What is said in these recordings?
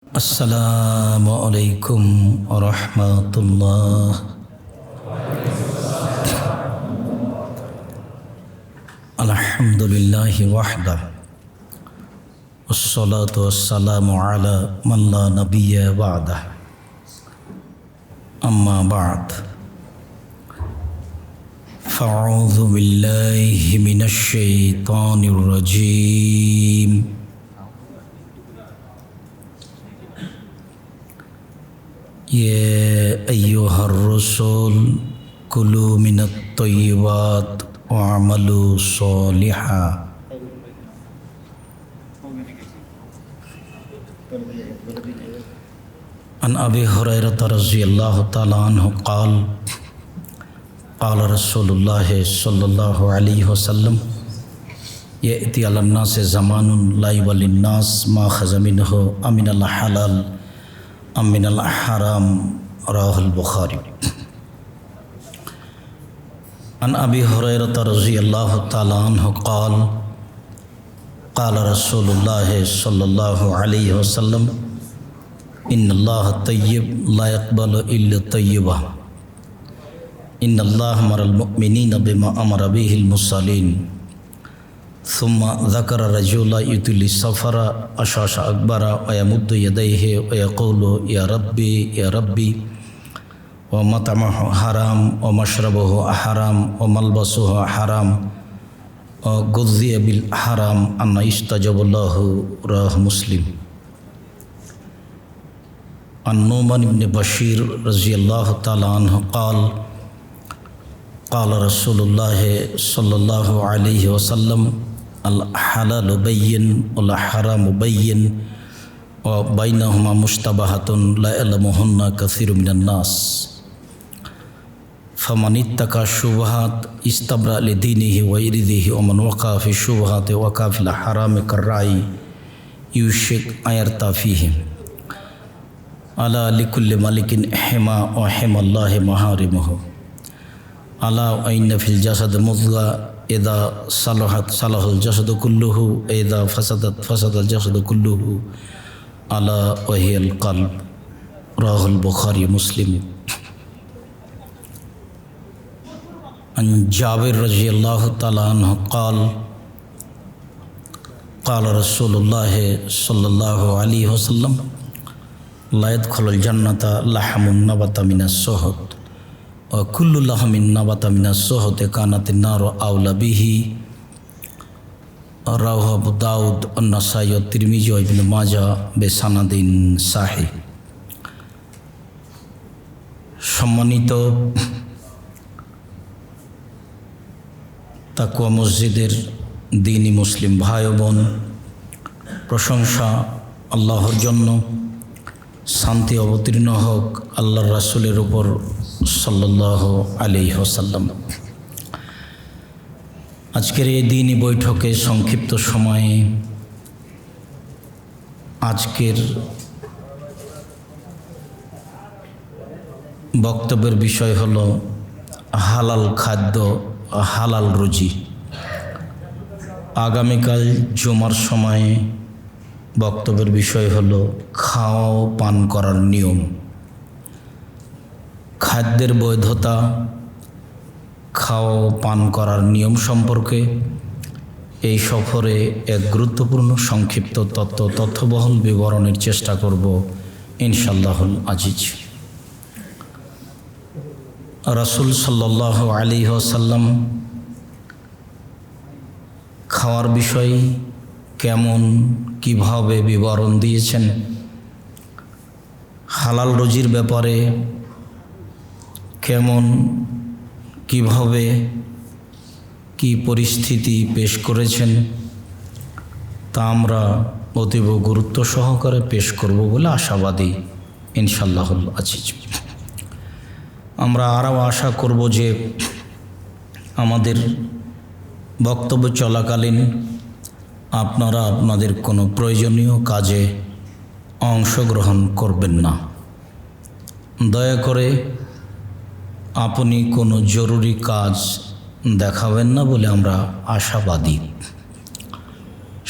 আসসালামু আলাইকুম ওয়া রাহমাতুল্লাহ। আলহামদুলিল্লাহি ওয়াহদা ওয়াসসালাতু ওয়াসসালামু আলা মান লা নাবিয়্যা বা'দা। আম্মা বা'দ। ফাআউযু বিল্লাহি মিনাশ শাইতানির রাজীম। يا أيها الرسل كلوا من الطيبات واعملوا صالحا عن أبي هريرة رضي الله تعالى عنه قال قال رسول الله صلى الله عليه وسلم يأتي على الناس زمان لا يولي الناس ما أخذ منه أمن الحلال أمن الحرام رواه البخاري. عن أبي هريرة رضي الله تعالى عنه قال قال رسول الله صلى الله عليه وسلم إن الله طيب لا يقبل إلا طيبا إن الله أمر المؤمنين بما أمر به المرسلين ثم ذكر رجلا يطيل السفر أشاش أكبر ويمد يديه ويقول يا ربي يا ربي ومطعمه حرام ومشربه حرام وملبسه حرام وغذي بالحرام أن يستجاب له رواه مسلم. عن نعمان بن بشير رضي الله تعالى عنه قال قال رسول الله صلى الله عليه وسلم الحلال بين والحرام بين وبينهما مشتبهات لا يعلمهن كثير من الناس فمن اتقى الشبهات استبرأ لدينه وعرضه ومن وقع في الشبهات وقع في الحرام كالراعي يوشك أن يرتع فيه ألا لكل ملك حمى وحمى الله محارمه ألا وإن في الجسد مضغة إذا صلحت صلح الجسد كله إذا فسدت فسد الجسد كله ألا وهي القلب رواه البخاري مسلم. عن جابر رضي الله تعالى عنه قال قال رسول الله صلى الله عليه وسلم لا يدخل الجنة لحم نبت من السهد وكل لحم نبت من السهد كانت النار أولى به رواه أبو داود والنسائي والترمذي وابن ماجه بسند صحيح. সম্মানিত তাকওয়া মসজিদের দ্বীনি মুসলিম ভাই বোন, প্রশংসা আল্লাহর জন্য, শান্তি অবতীর্ণ হোক আল্লাহর রাসূলের উপর সাল্লাল্লাহু আলাইহি ওয়াসাল্লাম। আজকের এই দ্বীনি বৈঠকে সংক্ষিপ্ত সময়ে আজকের বক্তব্যের বিষয় হলো হালাল খাদ্য, হালাল রুজি। আগামীকাল জুমার সময়ে বক্তব্যের বিষয় হলো খাওয়া ও পান করার নিয়ম, খাদ্যের বৈধতা, খাওয়া ও পান করার নিয়ম সম্পর্কে এই সফরে এক গুরুত্বপূর্ণ সংক্ষিপ্ত তথ্যবহুল বিবরণের চেষ্টা করব ইনশাআল্লাহুল আজিজ। রাসূল সাল্লাল্লাহু আলাইহি ওয়াসাল্লাম খাওয়ার বিষয় কেমন কিভাবে বিবরণ দিয়েছেন, হালাল রুজির ব্যাপারে কেমন কিভাবে কি পরিস্থিতি পেশ করেছেন, তা আমরা অতীব গুরুত্ব সহকারে পেশ করব বলে আশাবাদী ইনশাআল্লাহুল আজিজ। আমরা আরও আশা করব যে আমাদের বক্তব্য চলাকালীন আপনারা আপনাদের কোনো প্রয়োজনীয় কাজে অংশগ্রহণ করবেন না। দয়া করে আপনি কোনো জরুরি কাজ দেখাবেন না বলে আমরা আশাবাদী।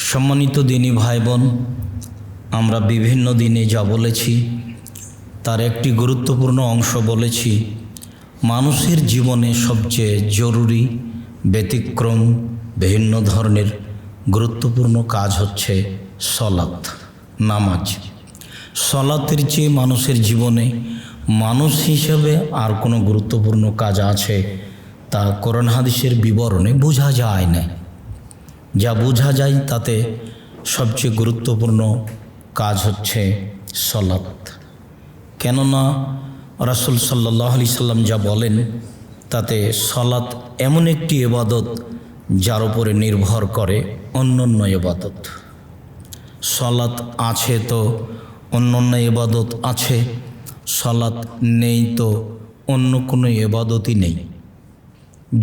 সম্মানিত দ্বীনি ভাই বোন, আমরা বিভিন্ন দিনে যা বলেছি তার একটি গুরুত্বপূর্ণ অংশ বলেছি, মানুষের জীবনে সবচেয়ে জরুরি, ব্যতিক্রম, ভিন্ন ধরনের গুরুত্বপূর্ণ কাজ হচ্ছে সলাত, নামাজ। সলাতের চেয়ে মানুষের জীবনে মানুষ হিসেবে আর কোনো গুরুত্বপূর্ণ কাজ আছে তা কোরআন হাদিসের বিবরণে বোঝা যায় না। যা বোঝা যায় তাতে সবচেয়ে গুরুত্বপূর্ণ কাজ হচ্ছে সলাত। কেননা রাসূল সাল্লাল্লাহু আলাইহি সাল্লাম যা বলেন তাতে সলাত এমন একটি ইবাদত যার উপরে নির্ভর করে অন্যান্য ইবাদত। সলাত আছে তো অন্যান্য ইবাদত আছে, সলাত নেই তো অন্য কোনো ইবাদতই নেই।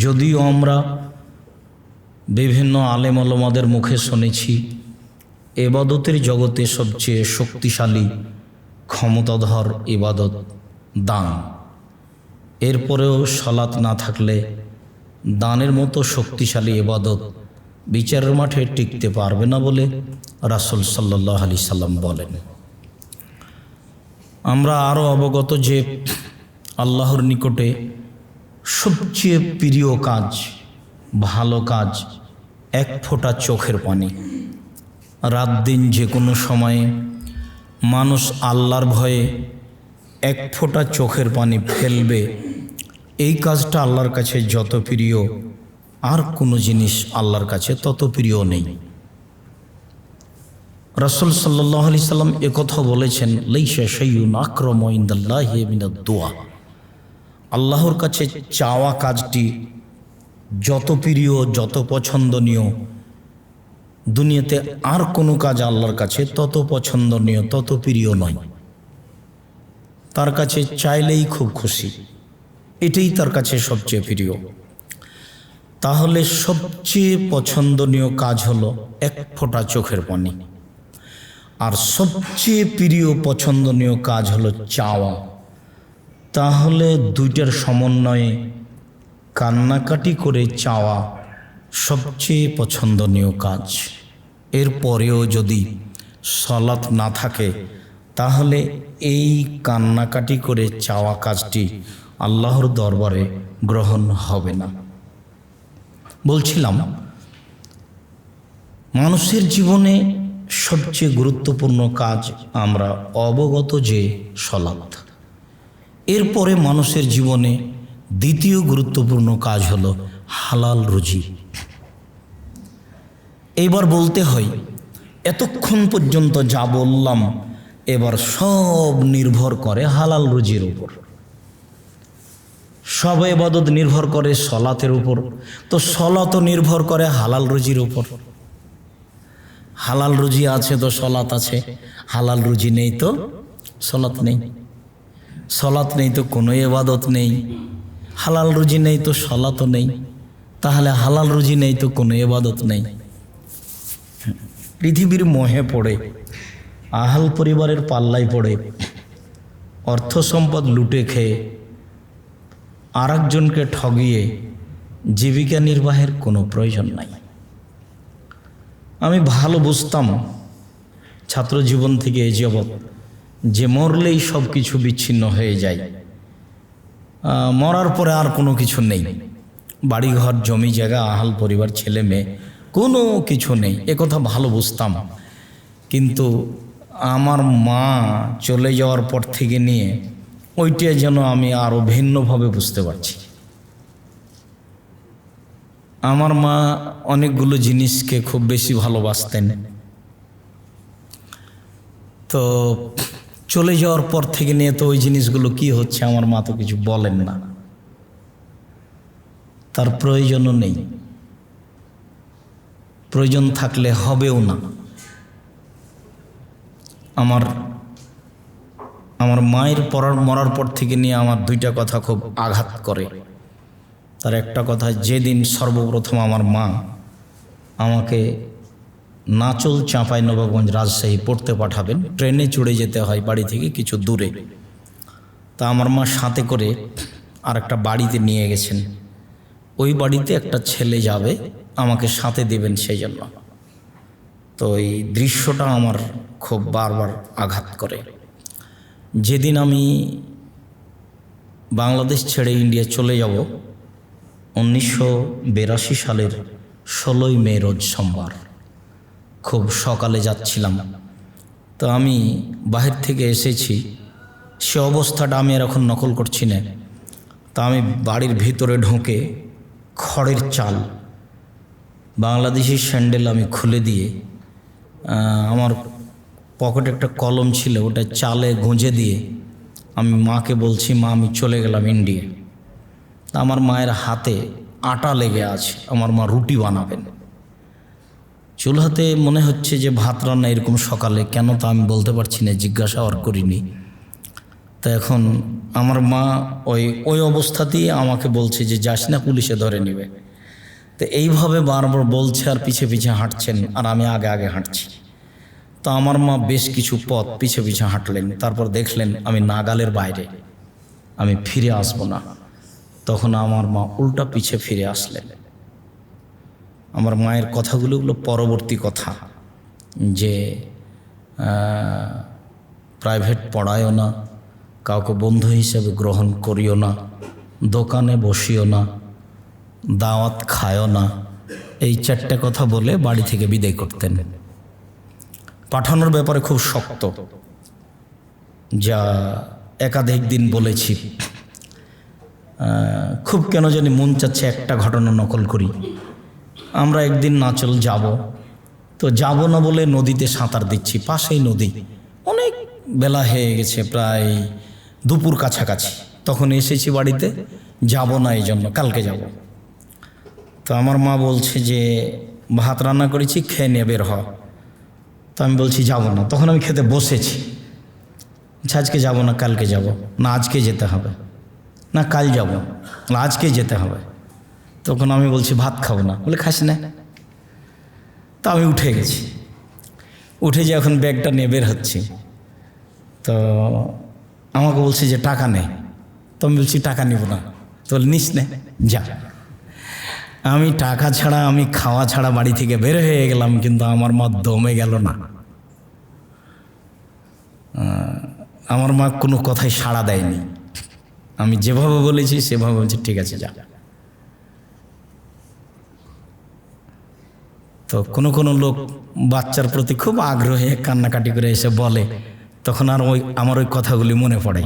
যদিও আমরা বিভিন্ন আলেম ওলামাদের মুখে শুনেছি ইবাদতের জগতে সবচেয়ে শক্তিশালী ক্ষমতাধর ইবাদত দান, এরপরেও সলাত না থাকলে দানের মতো শক্তিশালী ইবাদত বিচারের মাঠে টিকতে পারবে না বলে রাসূল সাল্লাল্লাহু আলাইহি সাল্লাম বলেন। আমরা আরও অবগত যে আল্লাহর নিকটে সবচেয়ে প্রিয় কাজ, ভালো কাজ এক ফোঁটা চোখের পানি। রাত দিন যে কোনো সময়ে মানুষ আল্লাহর ভয়ে এক ফোঁটা চোখের পানি ফেলবে, এই কাজটা আল্লাহর কাছে যত প্রিয় আর কোনো জিনিস আল্লাহর কাছে তত প্রিয় নেই। রাসূল সাল্লাল্লাহু আলাইহি সাল্লাম একথা বলেছেন, লাইসা শাইউন আকরামু ইনদাল্লাহি মিনাদ দুআ। আল্লাহর কাছে চাওয়া কাজটি যত প্রিয়, যত পছন্দনীয়, দুনিয়াতে আর কোনো কাজ আল্লাহর কাছে তত পছন্দনীয়, তত প্রিয় নয়। তার কাছে চাইলেই খুব খুশি, এটাই তার কাছে সবচেয়ে প্রিয়। তাহলে সবচেয়ে পছন্দনীয় কাজ হলো এক ফোঁটা চোখের পানি, আর সবচেয়ে প্রিয় পছন্দনীয় কাজ হলো চাওয়া। তাহলে দুইটার সমন্বয়ে কান্নাকাটি করে চাওয়া সবচেয়ে পছন্দনীয় কাজ। এরপরেও যদি সলাত না থাকে তাহলে এই কান্নাকাটি করে চাওয়া কাজটি আল্লাহর দরবারে গ্রহণ হবে না। বলছিলাম মানুষের জীবনে সবচেয়ে গুরুত্বপূর্ণ কাজ আমরা অবগত যে সলাত। এরপরে মানুষের জীবনে দ্বিতীয় গুরুত্বপূর্ণ কাজ হলো হালাল রুজি। এবার বলতে হয় এতক্ষণ পর্যন্ত যা বললাম এবার সব নির্ভর করে হালাল রুজির উপর। সব ইবাদত নির্ভর করে সলাতের উপর, তো সলাতও নির্ভর করে হালাল রুজির উপর। হালাল রুজি আছে তো সলাত আছে, হালাল রুজি নেই তো সলাত নেই, সলাত নেই তো কোনো ইবাদত নেই, হালাল রুজি নেই তো সলাতও নেই, তাহলে হালাল রুজি নেই তো কোনো ইবাদত নেই। পৃথিবীর মোহে পড়ে, আহাল পরিবারের পাল্লায় পড়ে, অর্থ সম্পদ লুটে খেয়ে আর একজনকে ঠগিয়ে জীবিকা নির্বাহের কোনো প্রয়োজন নাই। আমি ভালো বুঝতাম ছাত্র জীবন থেকে এই যাবৎ যে মরলেই সব কিছু বিচ্ছিন্ন হয়ে যায়, মরার পরে আর কোনো কিছু নেই, বাড়িঘর জমি জায়গা আহাল পরিবার ছেলে মেয়ে কোনো কিছু নেই, একথা ভালো বুঝতাম। কিন্তু আমার মা চলে যাওয়ার পর থেকে নিয়ে ওইটা যেন আমি আরও ভিন্নভাবে বুঝতে পারছি। আমার মা অনেকগুলো জিনিসকে খুব বেশি ভালোবাসতেন, তো চলে যাওয়ার পর থেকে নিয়ে তো ওই জিনিসগুলো কি হচ্ছে আমার মা তো কিছু বলেন না, তার প্রয়োজনও নেই, প্রয়োজন থাকলে হবেও না। আমার মায়ের মরার পর থেকে নিয়ে আমার দুইটা কথা খুব আঘাত করে। তার একটা কথা, যেদিন সর্বপ্রথম আমার মা আমাকে নাচল চাঁপাইনবাবগঞ্জ রাজশাহী পড়তে পাঠাবেন, ট্রেনে চড়ে যেতে হয় বাড়ি থেকে কিছু দূরে, তা আমার মা সাথে করে আর একটা বাড়িতে নিয়ে গেছেন, ওই বাড়িতে একটা ছেলে যাবে আমাকে সাথে দেবেন সেই জন্য। তো এই দৃশ্যটা আমার খুব বারবার আঘাত করে। যেদিন আমি বাংলাদেশ ছেড়ে ইন্ডিয়া চলে যাব 1982 সালের 16ই মে রোজ সোমবার, খুব সকালে যাচ্ছিলাম। তো আমি বাহির থেকে এসেছি, সে অবস্থাটা আমি আর এখন নকল করছি না। তা আমি বাড়ির ভিতরে ঢুকে খড়ের চাল, বাংলাদেশি স্যান্ডেল আমি খুলে দিয়ে আমার পকেটে একটা কলম ছিল, ওটা চালে গুঁজে দিয়ে আমি মাকে বলছি, মা আমি চলে গেলাম ইন্ডিয়া। তা আমার মায়ের হাতে আটা লেগে আছে, আমার মা রুটি বানাবেন। চুলাতে মনে হচ্ছে যে ভাত রান্না এরকম সকালে কেন, তা আমি বলতে পারছি না, জিজ্ঞাসা আর করিনি। তা এখন আমার মা ওই অবস্থাতেই আমাকে বলছে যে যাস না, পুলিশে ধরে নেবে। তো এইভাবে বারবার বলছে আর পিছে পিছে হাঁটছেন, আর আমি আগে আগে হাঁটছি। তো আমার মা বেশ কিছু পথ পিছে পিছে হাঁটলেন, তারপর দেখলেন আমি নাগালের বাইরে, আমি ফিরে আসবো না। তখন আমার মা উল্টা পিছে ফিরে আসলেন। আমার মায়ের কথাগুলো পরবর্তী কথা, যে প্রাইভেট পড়ায়ও না, কাউকে বন্ধু হিসেবে গ্রহণ করিও না, দোকানে বসিও না, দাওয়াত খায়ও না, এই 4টে কথা বলে বাড়ি থেকে বিদায় করতেন। পাঠানোর ব্যাপারে খুব শক্ত, যা একাধিক দিন বলেছি। খুব কেন জানি মন চাচ্ছে একটা ঘটনা নকল করি। আমরা একদিন নাচল যাব, তো যাব না বলে নদীতে সাঁতার দিচ্ছি, পাশেই নদী, অনেক বেলা হয়ে গেছে, প্রায় দুপুর কাছাকাছি। তখন এসেছি বাড়িতে, যাব না এই জন্য, কালকে যাব। তো আমার মা বলছে যে ভাত রান্না করেছি, খেয়ে নিয়ে বের হ। তো আমি বলছি যাব না। তখন আমি খেতে বসেছি, আজকে যাব না, কালকে যাব। না আজকে যেতে হবে, না কাল যাব, না আজকে যেতে হবে। তখন আমি বলছি ভাত খাবো না, বলে খাস না। তা আমি উঠে গেছি, উঠে যে এখন ব্যাগটা নিয়ে বের হচ্ছি, তো আমাকে বলছে যে টাকা নেই। তো আমি বলছি টাকা নিব না। তো নিস নে, যা। আমি টাকা ছাড়া, আমি খাওয়া ছাড়া বাড়ি থেকে বের হয়ে গেলাম, কিন্তু আমার মা দমে গেল না। আমার মা কোনো কথাই সাড়া দেয়নি। আমি যেভাবে বলেছি সেভাবে বলছি, ঠিক আছে যা। তো কোনো লোক বাচ্চার প্রতি খুব আগ্রহে কান্নাকাটি করে এসে বলে, তখন আর আমার ওই কথাগুলি মনে পড়ে।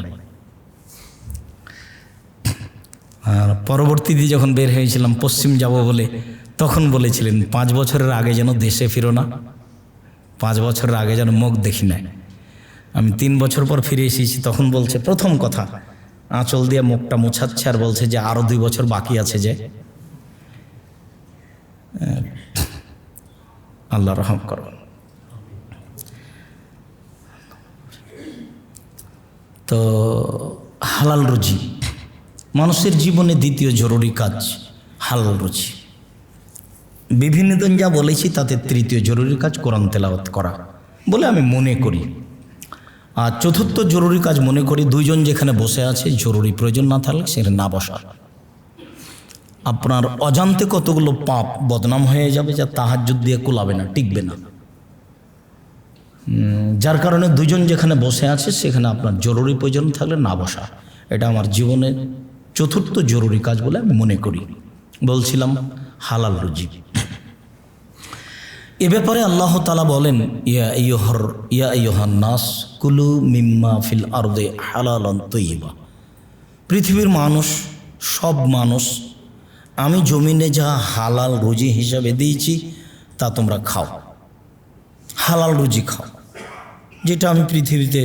আর পরবর্তীতে যখন বের হয়েছিলাম পশ্চিম যাব বলে, তখন বলেছিলেন 5 বছরের আগে যেন দেশে ফিরো না, 5 বছরের আগে যেন মুখ দেখি না। আমি 3 বছর পর ফিরে এসেছি, তখন বলছে, প্রথম কথা আঁচল দিয়ে মুখটা মোছাচ্ছে আর বলছে যে আরো 2 বছর বাকি আছে, যে আল্লাহ রহম করো। তো হালাল রুজি মানুষের জীবনে দ্বিতীয় জরুরি কাজ, হালাল রুজি। বিভিন্ন দিন যা বলেছি তাতে তৃতীয় জরুরি কাজ কোরআন তেলাওয়াত করা বলে আমি মনে করি। আর চতুর্থ জরুরি কাজ মনে করি, 2 জন যেখানে বসে আছে, জরুরি প্রয়োজন না থাকলে সেখানে না বসা। আপনার অজান্তে কতগুলো পাপ বদনাম হয়ে যাবে, যা তাহাজ্জুদ দিয়ে কুলাবে না, টিকবে না। যার কারণে 2 জন যেখানে বসে আছে সেখানে আপনার জরুরি প্রয়োজন থাকলে না বসা, এটা আমার জীবনের চতুর্থ জরুরি কাজ বলে আমি মনে করি। বলছিলাম হালাল রুজি। এ ব্যাপারে আল্লাহ তাআলা বলেন, ইয়া আইয়ুহান নাস কুলু মিম্মা ফিল আরদি হালালান তাইয়্যিবা। পৃথিবীর মানুষ, সব মানুষ, আমি জমিনে যা হালাল রুজি হিসাবে দিয়েছি তা তোমরা খাও, হালাল রুজি খাও। যেটা আমি পৃথিবীতে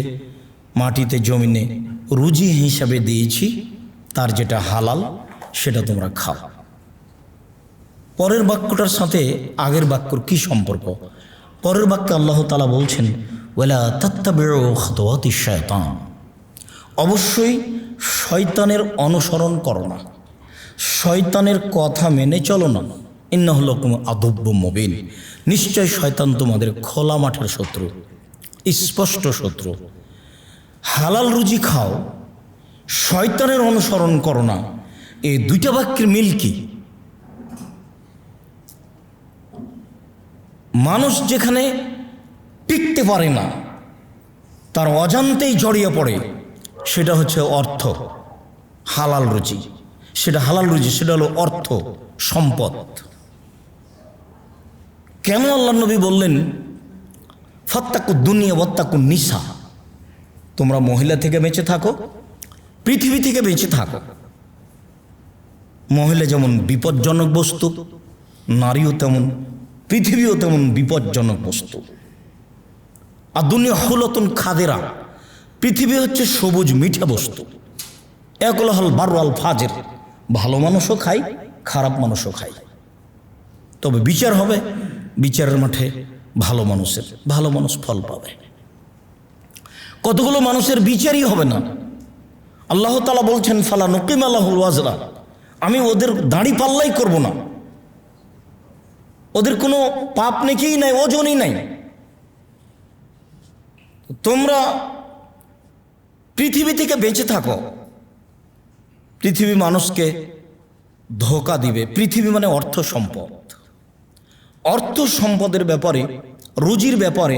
মাটিতে জমিনে রুজি হিসাবে দিয়েছি, তার যেটা হালাল সেটা তোমরা খাও। পরের বাক্যটার সাথে আগের বাক্যর কি সম্পর্ক? পরের বাক্যে আল্লাহ তাআলা বলছেন, ওয়ালা তাত্তাবিউ খুতুওয়াতিশ শায়তান, অবশ্যই শয়তানের অনুসরণ করো না, শয়তানের কথা মেনে চলো না। ইন্নাহু লাকুম আদুব্বুম মুবিন, নিশ্চয় শয়তান তোমাদের খোলা মাঠের শত্রু, স্পষ্ট শত্রু। হালাল রুজি খাও, শয়তানের অনুসরণ করো না, এই 2টা বাক্যের মিল কি? মানুষ যেখানে টিকতে পারে না, তার অজান্তেই জড়িয়ে পড়ে, সেটা হচ্ছে অর্থ, হালাল রুজি। সেটা হালাল রুজি, সেটা হলো অর্থ, সম্পদ। কেন আল্লাহ নবী বললেন ফাত্তাকু দুনিয়া ওয়াত্তাকু নিসা, তোমরা মহিলা থেকে বেঁচে থাকো, পৃথিবী থেকে বেঁচে থাকো। মহিলা যেমন বিপজ্জনক বস্তু, নারীও তেমন, পৃথিবীও তেমন বিপজ্জনক বস্তু। আর দুনিয়া হুলতুন খাদেরা, পৃথিবী হচ্ছে সবুজ মিঠা বস্তু। একলা হল বারওয়াল ফাজের, ভালো মানুষও খায়, খারাপ মানুষও খায়। তবে বিচার হবে, বিচারের মাঠে ভালো মানুষ ফল পাবে। কতগুলো মানুষের বিচারই হবে না। আল্লাহ তাআলা বলছেন ফালা নুকিম লাহুল ওয়াজরা, আমি ওদের দাড়ি পাল্লাই করব না, ওদের কোনো পাপ নেকিই নাই, ওজনই নাই। তোমরা পৃথিবী থেকে বেঁচে থাকো, পৃথিবী মানুষকে ধোঁকা দিবে। পৃথিবী মানে অর্থ সম্পদ। অর্থ সম্পদের ব্যাপারে, রুজির ব্যাপারে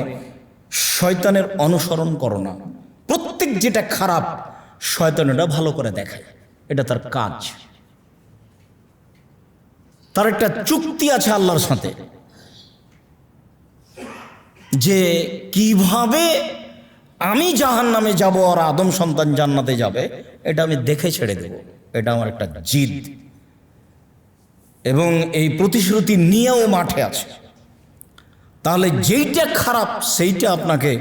শয়তানের অনুসরণ করো না। প্রত্যেক যেটা খারাপ শয়তান এটা ভালো করে দেখায়, এটা তার কাজ। তার একটা চুক্তি আছে আল্লাহর সাথে যে কিভাবে আমি জাহান্নামে যাব আর আদম সন্তান জান্নাতে যাবে, এটা আমি দেখে ছেড়ে দেব। এটা আমার একটা জিদ, এবং এই প্রতিশ্রুতি নিয়েও মাঠে আছে। তাহলে যেইটা খারাপ সেইটা আপনাকে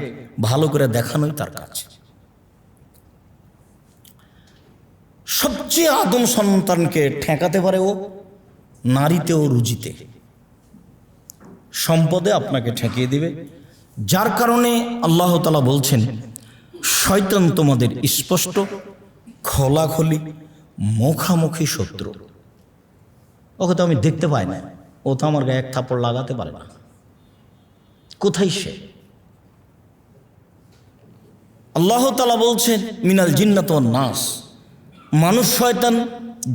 ভালো করে দেখানোই তার কাজ। সবচেয়ে আদম সন্তানকে ঠেকাতে পারে ও নারীতে ও রুজিতে, সম্পদে আপনাকে ঠেকিয়ে দিবে। যার কারণে আল্লাহ তাআলা বলছেন শয়তান তোমাদের স্পষ্ট খোলাখুলি মুখামুখি শত্রু। ওকে তো আমি দেখতে পাই না, ও তো আমার গায়ে এক থাপ্পড় লাগাতে পারে না, কোথায় সে? আল্লাহ তাআলা বলছেন মিনাল জিন্নাত ওয়ান নাস, মানুষ শয়তান,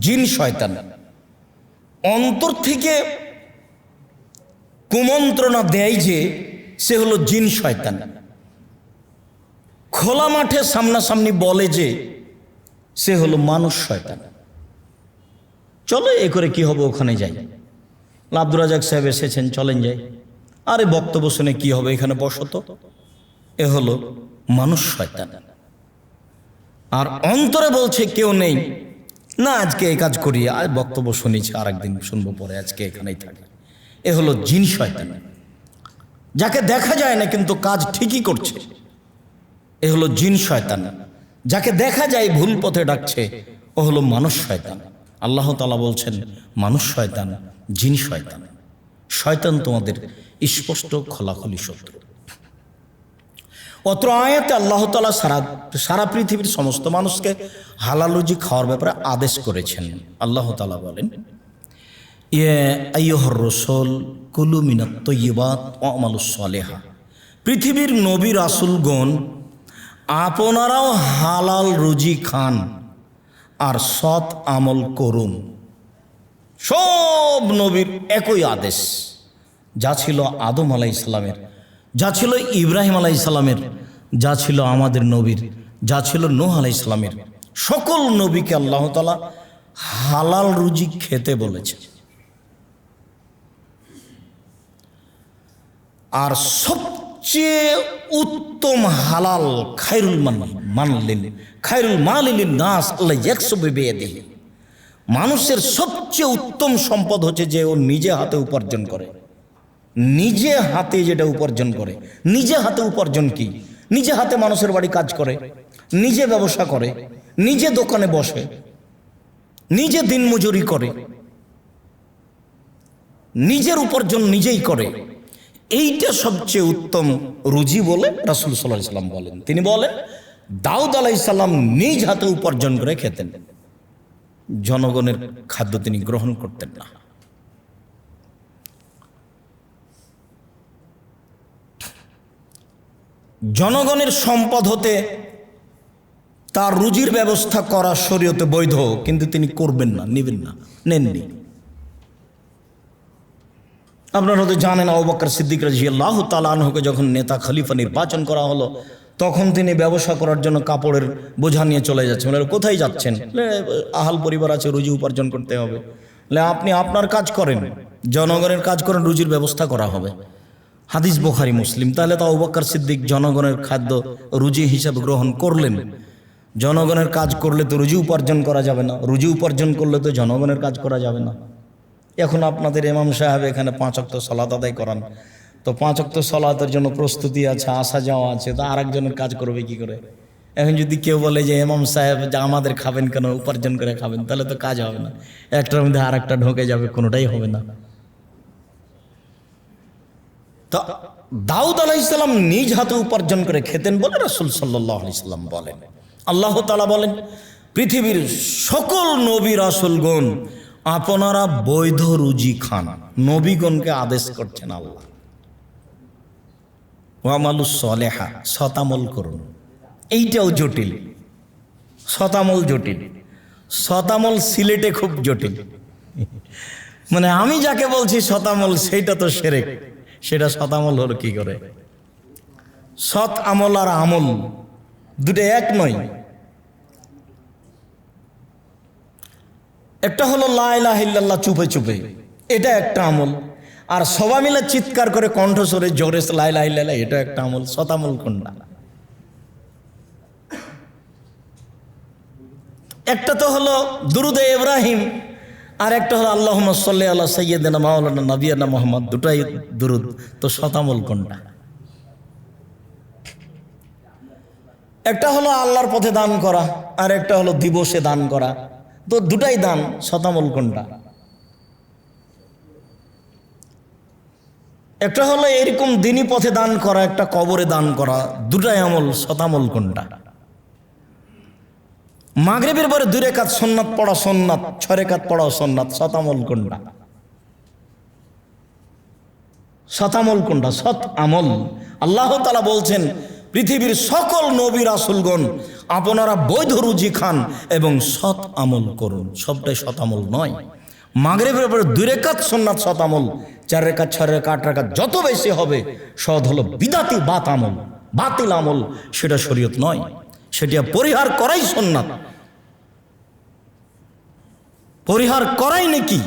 জিন শয়তান। অন্তর থেকে কুমন্ত্রণা দেয় যে সে হলো জিন শয়তান। খোলা মাঠে সামনাসামনি বলে যে সে হলো মানুষ শয়তান। চলো এ করে কি হবে, ওখানে যাই। আব্দুর রাজাক সাহেব এসেছেন, চলেন যাই। আরে বক্তব্য শুনে কি হবে, এখানে বসো তো। এ হলো মানুষ শয়তান। আর অন্তরে বলছে কেউ নেই, না আজকে এই কাজ করি, আর বক্তব্য শুনেছি, আর একদিন শুনবো, পরে আজকে এখানেই থাকে। এ হলো জিন শয়তান, যাকে দেখা যায় না কিন্তু কাজ ঠিকই করছে। এ হলো জিন শয়তান। যাকে দেখা যায় ভুল পথে ডাকছে, ও হলো মানুষ শয়তান। আল্লাহ তাআলা বলছেন মানুষ শয়তান, জিন শয়তান। শয়তান তোমাদের স্পষ্ট খোলাখুলি শত্রু। অত্র আয়াতে আল্লাহ তাআলা সারা পৃথিবীর সমস্ত মানুষকে হালাল রুজি খাওয়ার ব্যাপারে আদেশ করেছেন। আল্লাহ তাআলা বলেন ইয়া আইয়ুহার রাসূল কুলু মিনাত তাইয়্যিবাত ওয়া আমালুস সালিহা, পৃথিবীর নবী রাসূলগণ আপনারাও হালাল রুজি খান আর সৎ আমল করুন। সব নবীর একই আদেশ, যা ছিল আদম আলাইহিস সালামের, যা ছিল ইব্রাহিম আলাইহিস সালামের, যা ছিল আমাদের নবীর, যা ছিল নূহ আলাইহিস সালামের। সকল নবীকে আল্লাহ তাআলা হালাল রুজি খেতে বলেছে। আর সবচেয়ে উত্তম হালাল খায়রুল মালিল নাস আল্লাহ ইয়াকসুবু বিয়াদিহি, মানুষের সবচেয়ে উত্তম সম্পদ হচ্ছে যে ও নিজে হাতে উপার্জন করে। নিজে হাতে যেটা উপার্জন করে, নিজে হাতে উপার্জন কি? নিজে হাতে মানুষের বাড়ি কাজ করে, নিজে ব্যবসা করে, নিজে দোকানে বসে, নিজে দিনমজুরি করে, নিজের উপার্জন নিজেই করে। এইটা সবচেয়ে উত্তম রুজি বলে রাসূল সাল্লাল্লাহু আলাইহি ওয়াসাল্লাম বলেন। তিনি বলেন দাউদ আলাইহিস সালাম নিজ হাতে উপার্জন করে খেতেন, জনগণের খাদ্য তিনি গ্রহণ করতেন না। জনগণের সম্পদ হতে তার রুজির ব্যবস্থা করা শরীয়তে বৈধ, কিন্তু তিনি করবেন না, নেবেন না, নেননি। আপনারা হয়তো জানেন, আবু বকর সিদ্দিক রাদিয়াল্লাহু তাআলা আনহুকে যখন নেতা খলিফা নির্বাচন করা হলো, তখন তিনি ব্যবসা করার জন্য কাপড়ের বোঝা নিয়ে চলে যাচ্ছেন। বলে, কোথায় যাচ্ছেন? আহাল পরিবার আছে, রুজি উপার্জন করতে হবে। আপনি আপনার কাজ করেন, জনগণের কাজ করেন, রুজির ব্যবস্থা করা হবে। হাদিস বুখারী মুসলিম। তাহলে তো আবু বকর সিদ্দিক জনগণের খাদ্য রুজি হিসাবে গ্রহণ করলেন। জনগণের কাজ করলে তো রুজি উপার্জন করা যাবে না, রুজি উপার্জন করলে তো জনগণের কাজ করা যাবে না। এখন আপনাদের ইমাম সাহেব এখানে 5 ওয়াক্ত সালাত আদায় করান, তো 5 ওয়াক্ত সালাতের জন্য প্রস্তুতি আছে, আসা যাওয়া আছে, তো আরেকজনের কাজ করবে কি করে? এখন যদি কেউ বলে যে ইমাম সাহেব যা আমাদের খাবেন কেন, উপার্জন করে খাবেন, তাহলে তো কাজ হবে না। একটার মধ্যে আর একটা ঢোকে যাবে, কোনোটাই হবে না। তো দাউদ আলাইহিস সালাম নিজ হাতে উপার্জন করে খেতেন বলে রাসূল সাল্লাল্লাহু আলাইহি সাল্লাম বলেন। আল্লাহ তাআলা বলেন, পৃথিবীর সকল নবী রাসূলগণ আপনারা বৈধ রুজি খান। নবীগণকে আদেশ করছেন আল্লাহ। ওয়ামালুস সলেহা, শতামল করুন। এইটাও জটিল, শতামল জটিল। শতামল সিলেটে খুব জটিল। মানে আমি যাকে বলছি শতামল, সেইটা তো শিরক, সেটা শতামল হলো কি করে? সৎ আমল আর আমল দুটো এক নয়। একটা হলো লা ইলাহা ইল্লাল্লাহ চুপে চুপে, এটা একটা আমল। আর সবাই মিলে চিৎকার করে কণ্ঠস্বরে জোরে লা ইলাহা ইল্লাল্লাহ, এটা একটা আমল। শতামল কোনটা? একটা তো হলো দুরুদে ইব্রাহিম, আর একটা হলো আল্লাহুম্মা সাল্লি আলা সাইয়্যিদিনা মাওলানা নবিয়ানা মুহাম্মদ। দুটাই দুরুদ, তো শতামল কোনটা? একটা হলো আল্লাহর পথে দান করা, আর একটা হলো দিবসে দান করা, তো দুটাই দান। শতামল কোনটা? একটা হলো এরকম দিনী পথে দান করা, একটা কবরে দান করা, দুটাই আমল। শতামল কোনটা? মাগরিবের পরে 2 রাকাত সুন্নাত পড়া সুন্নাত, 6 রাকাত পড়া সুন্নাত। শতামল কোনটা? শতামল কোনটা? সৎ আমল। আল্লাহ তাআলা বলছেন, পৃথিবীর সকল নবী রাসূলগণ আপনারা বৈধ রুজি খান এবং সৎ আমল করুন। সবটাই শতামল নয়। মাগরিবের পরে 2 রাকাত সুন্নাত শতামল, 4 রাকাত 6 রাকাত 8 রাকাত যত বেশি হবে সদ হলো বিদাতি বাত আমল, বাতিল আমল। সেটা শরীয়ত নয়, সেটা পরিহার করাই সুন্নাত। পরিহার করাই নাকি?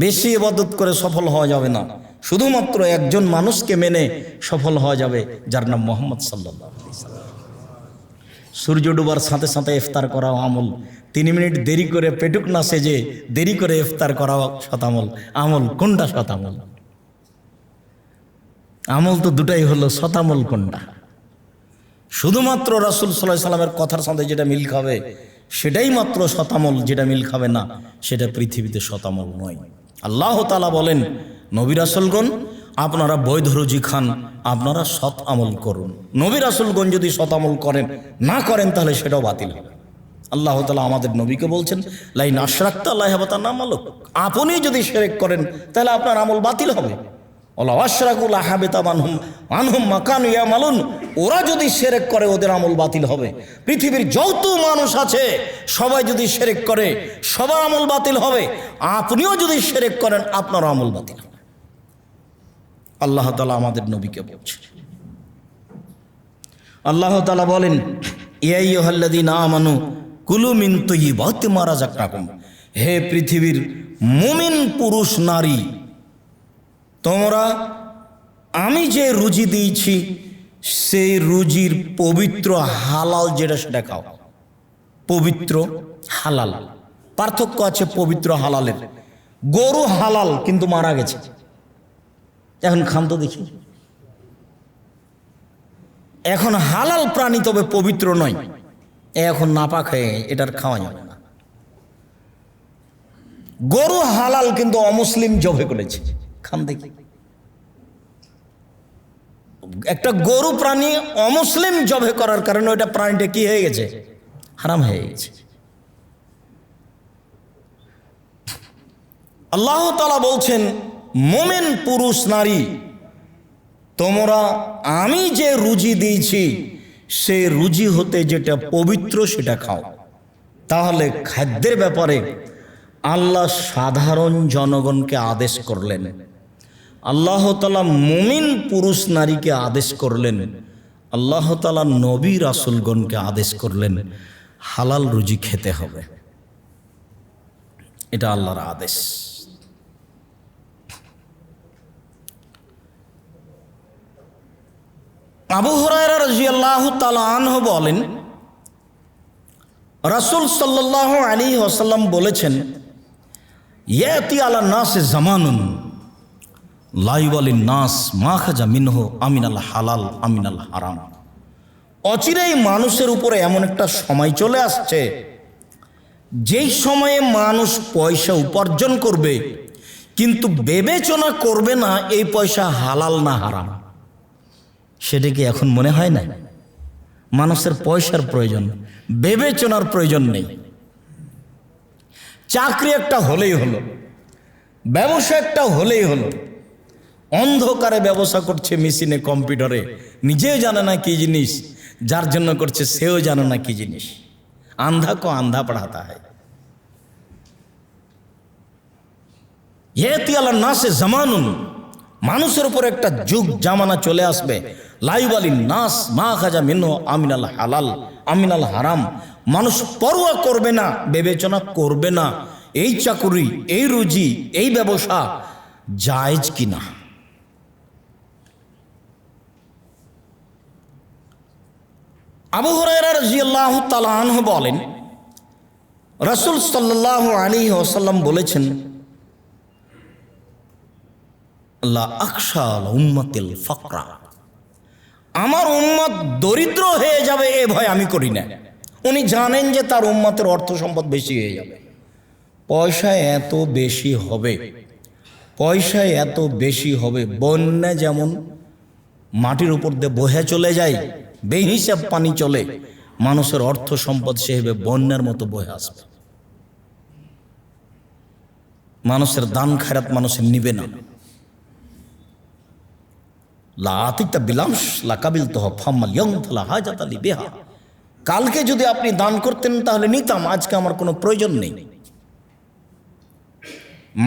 বেশি ইবাদত করে সফল হওয়া যাবে না, শুধুমাত্র একজন মানুষকে মেনে সফল হওয়া যাবে, যার নাম মুহাম্মদ সাল্লাল্লাহু আলাইহি ওয়াসাল্লাম। সূর্য ডোবার সাথে সাথে ইফতার করা আমল। 3 মিনিট দেরি করে পেটুক না সেজে দেরি করে ইফতার করা শতামল। আমল কোনটা শতামল? আমল তো দুটাই হলো, শতামল কোনটা? শুধুমাত্র রাসূল সাল্লাল্লাহু আলাইহি সাল্লামের কথার সাথে যেটা মিল খাবে সেটাই মাত্র শতামল, যেটা মিল খাবে না সেটা পৃথিবীতে শতামল নয়। আল্লাহ তাআলা বলেন, নবী রাসূলগণ আপনারা বৈধ রুজি খান, আপনারা সৎ আমল করুন। নবী রাসূলগণ যদি সৎ আমল করেন না করেন তাহলে সেটাও বাতিল হবে। আল্লাহ তাআলা আমাদের নবীকে বলছেন, লাইন আশরাকতা লা ইয়াহবাতা আমালুক। আপনি যদি শিরক করেন তাহলে আপনার আমল বাতিল হবে। ওলা আশরাকু লা হাবিতা আনহুম মা কানু ইয়ামালুন। ওরা যদি শিরক করে ওদের আমল বাতিল হবে। পৃথিবীর যত মানুষ আছে সবাই যদি শিরক করে সবার আমল বাতিল হবে। আপনিও যদি শিরক করেন আপনার আমল বাতিল হবে। আল্লাহ তাআলা আমাদের নবীকে বলছেন। আল্লাহ তাআলা বলেন, ইয়া আইয়ুহাল্লাযীনা আমানু কুলু মিন তাইয়্যিবাতি মা রাযাকনাকুম। হে পৃথিবীর মুমিন পুরুষ নারী, তোমরা আমি যে রুজি দিয়েছি সেই রুজির পবিত্র হালাল যেটা সেটা খাও। পবিত্র হালাল, পার্থক্য আছে পবিত্র হালালের। গরু হালাল কিন্তু মারা গেছে, এখন খান তো দেখি। এখন হালাল প্রাণী তবে পবিত্র নয়, এখন নাপাক হয়ে এটার খাওয়া যাবে না। গরু হালাল কিন্তু অমুসলিম জবে করেছে, খান দেখি। একটা গরু প্রাণী অমুসলিম জবে করার কারণে ওইটা প্রাণীটা কি হয়ে গেছে? হারাম হয়ে গেছে। আল্লাহ তাআলা বলছেন, মুমিন পুরুষ নারী, তোমরা আমি যে রুজি দিয়েছি সেই রুজি হতে যেটা পবিত্র সেটা খাও। তাহলে খাদ্যের ব্যাপারে আল্লাহ সাধারণ জনগণকে আদেশ করলেন, আল্লাহ তাআলা মুমিন পুরুষ নারীকে আদেশ করলেন, আল্লাহ তাআলা নবী রাসূলগণকে আদেশ করলেন হালাল রুজি খেতে হবে। এটা আল্লাহর আদেশ। আবু হুরায়রা রাদিয়াল্লাহু তাআলা আনহু বলেন, রাসূল সাল্লাল্লাহু আলাইহি ওয়াসাল্লাম বলেছেন, ইয়াতি আলা নাস জামানুন লা ইউবালিন নাস মা খাজা মিনহু আমিনাল হালাল আমিনাল হারাম। অচিরেই মানুষের উপরে এমন একটা সময় চলে আসছে, যেই সময়ে মানুষ পয়সা উপার্জন করবে কিন্তু বিবেচনা করবে না এই পয়সা হালাল না হারাম। সেটা কি এখন মনে হয় না? মানুষের পয়সার প্রয়োজন, বিবেচনার প্রয়োজন নেই। চাকরি একটা হলেই হলো, ব্যবসা একটা হলেই হলো, অন্ধকারে ব্যবসা করছে মেশিনে কম্পিউটারে, নিজেও জানে না কি জিনিস, যার জন্য করছে সেও জানে না কি জিনিস। আন্ধা কো আন্ধা পড়াতা হয়। ইয়াতি আলা নাসে জামানুন, মানুষের উপর একটা যুগ জামানা চলে আসবে, লাইবালিন নাস মা খাজা মিনহু আমিনাল হালাল আমিনাল হারাম। মানুষ পরোয়া করবে না, বিবেচনা করবে না এই চাকরি, এই রুজি, এই ব্যবসা জায়েজ কিনা। আবু হুরায়রা রাদিয়াল্লাহু তাআলা আনহু বলেন, রাসূল সাল্লাল্লাহু আলাইহি ওয়াসাল্লাম বলেছেন, লা আখশা আলা উম্মাতিল ফাকরা, আমার উম্মত দরিদ্র হয়ে যাবে এ ভয় আমি করি না। উনি জানেন যে তার উম্মতের অর্থ সম্পদ বেশি হয়ে যাবে, পয়সা এত বেশি হবে, পয়সা এত বেশি হবে, বন্যা যেমন মাটির উপর দিয়ে বহে চলে যায়, বেহিসাব পানি চলে, মানুষের অর্থ সম্পদ সেভাবে বন্যার মতো বহে আসবে। মানুষের দান খায়রাত মানুষের নিবে না। কালকে যদি আপনি দান করতেন তাহলে নিতাম, আজকে আমার কোনো প্রয়োজন নেই।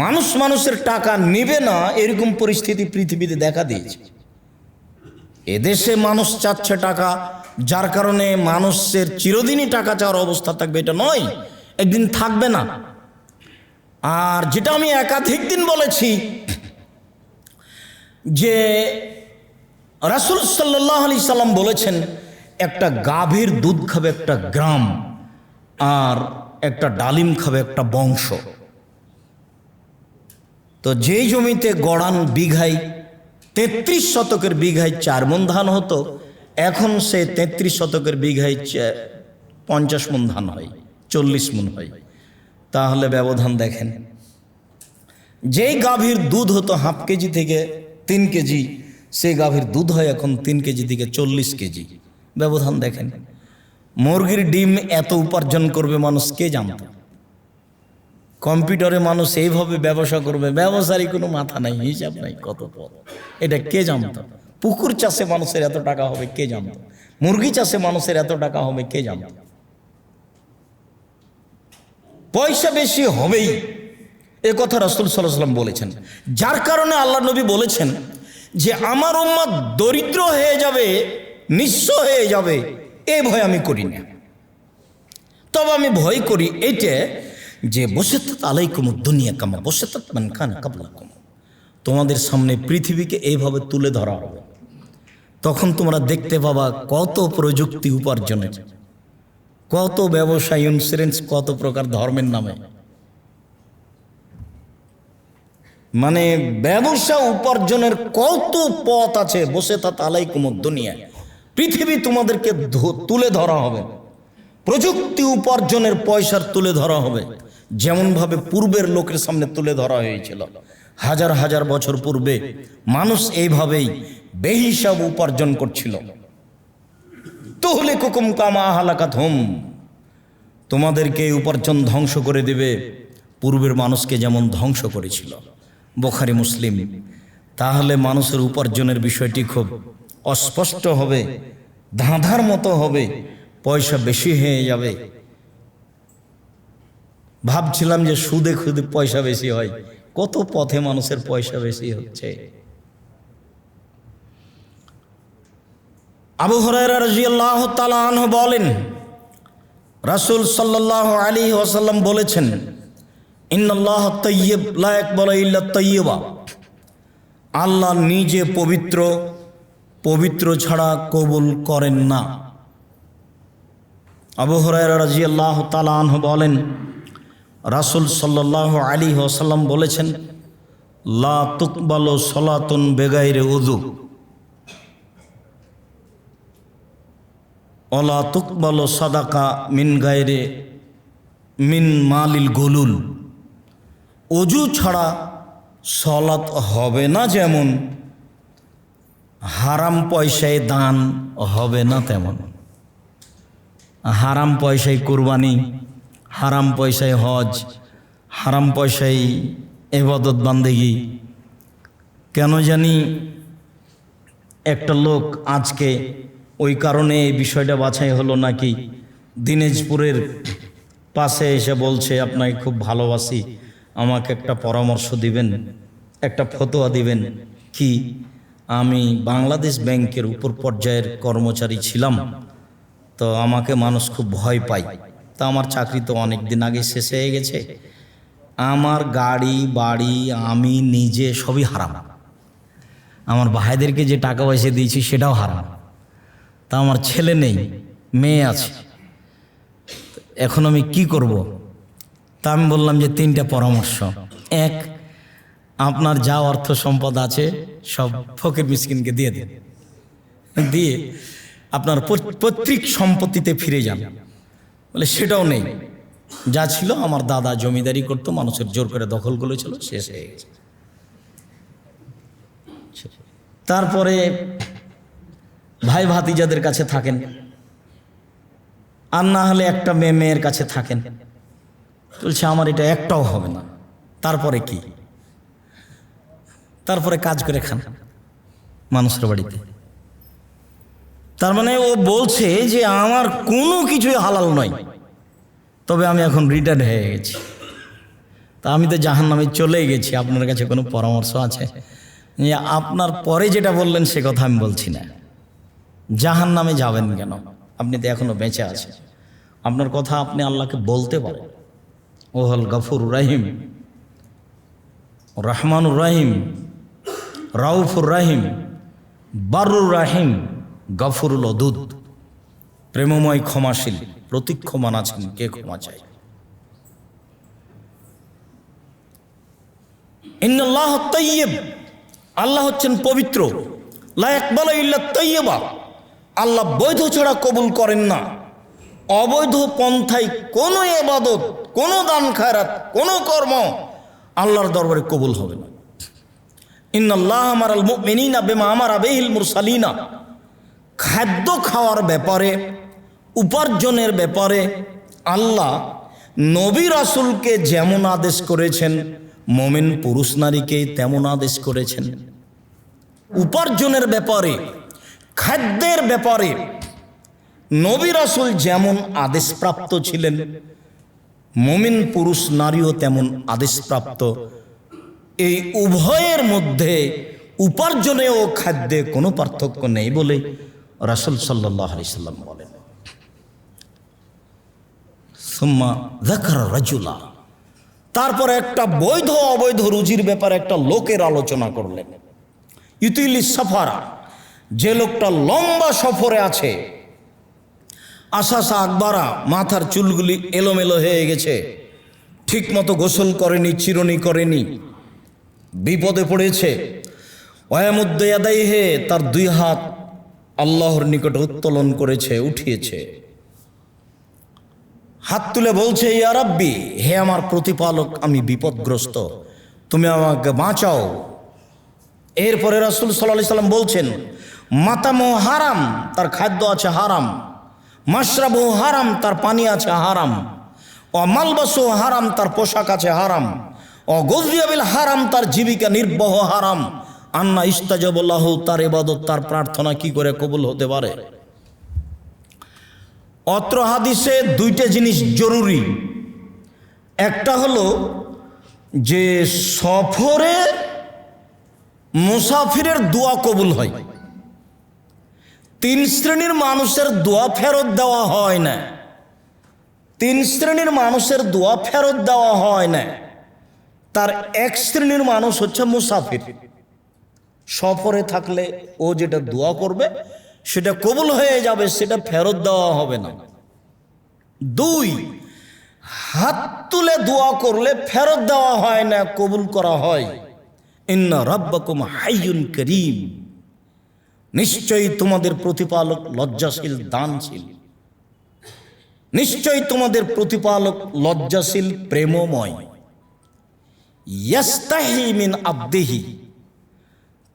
মানুষ মানুষের টাকা নিবে না, এরকম পরিস্থিতি পৃথিবীতে দেখা দিয়েছে। এদেশে মানুষ চাচ্ছে টাকা, যার কারণে মানুষের চিরদিনই টাকা চাওয়ার অবস্থা থাকবে এটা নয়, একদিন থাকবে না। আর যেটা আমি একাধিক দিন বলেছি যে রাসূল সাল্লাল্লাহু আলাইহি সাল্লাম বলেছেন, একটা গাভীর দুধ খাবে একটা গ্রাম, আর একটা ডালিম খাবে একটা বংশ। তো যেই জমিতে গড়ান বিঘায় 33 শতকের বিঘায় 4 মণ ধান হতো, এখন সে 33 শতকের বিঘায় 50 মণ ধান হয়, 40 মণ হয়। তাহলে ব্যবধান দেখেন। যেই গাভীর দুধ হতো হাফ কেজি থেকে 3 কেজি, সেই গাভীর দুধ হয় এখন 3 কেজি থেকে 40 কেজি। ব্যবধান দেখেন। মুরগির ডিম এত উপার্জন করবে মানুষ কে জানত? কম্পিউটারে মানুষ এইভাবে ব্যবসা করবে, ব্যবসারই কোনো মাথা নাই, হিসাব নাই, কত পথ, এটা কে জানত? পুকুর চাষে মানুষের এত টাকা হবে কে জানত? মুরগি চাষে মানুষের এত টাকা হবে কে জানত? পয়সা বেশি হবেই, এ কথা রাসূল সাল্লাল্লাহু আলাইহি ওয়াসাল্লাম বলেছেন। যার কারণে আল্লাহ নবী বলেছেন যে আমার উম্মত দরিদ্র হয়ে যাবে, নিঃস্ব হয়ে যাবে, এই ভয় আমি করি না। তবে আমি ভয় করি এইটা যে বসাত আলাইকুম দুনিয়া কামা বসাত মান কানা কাবলাকুম, তোমাদের সামনে পৃথিবীকে এইভাবে তুলে ধরা হবে, তখন তোমরা দেখতে পাবা কত প্রযুক্তি উপার্জনের, কত ব্যবসা, ইন্স্যুরেন্স, কত প্রকার ধর্মের নামে, মানে ব্যবসা উপার্জনের কত পথ আছে। বসে তা আলাইকুম দুনিয়া, পৃথিবী তোমাদেরকে তুলে ধরা হবে, প্রযুক্তি উপার্জনের পয়সার তুলে ধরা হবে, যেমনভাবে পূর্বের লোকের সামনে তুলে ধরা হয়েছিল। হাজার হাজার বছর পূর্বে মানুষ এইভাবেই বেহিসাব উপার্জন করছিল। তুহলিকুকুম কামা আহলাকাতহুম, তোমাদেরকে এই উপার্জন ধ্বংস করে দেবে পূর্বের মানুষকে যেমন ধ্বংস করেছিল। বুখারী মুসলিম। তাহলে মানুষের উপার্জনের বিষয়টি খুব অস্পষ্ট হবে, ধাঁধার মতো হবে, পয়সা বেশি হয়ে যাবে। ভাবছিলাম যে সুদে খুদে পয়সা বেশি হয়, কত পথে মানুষের পয়সা বেশি হচ্ছে। আবু হুরায়রা রাদিয়াল্লাহু তাআলা আনহু বলেন, রাসূল সাল্লাল্লাহু আলাইহি ওয়াসাল্লাম বলেছেন, ইন্নাল্লাহ তাইয়্যিব লা ইয়াকবালু ইল্লা তাইয়্যিবা, আল্লাহ নিজে পবিত্র, পবিত্র ছাড়া কবুল করেন না। আবু হুরায়রা রাদিয়াল্লাহু তাআলা আনহু বলেন, রাসূল সাল্লাল্লাহু আলাইহি ওয়াসাল্লাম বলেছেন, লা তুকবালু সালাতুন বিগাইরি উযু ওয়ালা তুকবালু সাদাকা মিন মালিল গুলুল, ওযু ছাড়া সালাত হবে না, যেমন হারাম পয়সায় দান হবে না তেমন। হারাম পয়সায় কুরবানি, হারাম পয়সায় হজ, হারাম পয়সায় ইবাদত বান্দেগি। কেন জানি একটা লোক আজকে ওই কারণে এই বিষয়টা বাছাই হলো নাকি, দিনাজপুরের পাশে এসে বলছে, আপনাকে খুব ভালোবাসি, আমাকে একটা পরামর্শ দিবেন, একটা ফতোয়া দিবেন। কি, আমি বাংলাদেশ ব্যাংকের উপর পর্যায়ের কর্মচারী ছিলাম, তো আমাকে মানুষ খুব ভয় পায়, তা আমার চাকরি তো অনেক দিন আগে শেষ হয়ে গেছে, আমার গাড়ি বাড়ি আমি নিজে সবই হারাম, আমার ভাইদেরকে যে টাকা পয়সা দিয়েছি সেটাও হারাম, তা আমার ছেলে নেই, মেয়ে আছে, এখন আমি কি করব? তা আমি বললাম যে 3টা পরামর্শ। এক, আপনার যা অর্থ সম্পদ আছে সব ফকির মিসকিনকে দিয়ে দিন, দিয়ে আপনার পৈতৃক সম্পত্তিতে ফিরে যান। বলে সেটাও নেই, যা ছিল আমার দাদা জমিদারি করতো, মানুষের জোর করে দখল করেছিল, শেষ হয়ে গেছে। তারপরে ভাই ভাতিজাদের কাছে থাকেন, আর না হলে একটা মেয়ের কাছে থাকেন। বলছে আমার এটা একটাও হবে না। তারপরে কি? তারপরে কাজ করে খান মানুষের বাড়িতে। তার মানে ও বলছে যে আমার কোনো কিছুই হালাল নয়, তবে আমি এখন রিটায়ার্ড হয়ে গেছি, তা আমি তো জাহান্নামে চলে গেছি। আপনার কাছে কোনো পরামর্শ আছে? যে আপনার পরে যেটা বললেন সে কথা আমি বলছি না, জাহান্নামে যাবেন কেন? আপনি তো এখনো বেঁচে আছেন, আপনার কথা আপনি আল্লাহকে বলতে পারেন। ও হল গফুর রাহিম, রহমানুর রাহিম, রাউফুর রাহিম, বারুর রাহিম, গফুরুল ওদুদ, প্রেমময়, ক্ষমাশীল, প্রতিক্ষমান আছেন, কে ক্ষমা চায়। ইন্নাল্লাহ তাইয়্যিব, আল্লাহ হচ্ছেন পবিত্র। লা ইয়াকবালু ইল্লা তাইয়্যিবা, আল্লাহ বৈধ ছাড়া কবুল করেন না। অবৈধ পন্থায় কোনো ইবাদত, কোনো দান খায়রাত, কোনো কর্ম আল্লাহর দরবারে কবুল হবে না। ইন্নাল্লাহ আমারাল মুমিনিনা বিমা আমারা বিহিল মুরসালিনা, খাদ্য খাওয়ার ব্যাপারে, উপার্জনের ব্যাপারে আল্লাহ নবী রাসূলকে যেমন আদেশ করেছেন, মুমিন পুরুষ নারীকে তেমন আদেশ করেছেন। উপার্জনের ব্যাপারে, খাদ্যের ব্যাপারে নবী রাসূল যেমন আদেশপ্রাপ্ত ছিলেন, মুমিন পুরুষ নারীও তেমন আদেশপ্রাপ্ত। এই উভয়ের মধ্যে উপার্জনে ও খাদ্যে কোনো পার্থক্য নেই বলে রাসূল সাল্লাল্লাহু আলাইহি সাল্লাম বলেন। সুম্মা যাকারা রাজুলা, তারপরে একটা বৈধ অবৈধ রুজির ব্যাপারে একটা লোকের আলোচনা করলেন। ইউতিলি সাফারা, যে লোকটা লম্বা সফরে আছে, আশাসা আকবারা, মাথার চুলগুলি এলোমেলো হয়ে গেছে, ঠিক মতো গোসল করেনি, চিরুনি করেনি, বিপদে পড়েছে। ওয়ামুদ্দে ইয়াদাইহে, তার 2 হাত আল্লাহর নিকট উত্তোলন করেছে, উঠিয়েছে, হাত তুলে বলছে, ইয়া রাব্বি, হে আমার প্রতিপালক, আমি বিপদগ্রস্ত, তুমি আমাকে বাঁচাও। এরপরে রাসূল সাল্লাল্লাহু আলাইহি সাল্লাম বলছেন, মাতামু হারাম, তার খাদ্য আছে হারাম, মাশরাবু হারাম, তার পানি আছে হারাম, ও মালবাসু হারাম, তার পোশাক আছে হারাম, ও গুযিয়া বিল হারাম, তার জীবিকা নির্বাহ হারাম। আন্না ইস্তাজাবু লাহু, তার ইবাদত, তার প্রার্থনা কি করে কবুল হতে পারে? অত্র হাদিসে 2টা জিনিস জরুরি। একটা হলো যে সফরে মুসাফিরের দোয়া কবুল হয়। 3 শ্রেণীর মানুষের দোয়া ফেরত দেওয়া হয় না। 3 শ্রেণীর মানুষের দোয়া ফেরত দেওয়া হয় না। তার এক শ্রেণীর মানুষ হচ্ছে মুসাফির। সফরে থাকলে ও যেটা দোয়া করবে সেটা কবুল হয়ে যাবে, সেটা ফেরত দেওয়া হবে না। 2, হাত তুলে দোয়া করলে ফেরত দেওয়া হয় না, কবুল করা হয়। ইন্না রাব্বাকুম হাইয়ুন কারীম, নিশ্চয়ই তোমাদের প্রতিপালক লজ্জাশীল দানশীল, নিশ্চয়ই তোমাদের প্রতিপালক লজ্জাশীল প্রেমময়। ইয়াস্তাহি মিন আবদিহি,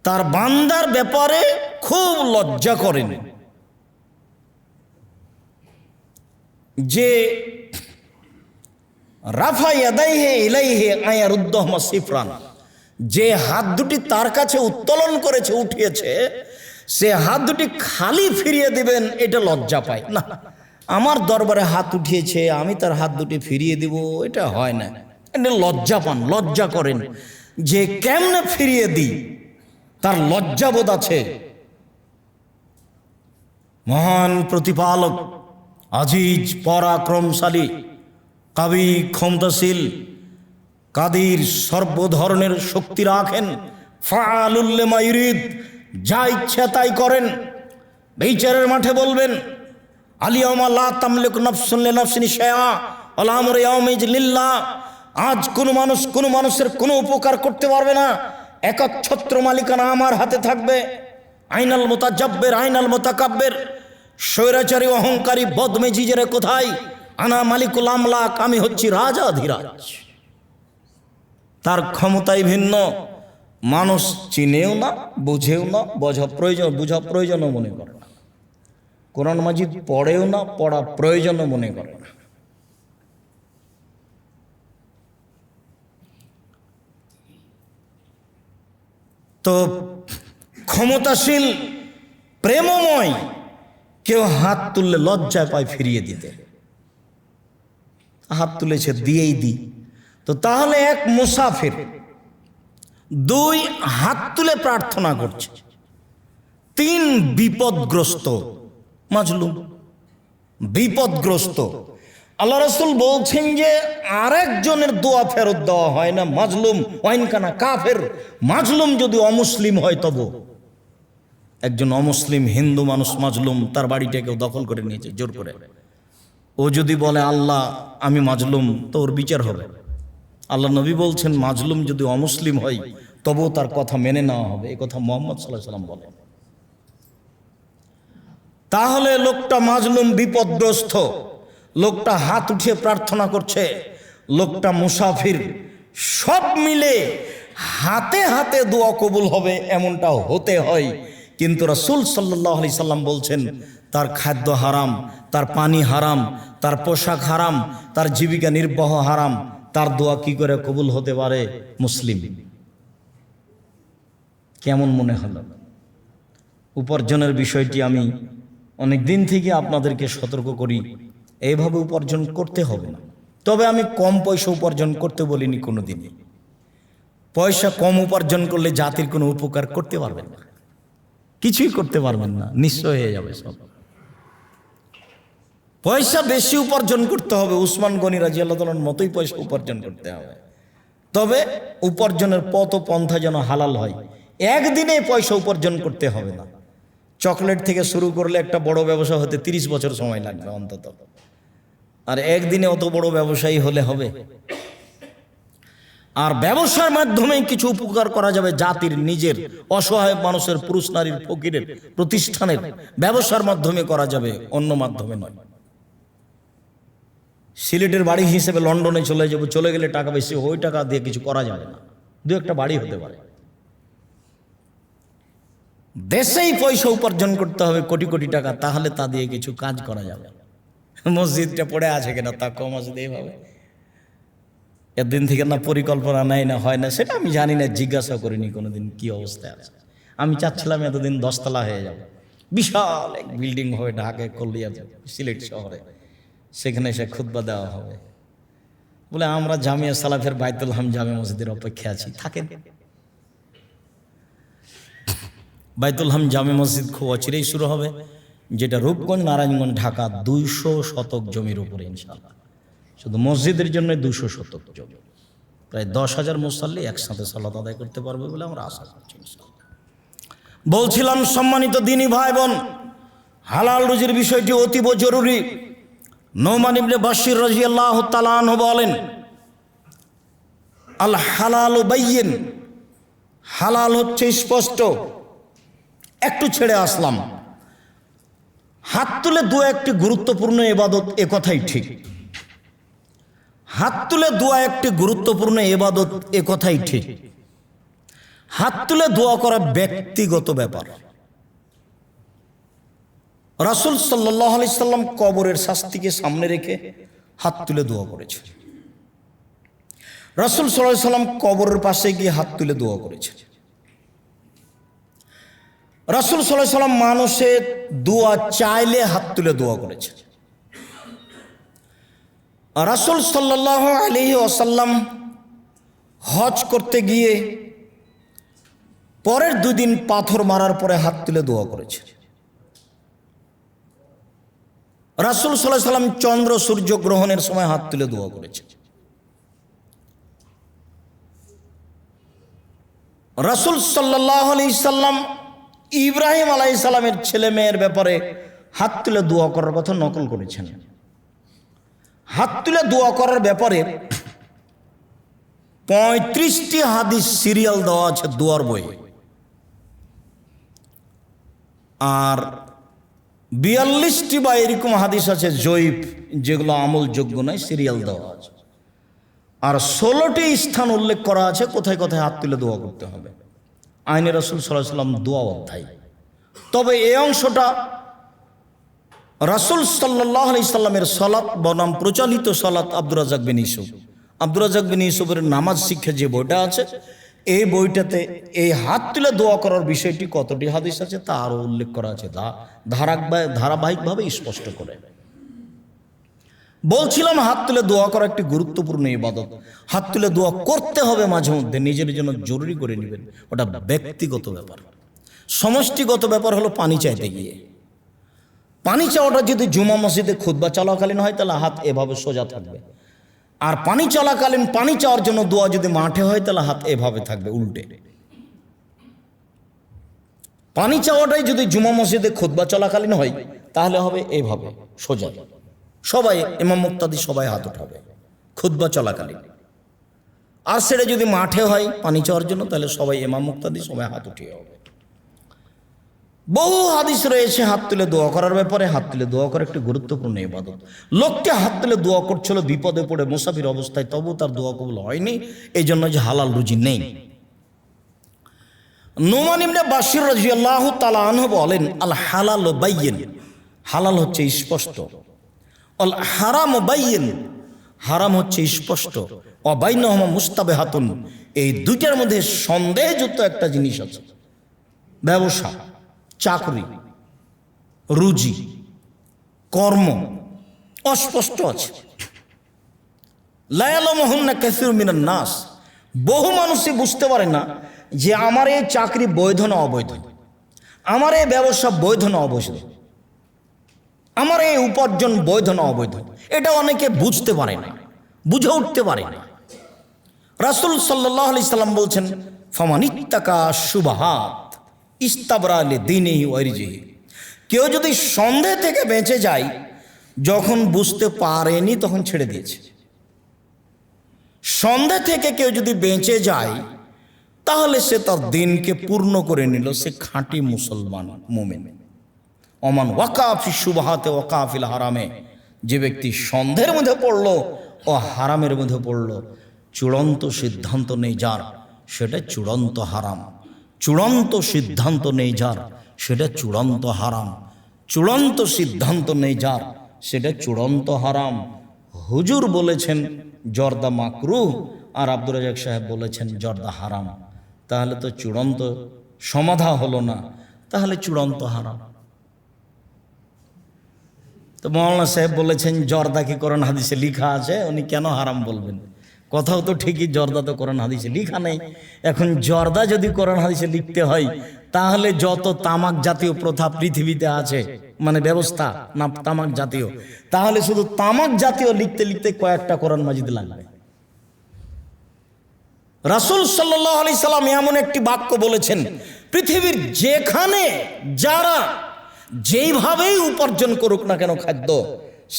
তার বান্দার ব্যাপারে খুব লজ্জা করেন। যে রাফা ইয়াদাইহি ইলাইহি আয়ারুদ্দহুমা সিফরান, যে হাত দুটি তার কাছে উত্তোলন করেছে, উঠিয়েছে, সে হাত দুটি খালি ফিরিয়ে দিবেন, এটা লজ্জা পায় না। আমার দরবারে হাত উঠিয়েছে, আমি তার হাত দুটি ফিরিয়ে দিব, এটা হয় না। এটা লজ্জা পান, লজ্জা করেন যে কেমনে ফিরিয়ে দিই, তার লজ্জাবোধ আছে। মহান প্রতিপালক, আজিজ পরাক্রমশালী, কবি ক্ষমতাশীল, কাদির, সর্ব ধরনের শক্তি রাখেন। ফাআলুল লিমা ইউরিদ, যা ইচ্ছা তাই করেন। বিচারের মাঠে বলবেন আলিয়াউমা লা তামলিকু নাফসুন লিনাফসিন শাইআ ওয়াল আমরু ইয়াউমাইযিন লিল্লাহ। আজ কোনো মানুষ কোনো মানুষের কোনো উপকার করতে পারবে না, একচ্ছত্র মালিকানা আমার হাতে থাকবে। আইনাল মুতাজাব্বির আইনাল মুতাকাব্বির, স্বৈরাচারী অহংকারী বদমেজিজের কোথায়? আনা মালিকুল আমলাক, আমি হচ্ছি রাজাধিরাজ। তার ক্ষমতাই ভিন্ন, মানুষ চিনেও না, বুঝেও না, বোঝা প্রয়োজনও মনে করে না। কোরআন মাজিদ পড়েও না, পড়া প্রয়োজনও মনে করে না। তো ক্ষমতাশীল প্রেমময় কেউ হাত তুললে লজ্জায় পায় ফিরিয়ে দিতে। হাত তুলেছে, দিয়েই দিই। তো তাহলে এক মুসাফির। 2, হাত তুলে প্রার্থনা করছে। 3, বিপদগ্রস্ত, মাজলুম, বিপদগ্রস্ত। আল্লাহ রাসূল বলছেন যে আরেকজনের দোয়া ফেরত দেওয়া হয় না, মাজলুম ওয়াইন কানা কাফের, মাজলুম যদি অমুসলিম হয় তবু। একজন অমুসলিম হিন্দু মানুষ মাজলুম, তার বাড়িটা কেউ দখল করে নিয়েছে জোর করে, ও যদি বলে আল্লাহ আমি মাজলুম, তো ওর বিচার হবে। আল্লাহ নবী বলছেন মাজলুম যদি অমুসলিম হয় তবুও তার কথা মেনে নেওয়া হবে, এই কথা মুহাম্মদ সাল্লাল্লাহু আলাইহি ওয়াসাল্লাম বলেন। তাহলে লোকটা মাজলুম, বিপদগ্রস্ত, লোকটা হাত উঠিয়ে প্রার্থনা করছে, লোকটা মুসাফির, সব মিলে হাতে হাতে দোয়া কবুল হবে এমনটা হতে হয়। কিন্তু রাসূল সাল্লাল্লাহু আলাইহি সাল্লাম বলছেন তার খাদ্য হারাম, তার পানি হারাম, তার পোশাক হারাম, তার জীবিকা নির্বাহ হারাম, তার দোয়া কি করে কবুল হতে পারে? মুসলিম। কেমন মনে হলো? উপার্জনের বিষয়টি আমি অনেক দিন থেকে আপনাদেরকে সতর্ক করি, এইভাবে উপার্জন করতে হবে না। তবে আমি কম পয়সা উপার্জন করতে বলিনি কোনোদিনই। পয়সা কম উপার্জন করলে জাতির কোনো উপকার করতে পারবেন না, কিছুই করতে পারবেন না, নিঃস্ব হয়ে যাবে সব। পয়সা বেশি উপার্জন করতে হবে, উসমান গনি রাদিয়াল্লাহু তাআলার মতোই পয়সা উপার্জন করতে হবে। তবে উপার্জনের পথ ও পন্থা যেন হালাল হয়। একদিনে পয়সা উপার্জন করতে হবে না। চকলেট থেকে শুরু করলে একটা বড় ব্যবসা হতে 30 বছর সময় লাগবে অন্তত, আর একদিনে অত বড় ব্যবসায়ী হলে হবে? আর ব্যবসার মাধ্যমে কিছু উপকার করা যাবে জাতির, নিজের, অসহায় মানুষের, পুরুষ নারীর, ফকিরের, প্রতিষ্ঠানের ব্যবসার মাধ্যমে করা যাবে, অন্য মাধ্যমে নয়। সিলেটের বাড়ি হিসেবে লন্ডনে চলে যাব, চলে গেলে টাকা বেশি, ওই টাকা দিয়ে কিছু করা যাবে না। 2-1টা বাড়ি হতে পারে। দেশেই পয়সা উপার্জন করতে হবে কোটি কোটি টাকা, তাহলে তা দিয়ে কিছু কাজ করা যাবে। মসজিদটা পড়ে আছে কিনা তা কম আছে এইভাবে, এদিন থেকে না পরিকল্পনা নেই, না হয় না, সেটা আমি জানি না, জিজ্ঞাসা করিনি কোনোদিন কি অবস্থায় আছে। আমি চাচ্ছিলাম এতদিন 10 তলা হয়ে যাবে, বিশাল এক বিল্ডিং হবে ঢাকায়, কলিয়াতে, সিলেট শহরে, সেখানে এসে খুতবা দেওয়া হবে। বলে আমরা জামিয়া সালাফের বাইতুল হাম জামে মসজিদের অপেক্ষা আছি। থাকেন, বাইতুল হাম জামে মসজিদ খুব অচিরেই শুরু হবে, যেটা রূপগঞ্জ, নারায়ণগঞ্জ, ঢাকা 200 শতক জমির উপরে ইনশাআল্লাহ। শুধু মসজিদের জন্য 200 শতক জমি, প্রায় 10,000 মুসাল্লি একসাথে সালাত আদায় করতে পারবে বলে আমরা আশা করছি ইনশাআল্লাহ। বলছিলাম সম্মানিত দিনী ভাই বোন, হালাল রুজির বিষয়টি অতীব জরুরি। নোমান ইবনে বাশির রাদিয়াল্লাহু তাআলা আনহু বলেন, আল হালালু বাইয়িন, হালাল হচ্ছে স্পষ্ট। একটু ছেড়ে আসলাম, হাত তুলে দোয়া একটি গুরুত্বপূর্ণ ইবাদত, এ কথাই ঠিক। হাত তুলে দোয়া একটি গুরুত্বপূর্ণ ইবাদত, এ কথাই ঠিক। হাত তুলে দোয়া করা ব্যক্তিগত ব্যাপার। রাসূল সাল্লাল্লাহু আলাইহি সাল্লাম কবরের শাস্তিকে সামনে রেখে হাত তুলে দোয়া করেছে। রাসূল সাল্লাল্লাহু আলাইহি সাল্লাম কবরের পাশে গিয়ে হাত তুলে দোয়া করেছে। রাসূল সাল্লাল্লাহু আলাইহি সাল্লাম মানুষের দোয়া চাইলে হাত তুলে দোয়া করেছে। রাসূল সাল্লাল্লাহু আলাইহি ওয়াসাল্লাম হজ করতে গিয়ে পরের 2 দিন পাথর মারার পরে হাত তুলে দোয়া করেছে। রাসূল সাল্লাল্লাহু আলাইহি সাল্লাম চন্দ্র সূর্য গ্রহণের সময় হাত তুলে দোয়া করেছে। রাসূল সাল্লাল্লাহু আলাইহি সাল্লাম ইব্রাহিম আলাইহিস সালামের ছেলে মেয়ের ব্যাপারে হাত তুলে দোয়া করার কথা নকল করেছেন। হাত তুলে দোয়া করার ব্যাপারে 35টি হাদিস সিরিয়াল দেওয়া আছে দোয়ার বইয়ে, আর 42টি বা এরকম হাদিস আছে জয়ীফ, যেগুলো আমলযোগ্য নয়, সিরিয়াল দেওয়া আছে। আর 16টি স্থান উল্লেখ করা আছে কোথায় কোথায় হাত তুলে দোয়া করতে হবে। আইনে রাসূল সাল্লাল্লাহু আলাইহি সাল্লাম দোয়া অধ্যায়। তবে এই অংশটা রাসূল সাল্লাল্লাহু আলাইহি সাল্লামের সালাত বনাম প্রচলিত সালাত আব্দুর রাজ্জাক বিন ইউসুফ, আব্দুর রাজ্জাক বিন ইউসুফের নামাজ শিক্ষা যে বইটা আছে, এই বইটাতে এই হাত তুলে দোয়া করার বিষয়টি কতটি হাদিস আছে তা আরও উল্লেখ করা আছে, ধারাবাহিকভাবে স্পষ্ট করে। বলছিলাম হাত তুলে দোয়া করা একটি গুরুত্বপূর্ণ ইবাদত। হাত তুলে দোয়া করতে হবে মাঝে মধ্যে, নিজের জন্য জরুরি করে নেবেন, ওটা ব্যক্তিগত ব্যাপার। সমষ্টিগত ব্যাপার হলো পানি চাইতে গিয়ে। পানি চাওয়াটা যদি জুমা মসজিদে খুতবা চলাকালীন হয় তাহলে হাত এভাবে সোজা থাকবে, আর পানি চলাকালীন পানি চাওয়ার জন্য দোয়া যদি মাঠে হয় তাহলে হাত এভাবে থাকবে উল্টে। পানি চাওয়াটাই যদি জুমা মসজিদে খুতবা চলাকালীন হয় তাহলে হবে এইভাবে সোজা, সবাই ইমাম মুক্তাদি সবাই হাত উঠাবে খুতবা চলাকালীন। আর সেটা যদি মাঠে হয় পানি চাওয়ার জন্য তাহলে সবাই ইমাম মুক্তাদি সবাই হাত উঠিয়ে হবে। বহু হাদিস রয়েছে হাত তুলে দোয়া করার ব্যাপারে। হাত তুলে দোয়া করা একটি গুরুত্বপূর্ণ ইবাদত। লোকটি হাত তুলে দোয়া করছিল বিপদে পড়ে মুসাফির অবস্থায়, তবু তার দোয়া কবুল হয়নি, এই জন্য যে হালাল রুজি নেই। নোমান ইবনে বাশির রাদিয়াল্লাহু তাআলা আনহু বলেন, আল হালালু বাইয়িন, হালাল হচ্ছে স্পষ্ট। আল হারামু বাইয়িন, হারাম হচ্ছে স্পষ্ট। ওয়া বাইনাহুমা মুস্তাবিহাতুন, এই দুইটার মধ্যে সন্দেহযুক্ত একটা জিনিস আছে। ব্যবসা, চাকরি, রুজি, কর্ম অস্পষ্ট আছে। লা ইয়ালামুহুন্না কাসীরুম মিনান নাস, বহু মানুষই বুঝতে পারে না যে আমার এই চাকরি বৈধ না অবৈধ, আমার এই ব্যবসা বৈধ না অবৈধ, আমার এই উপার্জন বৈধ না অবৈধ, এটা অনেকে বুঝতে পারে না, বুঝে উঠতে পারে না। রাসূল সাল্লাল্লাহু আলাইহি সাল্লাম বলছেন, ফামানিত্তাকা শুবহাত ইস্তাবরা লিদীনিহি ওয়া ইরজিহি, কেউ যদি সন্দেহ থেকে বেঁচে যায়, যখন বুঝতে পারেনি তখন ছেড়ে দিয়েছে। সন্দেহ থেকে কেউ যদি বেঁচে যায় তাহলে সে তার দিনকে পূর্ণ করে নিল, সে খাঁটি মুসলমান মুমিন। ওমান ওয়াকা ফি শুবহাতে ওয়াকা ফিল হারামে, যে ব্যক্তি সন্দেহের মধ্যে পড়লো ও হারামের মধ্যে পড়লো, চূড়ান্ত সিদ্ধান্ত নেই যার, সেটা চূড়ান্ত হারাম। চূড়ান্ত সিদ্ধান্ত নেই যার, সেটা চূড়ান্ত হারাম। চূড়ান্ত সিদ্ধান্ত নেই যার, সেটা চূড়ান্ত হারাম। হুজুর বলেছেন জর্দা মাকরুহ, আর আব্দুর রাজ্জাক সাহেব বলেছেন জর্দা হারাম, তাহলে তো চূড়ান্ত সমাধা হলো না, তাহলে চূড়ান্ত হারাম। তো তো মৌলানা সাহেব বলেছেন জর্দা কি কোরআন হাদিসে লেখা আছে, উনি কেন হারাম বলবেন? কথাও তো ঠিকই, জর্দা তো কোরআন হাদিসে লেখা নেই। এখন জর্দা যদি কোরআন হাদিসে লিখতে হয়, তাহলে যত তামাক জাতীয় প্রথা পৃথিবীতে আছে, মানে ব্যবস্থা না তামাক জাতীয়, তাহলে শুধু তামাক জাতীয় লিখতে লিখতে কয়েকটা কোরআন মাজিদ লাগবে। রাসূল সাল্লাল্লাহু আলাইহি সাল্লাম এমন একটি বাক্য বলেছেন, পৃথিবীর যেখানে যারা যেইভাবেই উপার্জন করুক না কেন খাদ্য,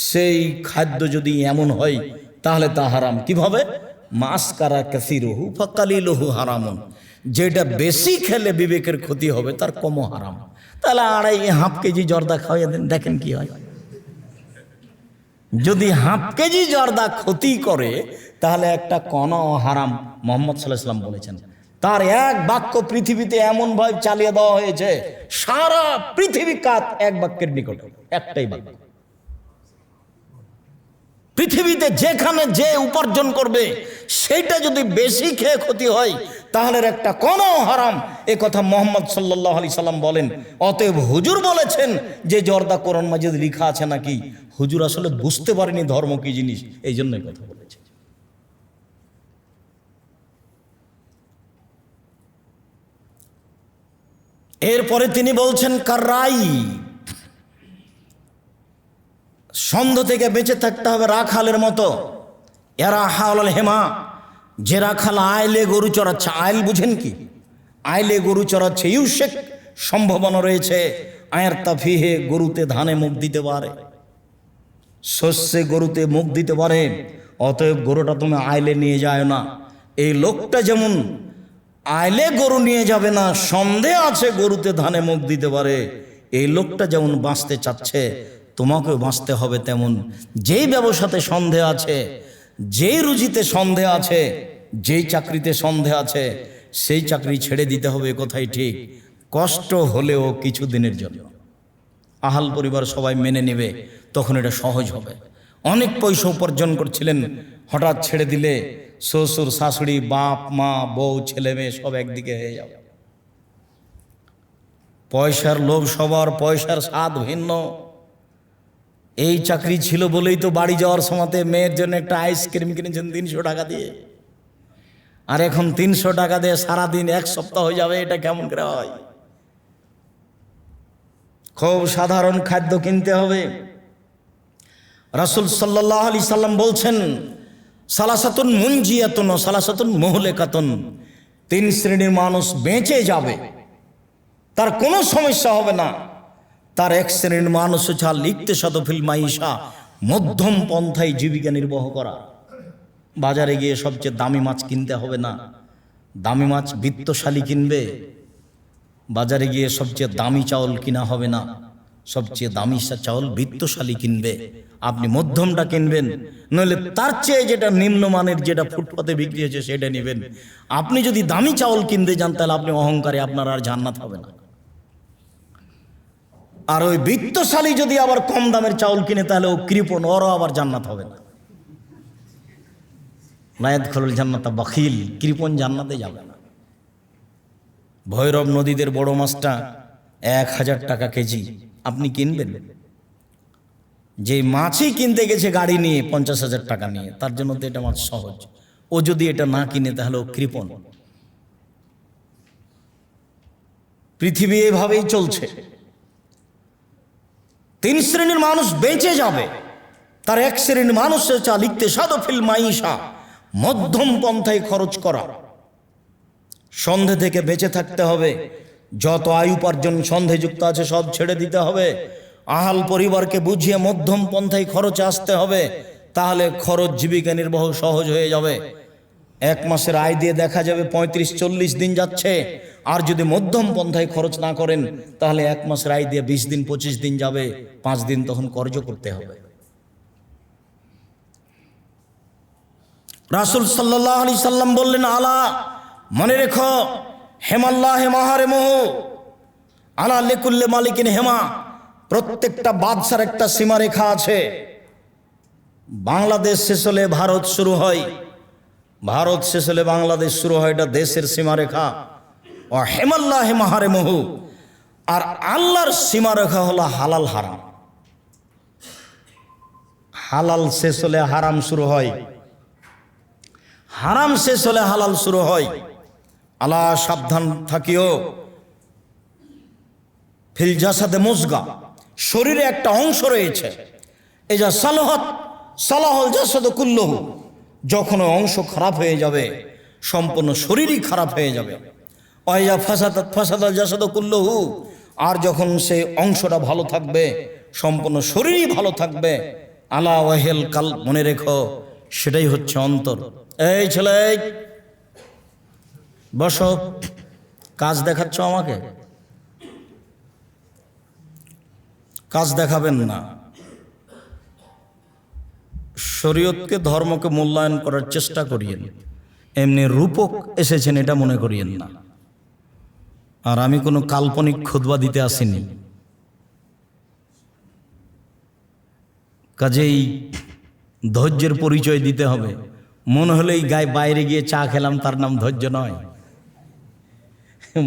সেই খাদ্য যদি এমন হয় তাহলে তা হারাম। কিভাবে? মাসকারা কাসিরুহু ফাকালিলুহু হারামুন, যেটা বেশি খেলে বিবেকের ক্ষতি হবে তার কমও হারাম। তাহলে 2.5 কেজি জর্দা খাওয়াই দেন, দেখেন কি হয়। যদি 1/2 কেজি জর্দা ক্ষতি করে তাহলে একটা কণাও হারাম, মুহাম্মদ সাল্লাল্লাহু আলাইহি ওয়াসাল্লাম বলেছেন। তার এক বাক্য পৃথিবীতে এমন ভাবে চালিয়ে দেওয়া হয়েছে, সারা পৃথিবী কাত এক বাক্যের নিকট, একটাই বাক্য। পৃথিবীতে যেখানে যে উপার্জন করবে সেটা যদি বেশি খেয়ে ক্ষতি হয় তাহলে একটা কোনো হারাম, এ কথা মুহাম্মদ সাল্লাল্লাহু আলাইহি সাল্লাম বলেন। অতএব হুজুর বলেছেন যে জর্দা কোরআন মাজিদ লেখা আছে নাকি, হুজুর আসলে বুঝতে পারেনি ধর্ম কি জিনিস, এই জন্যই কথা বলেছে। এরপরে তিনি বলছেন কাররাই, সন্দেহ থেকে বেঁচে থাকতে হবে রাখালের মতো। এরা হাওলাল হেমা, যে রাখাল আইলে গরু চড়াচ্ছে, আইল বুঝেন কি? আইলে গরু চড়াচ্ছে, ইউশেক সম্ভাবনা রয়েছে, আয়ের তাফিহে গরুতে ধানে মুখ দিতে পারে, শস্যে গরুতে মুখ দিতে পারে, অতএব গরুটা তুমি আইলে নিয়ে যায় না। এই লোকটা যেমন আইলে গরু নিয়ে যাবে না, সন্দেহ আছে গরুতে ধানে মুখ দিতে পারে, এই লোকটা যেমন বাঁচতে চাচ্ছে তোমাকেও বাঁচতে হবে তেমন। যেই ব্যবসাতে সন্দেহ আছে, যেই রুজিতে সন্দেহ আছে, যেই চাকরিতে সন্দেহ আছে, সেই চাকরি ছেড়ে দিতে হবে, কথাই ঠিক। কষ্ট হলেও কিছুদিনের জন্য, আহাল পরিবার সবাই মেনে নেবে, তখন এটা সহজ হবে। অনেক পয়সা উপার্জন করছিলেন, হঠাৎ ছেড়ে দিলে শ্বশুর শাশুড়ি বাপ মা বউ ছেলে মেয়ে সব একদিকে হয়ে যাবে। পয়সার লোভ সবার, পয়সার স্বাদ ভিন্ন। এই চাকরি ছিল বলেই তো বাড়ি যাওয়ার সময়তে মেয়ের জন্য একটা আইসক্রিম কিনেছেন 300 টাকা দিয়ে, আর এখন 300 টাকা দিয়ে সারাদিন 1 সপ্তাহ হয়ে যাবে, এটা কেমন করে হয়? খুব সাধারণ খাদ্য কিনতে হবে। রাসূল সাল্লাল্লাহু আলাইহি সাল্লাম বলছেন সালাসাতুন মুনজিয়াতুন ওয়া সালাসাতুন মুহলিকাতুন, 3 শ্রেণীর মানুষ বেঁচে যাবে, তার কোনো সমস্যা হবে না। তার 1 শ্রেণীর মানুষ হচ্ছে লিখতে শতফিল মাইশা, মধ্যম পন্থায় জীবিকা নির্বাহ করা। বাজারে গিয়ে সবচেয়ে দামি মাছ কিনতে হবে না, দামি মাছ বিত্তশালী কিনবে। বাজারে গিয়ে সবচেয়ে দামি চাউল কিনা হবে না, সবচেয়ে দামি চাউল বিত্তশালী কিনবে। আপনি মধ্যমটা কিনবেন, নইলে তার চেয়ে যেটা নিম্নমানের, যেটা ফুটপাতে বিক্রি হচ্ছে সেটা নেবেন। আপনি যদি দামি চাউল কিনতে যান তাহলে আপনি অহংকারে, আপনার আর জান্নাত হবে না। আর ওই বিত্তশালী যদি আবার কম দামের চাউল কিনে তাহলে ও কৃপণ, ওরও আবার জান্নাত হবে না। লা ইয়াদখুলুল জান্নাতা বাখিল, কৃপণ জান্নাতে যাবে না। ভৈরব নদীদের বড় মাছটা 1000 টাকা কেজি, আপনি কিনবেন? যে মাছই কিনতে গেছে গাড়ি নিয়ে 50,000 টাকা নিয়ে, তার জন্য তো এটা মাছ সহজ। ও যদি এটা না কিনে তাহলে ও কৃপণ। পৃথিবী এভাবেই চলছে। 3 শ্রেণীর মানুষ বেঁচে যাবে, তার 1 শ্রেণীর মানুষ হচ্ছে লিখতে সাদফিল মাইশা, মধ্যম পন্থায় খরচ করা। সন্দেহ থেকে বেঁচে থাকতে হবে। যত আয় উপার্জন সন্দেহযুক্ত আছে সব ছেড়ে দিতে হবে। আহাল পরিবারকে বুঝিয়ে মধ্যম পন্থায় খরচে আসতে হবে, তাহলে খরচ জীবিকা নির্বাহ সহজ হয়ে যাবে। 1 মাসের আয় দিয়ে দেখা যাবে 35-40 দিন যাচ্ছে। আর যদি মধ্যম পন্থায় খরচ না করেন তাহলে 1 মাসের আয় দিয়ে 20 দিন 25 দিন যাবে, 5 দিন তখন কর্জ করতে হবে। রাসূল সাল্লাল্লাহু আলাইহি সাল্লাম বললেন, আলা, মনে রেখো, হেমাল্লাহ মাহারেমহু, আলা লিকুল্লি মালিকিন হেমা, প্রত্যেকটা বাদশার একটা সীমারেখা আছে। বাংলাদেশ শেষ হলে ভারত শুরু হয়, ভারত শেষ হলে বাংলাদেশ শুরু হয়, এটা দেশের সীমারেখা। ও হেমাল্লাহ মাহারেমহু, আর আল্লাহর সীমারেখা হলো হালাল হারাম। হালাল শেষ হলে হারাম শুরু হয়, হারাম শেষ হলে হালাল শুরু হয়। আলা সাবধান থাকিও, ফিল জাসাদে মুজগা, শরীরে একটা অংশ রয়েছে, এই যা সালাহত সালাহল জাসাদ কুল্লুহু, যখন অংশ খারাপ হয়ে যাবে সম্পূর্ণ শরীরই খারাপ হয়ে যাবে। ওয়াইজা ফাসাদাত ফাসাদাল জাসাদ কুল্লুহু, আর যখন সে অংশটা ভালো থাকবে সম্পূর্ণ শরীরই ভালো থাকবে। আলা ওয়াহিল কাল, মনে রেখো সেটাই হচ্ছে অন্তর। এই ছেলে বসো, কাজ দেখাচ্ছ আমাকে, কাজ দেখাবেন না। শরীয়তকে ধর্মকে মূল্যায়ন করার চেষ্টা করিয়েন, এমনি রূপক এসেছেন এটা মনে করিয়েন না। আর আমি কোনো কাল্পনিক খুতবা দিতে আসিনি, কাজেই ধৈর্যের পরিচয় দিতে হবে। মনে হলে এই গায়ে বাইরে গিয়ে চা খেলাম তার নাম ধৈর্য নয়,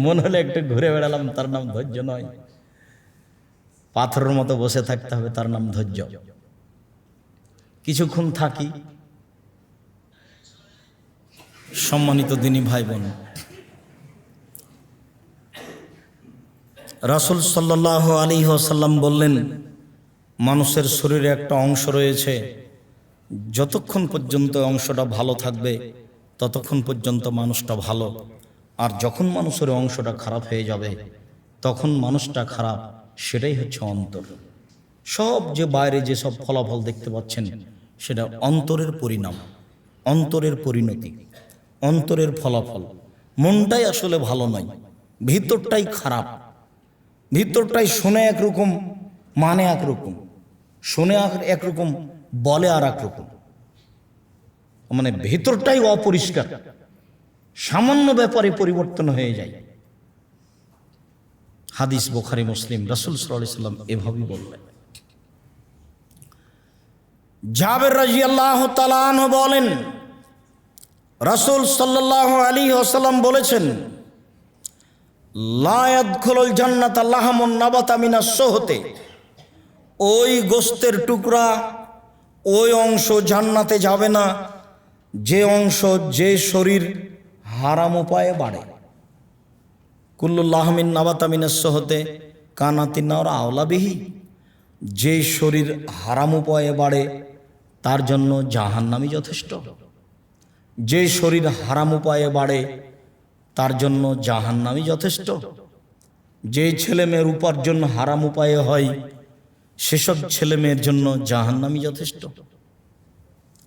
মনে হলে একটু ঘুরে বেড়ালাম তার নাম ধৈর্য নয়। পাথরের মতো বসে থাকতে হবে, তার নাম ধৈর্য। কিছুক্ষণ থাকি। সম্মানিত দিনী ভাই বোন, রাসূল সাল্লাল্লাহু আলাইহি ওয়াসাল্লাম বললেন, মানুষের শরীরে একটা অংশ রয়েছে, যতক্ষণ পর্যন্ত অংশটা ভালো থাকবে ততক্ষণ পর্যন্ত মানুষটা ভালো, আর যখন মানুষের অংশটা খারাপ হয়ে যাবে তখন মানুষটা খারাপ। সেটাই হচ্ছে অন্তর। সব যে বাইরে যেসব ফলাফল দেখতে পাচ্ছেন সেটা অন্তরের পরিণাম, অন্তরের পরিণতি, অন্তরের ফলাফল। মনটাই আসলে ভালো নয়, ভিতরটাই খারাপ। ভিতরটাই শুনে একরকম, মানে একরকম, শুনে একরকম, বলে আর একরকম। মানে ভিতরটাই অপরিষ্কার, সামান্য ব্যাপারে পরিবর্তন হয়ে যায়। হাদিস বুখারী মুসলিম, রাসূল সাল্লাল্লাহু আলাইহি ওয়াসাল্লাম এভাবেই বললেন। জাবের রাদিয়াল্লাহু তাআলা আনহু বলেন, রাসূল সাল্লাল্লাহু আলাইহি ওয়াসাল্লাম বলেছেন, লা ইয়াদখুলুল জান্নাতা লাহমুন নাবাতা মিনাস সুহতি, ওই গোশতের টুকরা, ওই অংশ জান্নাতে যাবে না যে অংশ, যে শরীর হারাম উপায়ে বাড়ে। কুল্লু লাহমিন নাবাতা মিনাস সুহতি কানাতিন নার আওলা বিহি, যে শরীর হারাম উপায়ে বাড়ে তার জন্য জাহান্নামই যথেষ্ট। যে শরীর হারাম উপায়ে বাড়ে তার জন্য জাহান্নামই যথেষ্ট। যে ছেলে মেয়ের উপার্জন হারাম উপায়ে হয় সেসব ছেলে মেয়ের জন্য জাহান্নামই যথেষ্ট।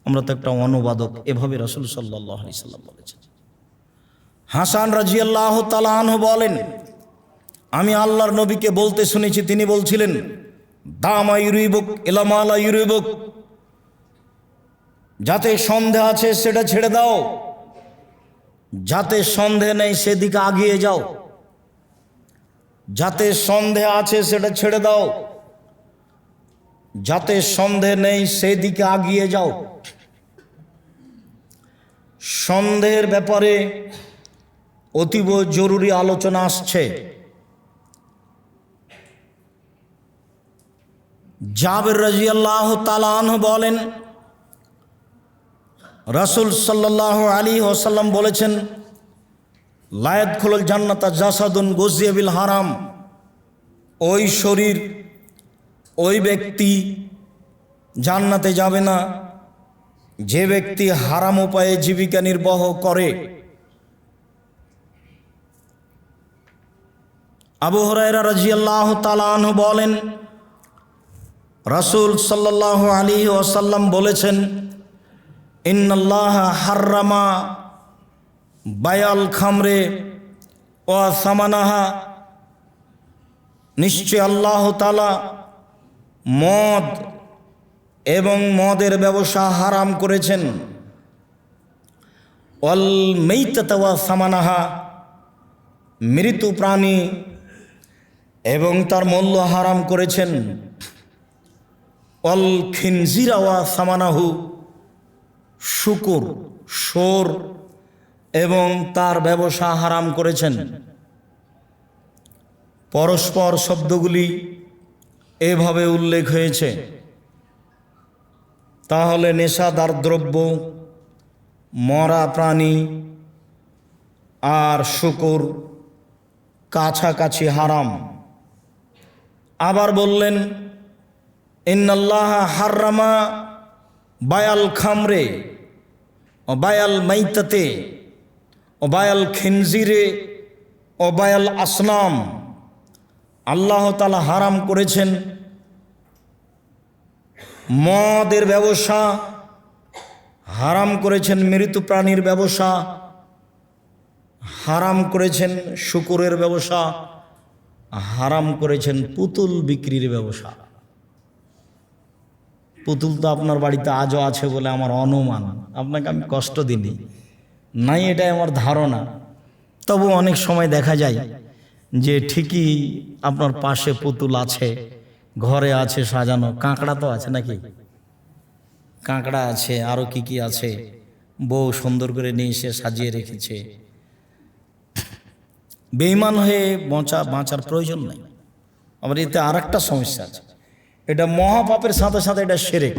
আমরা তো একটা অনুবাদক, এভাবে রাসূল সাল্লাল্লাহু আলাইহি ওয়াসাল্লাম বলেছেন। হাসান রাদিয়াল্লাহু তাআলা আনহু বলেন, আমি আল্লাহর নবীকে বলতে শুনেছি, তিনি বলছিলেন, দামা ইউরিবুক ইলামালা ইউরিবুক, যাতে সন্দেহ আছে সেটা ছেড়ে দাও, যাতে সন্দেহ নেই সেদিকে আগিয়ে যাও। যাতে সন্দেহ আছে সেটা ছেড়ে দাও, যাতে সন্দেহ নেই সেদিকে আগিয়ে যাও। সন্দেহের ব্যাপারে অতীব জরুরি আলোচনা আসছে। জাবের রাদিয়াল্লাহু তাআলা আনহু বলেন, রাসূল সাল্লাল্লাহু আলাইহি ওয়াসাল্লাম বলেছেন, লা ইয়াদখুলুল জান্নাতা জাসাদুন গুযিয়া বিল হারাম, ওই শরীর, ওই ব্যক্তি জান্নাতে যাবে না যে ব্যক্তি হারাম উপায়ে জীবিকা নির্বাহ করে। আবু হুরায়রা রাদিয়াল্লাহু তাআলা আনহু বলেন, রাসূল সাল্লাল্লাহু আলাইহি ওয়াসাল্লাম বলেছেন, ইন্নাল্লাহা হাররামা বায়াল খামরে ওয়া সামানাহা, নিশ্চয় আল্লাহ তাআলা মদ এবং মদের ব্যবসা হারাম করেছেন। ওয়াল মাইতাতা ওয়া সামানাহা, মৃত প্রাণী এবং তার মূল্য হারাম করেছেন। ওয়াল খিনজিরা ওয়া সামানাহু, শুকুর, শোর এবং তার ব্যবসা হারাম করেছেন। পরস্পর শব্দগুলি এভাবে উল্লেখ হয়েছে। তাহলে নেশাদার দ্রব্য, মরা প্রাণী আর শুকুর কাছাকাছি হারাম। আবার বললেন, ইন্নাল্লাহ হাররামা বায়াল খামরে ও বায়াল মাইতাতে ও বায়াল খিনজিরে ও বায়াল আসনাম। আল্লাহ তাআলা হারাম করেছেন মদের ব্যবসা, হারাম করেছেন মৃত প্রাণীর ব্যবসা, হারাম করেছেন শুকুরের ব্যবসা, হারাম করেছেন পুতুল বিক্রির ব্যবসা। পুতুল তো আপনার বাড়িতে আজও আছে বলে আমার অনুমান, আপনাকে আমি কষ্ট দিইনি, নাই এটাই আমার ধারণা। তবু অনেক সময় দেখা যায় যে ঠিকই আপনার পাশে পুতুল আছে, ঘরে আছে সাজানো। কাঁকড়া তো আছে নাকি? কাঁকড়া আছে, আরও কি কি আছে, বউ সুন্দর করে নিয়ে এসে সাজিয়ে রেখেছে। বেঈমান হয়ে বাঁচার প্রয়োজন নাই। আবার এতে আর একটা সমস্যা আছে, এটা মহাপাপের সাথে সাথে এটা শিরক।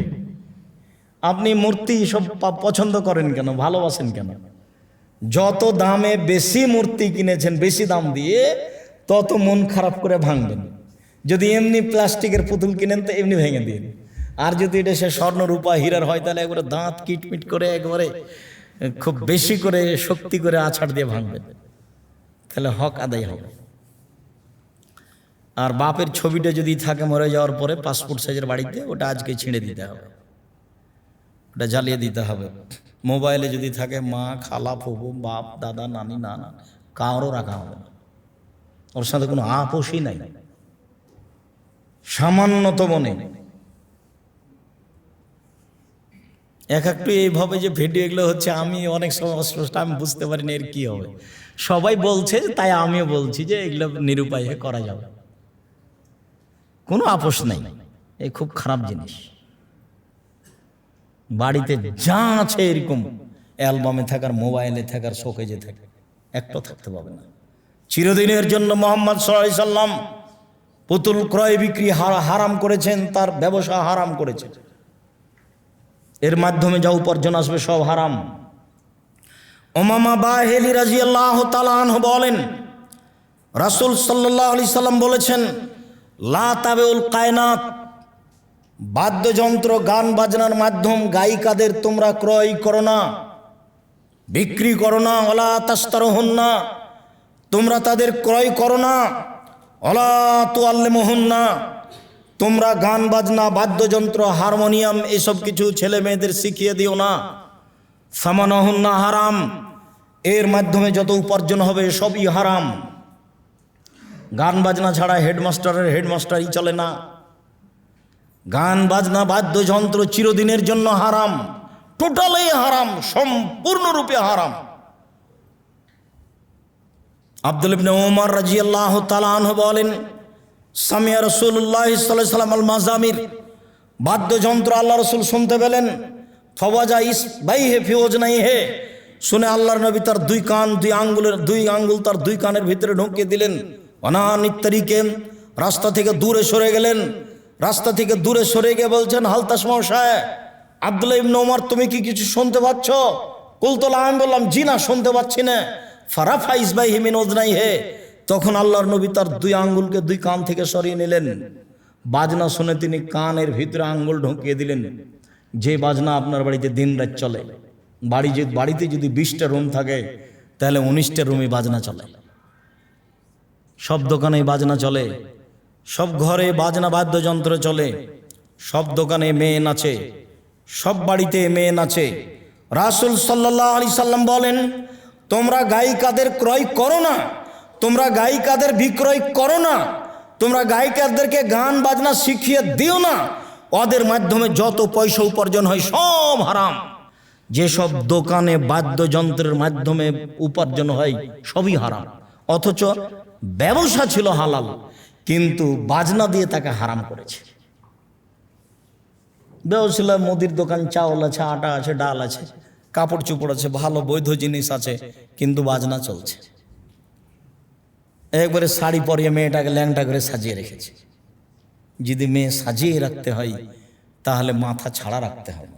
আপনি মূর্তি সব পছন্দ করেন কেন, ভালোবাসেন কেন? যত দামে বেশি মূর্তি কিনেছেন, বেশি দাম দিয়ে, তত মন খারাপ করে ভাঙবেন। যদি এমনি প্লাস্টিকের পুতুল কিনেন তো এমনি ভেঙে দিন, আর যদি এটা সে স্বর্ণ রূপা হীরার হয় তাহলে একবারে দাঁত কিটমিট করে একবারে খুব বেশি করে শক্তি করে আছাড় দিয়ে ভাঙবেন, তাহলে হক আদায় হবে। আর বাপের ছবিটা যদি থাকে মরে যাওয়ার পরে পাসপোর্ট সাইজের বাড়িতে, ওটা আজকে ছিঁড়ে দিতে হবে, ওটা জ্বালিয়ে দিতে হবে। মোবাইলে যদি থাকে মা, খালা, ফুফু, বাপ, দাদা, নানি, নানা, কারও রাখা হবে না, ওর সাথে কোনো আপোষই নাই, সামান্যতম নেই। এক একটু এইভাবে যে ভিডিও এগুলো হচ্ছে, আমি অনেক সময় অস্পষ্ট, আমি বুঝতে পারি না এর কি হবে। সবাই বলছে তাই আমিও বলছি যে এগুলো নিরুপায় করা যাবে, কোনো আপোষ নাই। এই খুব খারাপ জিনিস। বাড়িতে যা আছে এরকম অ্যালবামে থাকার, মোবাইলে থাকার, শোকেজে থাকে, একটা থাকতে পাবে না। চিরদিনের জন্য মুহাম্মদ সাল্লাল্লাহু আলাইহি সাল্লাম পুতুল ক্রয় বিক্রি হারাম করেছেন, তার ব্যবসা হারাম করেছেন। এর মাধ্যমে যা উপার্জন আসবে সব হারাম। উমামা বাহিলি রাদিয়াল্লাহু তাআলা আনহু বলেন, রাসূল সাল্লাল্লাহু আলাইহি সাল্লাম বলেছেন, লা তাবিউল কায়নাত, বাদ্যযন্ত্র, গান বাজনার মাধ্যম, গায়িকাদের তোমরা ক্রয় করো না, বিক্রি করো না। ওয়ালা তাশতারুহুন্না, তোমরা তাদের ক্রয় করো না। ওয়ালা তুআল্লিমুহুন্না, তোমরা গান বাজনা, বাদ্যযন্ত্র, হারমোনিয়াম এসব কিছু ছেলে মেয়েদের শিখিয়ে দিও না। সামানাহুন্না হারাম, এর মাধ্যমে যত উপার্জন হবে সবই হারাম। গান বাজনা ছাড়া হেডমাস্টারের হেডমাস্টারই চলে না। গান বাজনা, বাদ্যযন্ত্র চিরদিনের জন্য হারাম, টোটালি হারাম, সম্পূর্ণরূপে হারাম। আব্দুল ইবনে ওমর রাদিয়াল্লাহু তাআলা আনহু বলেন, সামিয়া রাসূলুল্লাহ সাল্লাল্লাহু আলাইহি ওয়াসাল্লাম আল মাজামির, বাদ্যযন্ত্র আল্লাহ রাসূল শুনতে পেলেন। ফাওয়াজা ইসবাইহি ফি উযনাইহি, শুনে আল্লাহর নবী তার দুই আঙ্গুল তার দুই কানের ভিতরে ঢুকিয়ে দিলেন। অনানিত তরিকে, রাস্তা থেকে দূরে সরে গেলেন। রাস্তা থেকে দূরে সরে গিয়ে বলছেন, হাল তাসমাউ শায়, আব্দুল্লাহ ইবনে ওমর তুমি কি কিছু শুনতে পাচ্ছ? কুলতু লা, আমি বললাম জি না, শুনতে পাচ্ছি না। ফারাফা ইসবাইহি মিন উযনাইহি, তখন আল্লাহর নবী তার দুই আঙ্গুলকে দুই কান থেকে সরিয়ে নিলেন। বাজনা শুনে তিনি কানের ভিতরে আঙ্গুল ঢুকিয়ে দিলেন। যে বাজনা আপনার বাড়িতে দিন রাত চলে, বাড়িতে যদি 20টা রুম থাকে তাহলে 19টা রুমে বাজনা চলে, সব দোকানে বাজনা চলে, সব ঘরে বাজনা বাদ্যযন্ত্র চলে, সব দোকানে মেয়ে নাচে, সব বাড়িতে মেয়ে নাচে। রাসূল সাল্লাল্লাহু আলাইহি সাল্লাম বলেন, তোমরা গায়িকাদের ক্রয় করো না, তোমরা গায়িকাদের বিক্রয় করো না, তোমরা গায়িকাদেরকে গান বাজনা শিখিয়ে দিও না। ওদের মাধ্যমে যত পয়সা উপার্জন হয় সব হারাম। যেসব দোকানে বাদ্যযন্ত্রের মাধ্যমে উপার্জন হয় সবই হারাম, অথচ ব্যবসা ছিল হালাল, কিন্তু বাজনা দিয়ে তাকে হারাম করেছে। ব্যবসা, মুদির দোকান, চাউল আছে, আটা আছে, ডাল আছে, কাপড় চোপড় আছে, ভালো বৈধ জিনিস আছে, কিন্তু বাজনা চলছে। একবারে শাড়ি পরিয়ে মেয়েটাকে ল্যাংটা করে সাজিয়ে রেখেছে। যদি মেয়ে সাজিয়ে রাখতে হয় তাহলে মাথা ছাড়া রাখতে হবে।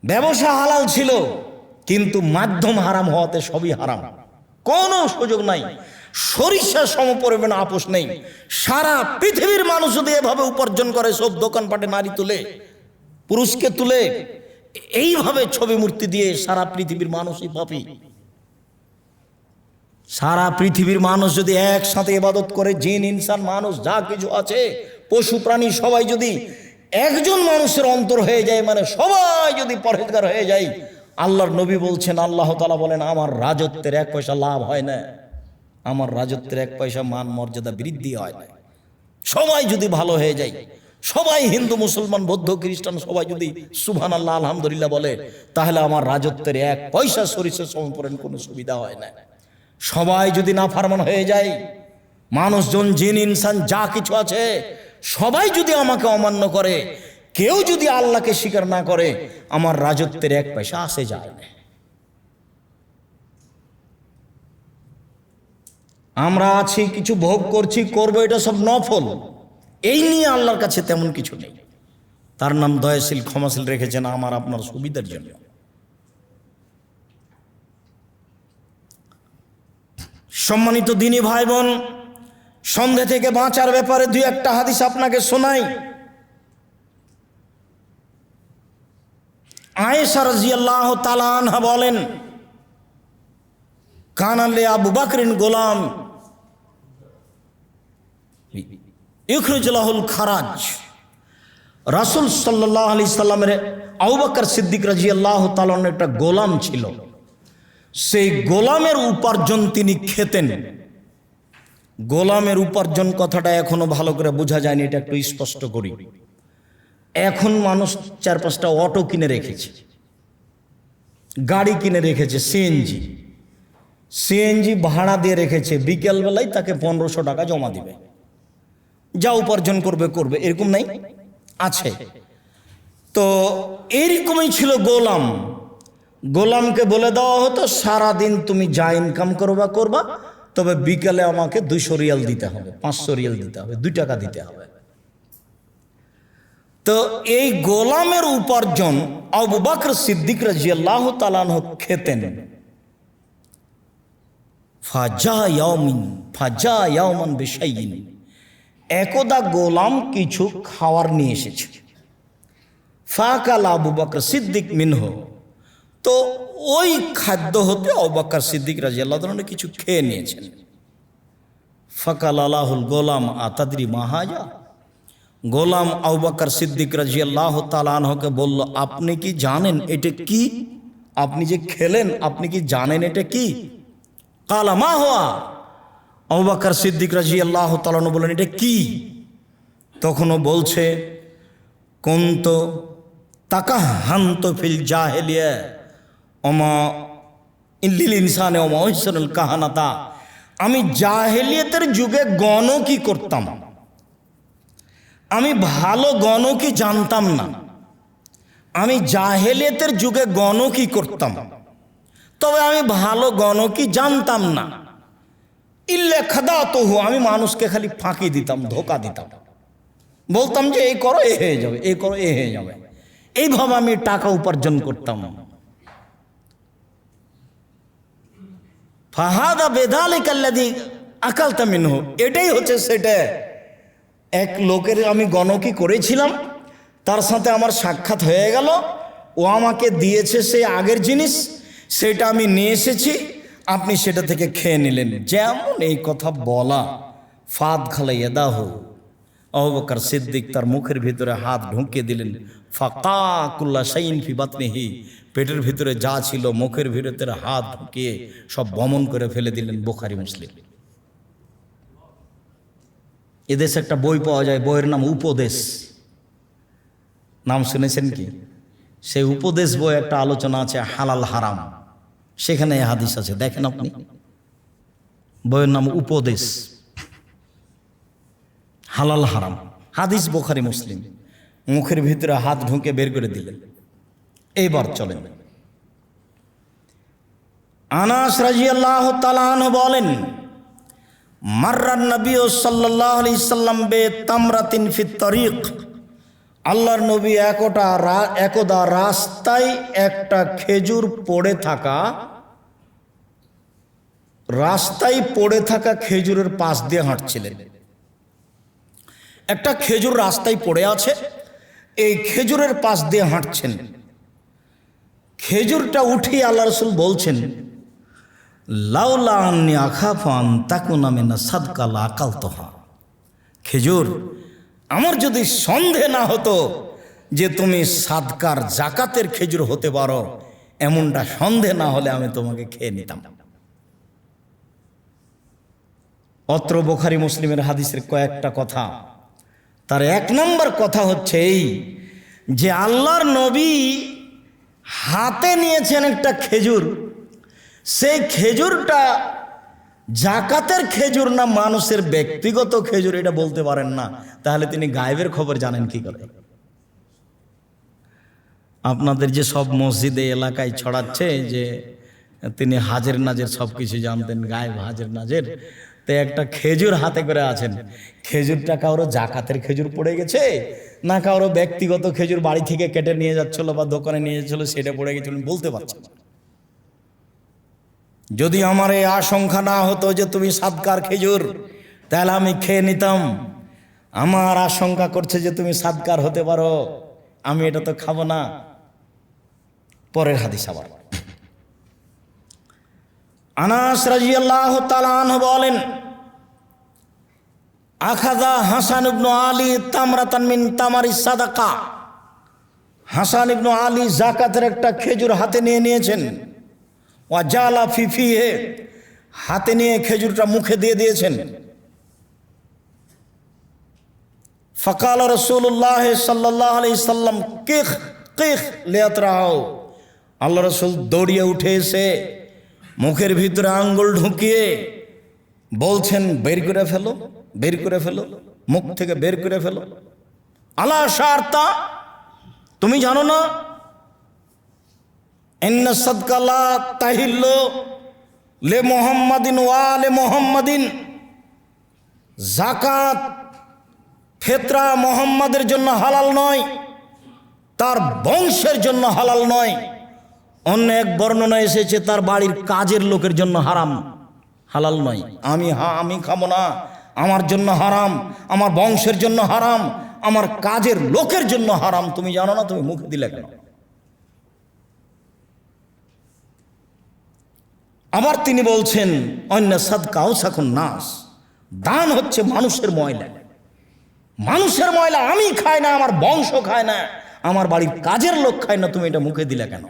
ব্যবসা হালাল ছিল, কিন্তু মাধ্যম হারাম হওয়াতে সবই হারাম, কোনো সুযোগ নাই। সরিষা সম পরিমাণ আপোষ নেই। সারা পৃথিবীর মানুষ যদি এভাবে উপার্জন করে, সব দোকানপাটে নারী তুলে, পুরুষকে তুলে, এইভাবে ছবি মূর্তি দিয়ে, সারা পৃথিবীর মানুষই পাপী। সারা পৃথিবীর মানুষ যদি একসাথে ইবাদত করে, জিন ইনসান মানুষ যা কিছু আছে, পশু প্রাণী, সবাই যদি একজন মানুষের অন্তর হয়ে যায়, মানে সবাই যদি পরহেজগার হয়ে যায়, আল্লাহর নবী বলছেন, আল্লাহ তাআলা বলেন, আমার রাজত্বের এক পয়সা লাভ হয় না, আমার রাজত্বের এক পয়সা মান মর্যাদা বৃদ্ধি হয় না। সবাই যদি ভালো হয়ে যায়, সবাই হিন্দু মুসলমান বৌদ্ধ খ্রিস্টান সবাই যদি সুবহানাল্লাহ আলহামদুলিল্লাহ বলে, তাহলে আমার রাজত্বের এক পয়সা সরিষা সমপরিমাণ কোনো সুবিধা হয় না। সবাই যদি নাফরমান হয়ে যায়, মানুষজন জিন ইনসান যা কিছু আছে সবাই যদি আমাকে অমান্য করে, কেউ যদি আল্লাহকে স্বীকার না করে, আমার রাজত্বের এক পয়সা আসে যায় না। আমরা আছি, কিছু ভোগ করছি, করবো, এটা সব নফল। এই নিয়ে আল্লাহর কাছে তেমন কিছু নেই। তার নাম দয়াশীল, ক্ষমাশীল রেখেছেন আমার আপনার সুবিধার জন্য। সম্মানিত দিনী ভাই বোন, সন্ধ্যা থেকে বাঁচার ব্যাপারে দুই একটা হাদিস আপনাকে শোনাই। আয়েশা রাদিয়াল্লাহু তাআলা আনহা বলেন, কানা লি আবু বকরিন গোলাম ইখরুজু লাহুল খারাজ। রাসূল সাল্লাল্লাহু আলাইহি সাল্লামের আবু বকর সিদ্দিক রাদিয়াল্লাহু তাআলা একটা গোলাম ছিল। সেই গোলামের উপার্জন তিনি খেতেন। গোলামের উপার্জন কথাটা এখনো ভালো করে বোঝা যায়নি, এটা একটু স্পষ্ট করি। এখন মানুষ 4-5টা অটো কিনে রেখেছে, গাড়ি কিনে রেখেছে, সিএনজি ভাড়া দিয়ে রেখেছে, বিকেলবেলায় তাকে 1500 টাকা জমা দিবে, যা উপার্জন করবে করবে, এরকম নাই? আছে। তো এরকমই ছিল গোলাম। গোলামকে বলে দেওয়া হতো, সারাদিন তুমি যা ইনকাম করবা, তবে বিকালে আমাকে 200 রিয়াল দিতে হবে, 500 রিয়াল দিতে হবে, 2 টাকা দিতে হবে। তো এই গোলামের উপার্জন আবু বকর সিদ্দিক রাদিয়াল্লাহু তাআলা আনহু খেতেন। ফাজা ইয়াওমান বিশাইইন, একদা গোলাম কিছু খাওয়ার নিয়ে এসেছে। ফাকাল আবু বকর সিদ্দিক মিনহু, তো ওই খাদ্য হতে আবু বকর সিদ্দিক রাদিয়াল্লাহু তাআলা কিছু খেয়ে নিয়েছেন। ফাকাল আলাহুল গোলাম আতাদরি মা হাজা, গোলাম আবু বকর সিদ্দিক রাদিয়াল্লাহু তাআলা আনহুকে বলল, আপনি কি জানেন এটা কি? আপনি যে খেলেন, আপনি কি জানেন এটা কি? কালা মা হুয়া, আবু বকর সিদ্দিক রাদিয়াল্লাহু তাআলা আনহু বলেন, এটা কি? তখনও বলছে, কুন্ত তাকাহান্ত ফিল জাহেলিয়া ওমা ইল্লিল ইনসানে ওমা ইহসানুল কাহানাতা, আমি জাহেলিয়াতের যুগে গণকি করতাম, আমি ভালো গণকি জানতাম না, আমি জাহেলিয়াতের যুগে গণকি করতাম, তবে আমি ভালো গণকি জানতাম না। ইল্লা খাদাতুহু, আমি মানুষকে খালি ফাঁকি দিতাম, ধোকা দিতাম, বলতাম যে এই করো এ হয়ে যাবে, এই করো এ হয়ে যাবে, এইভাবে আমি টাকা উপার্জন করতাম। ফাহাদা বিযালিকা আল্লাযী আকালতা মিনহু, এটাই হচ্ছে সেটা। এক লোকের আমি গণকি করেছিলাম, তার সাথে আমার সাক্ষাৎ হয়ে গেল, ও আমাকে দিয়েছে সেই আগের জিনিস, সেটা আমি নিয়ে এসেছি, আপনি সেটা থেকে খেয়ে নিলেন। যেমন এই কথা বলা, ফাদ খালাইয়া দাহু, আবু বকর সিদ্দিক তার মুখের ভিতরে হাত ঢুকিয়ে দিলেন। ফাকা কুল্লা শাইইন ফি বাতনিহি, পেটের ভিতরে যা ছিল মুখের ভিতরে হাত ঢুকিয়ে সব বমন করে ফেলে দিলেন। বুখারী মুসলিম। এদেশে একটা বই পাওয়া যায়, বইয়ের নাম উপদেশ, নাম শুনেছেন কি? সেই উপদেশ বই একটা আলোচনা আছে হালাল হারাম, সেখানে এই হাদিস আছে, দেখেন আপনি। বইয়ের নাম উপদেশ, হালাল হারাম, হাদিস বুখারী মুসলিম। মুখের ভিতরে হাত ঢুকে বের করে দিলেন। এইবার চলেন, আনাস রাদিয়াল্লাহু তাআলা আনহু বলেন, মাররান নবী সাল্লাল্লাহু আলাইহি সাল্লাম বে তামরাতিন ফিত তরিক, আল্লাহর নবী একদা রাস্তায় একটা খেজুর পড়ে থাকা খেজুরের পাশ দিয়ে হাঁটছিলেন। একটা খেজুর রাস্তায় পড়ে আছে, এই খেজুরের পাশ দিয়ে হাঁটছেন। খেজুরটা উঠিয়ে আল্লাহ রাসূল বলছেন, লাউলা আন্নী আখাফু আন তাকুনা মিনা সাদকা লা আকালতুহা। খেজুর, আমার যদি সন্দেহ না হতো যে তুমি সাদকার জাকাতের খেজুর হতে পারো, এমনটা সন্দেহ না হলে আমি তোমাকে খেয়ে নিতাম। অত্র বুখারী মুসলিমের হাদিসের কয়েকটা কথা। তার এক নম্বর কথা হচ্ছে এই যে আল্লাহর নবী হাতে নিয়েছেন একটা খেজুর, সেই খেজুরটা জাকাতের খেজুর না মানুষের ব্যক্তিগত খেজুর এটা বলতে পারেন না, তাহলে তিনি গায়েবের খবর জানেন কি করে? আপনাদের যে সব মসজিদে এলাকায় ছড়াচ্ছে যে তিনি হাজের নাজের সব কিছু জানতেন, গায়েব হাজের নাজের, তো একটা খেজুর হাতে করে আছেন। খেজুরটা কারো জাকাতের খেজুর পড়ে গেছে না কারো ব্যক্তিগত খেজুর বাড়ি থেকে কেটে নিয়ে যাচ্ছিল বা দোকানে নিয়ে যাচ্ছিল সেটা পড়ে গেছিল বলতে পারছেন না। যদি আমার এই আশঙ্কা না হতো যে তুমি সাদকার খেজুর, তাহলে আমি খেয়ে নিতাম। আমার আশঙ্কা করছে যে তুমি সাদকার হতে পারো, আমি এটা তো খাবো না। পরের হাদিস আবার আনাস রাদিয়াল্লাহু তাআলা আনহু বলেন, আখাযা হাসান ইবনে আলী তামরাতান মিন তামারি সাদাকা। হাসান ইবনে আলী যাকাতের একটা খেজুর হাতে নিয়েছেন। ওয়া জালা ফি ফিহি, হাতে নিয়ে খেজুরটা মুখে দিয়ে দিয়েছেন। ফাকাল রাসূলুল্লাহ সাল্লাল্লাহু আলাইহি সাল্লাম কিখ কিখ লিয়াতরাহু। আল্লাহ রাসূল দৌড়িয়ে উঠে এসে মুখের ভিতরে আঙ্গুল ঢুকিয়ে বলছেন, বের করে ফেলো, বের করে ফেলো, মুখ থেকে বের করে ফেলো। আলা শারতা, তুমি জানো না ইন্না সাদকা লা তাহিল্লু লে মুহাম্মাদিন ওয়া আলে মুহাম্মাদিন, যাকাত ফিতরা মুহাম্মাদের জন্য হালাল নয়, তার বংশের জন্য হালাল নয়। অন্য এক বর্ণনা এসেছে তার বাড়ির কাজের লোকের জন্য হারাম, হালাল নয়। আমি খাবো না, আমার জন্য হারাম, আমার বংশের জন্য হারাম, আমার কাজের লোকের জন্য হারাম। তুমি জানো না, তুমি মুখে দিলে কেন? আবার তিনি বলছেন, অন্য সাদকা আউসাকুন নাস, দান হচ্ছে মানুষের ময়লা। মানুষের ময়লা আমি খাই না, আমার বংশ খায় না, আমার বাড়ির কাজের লোক খায় না, তুমি এটা মুখে দিলে কেন?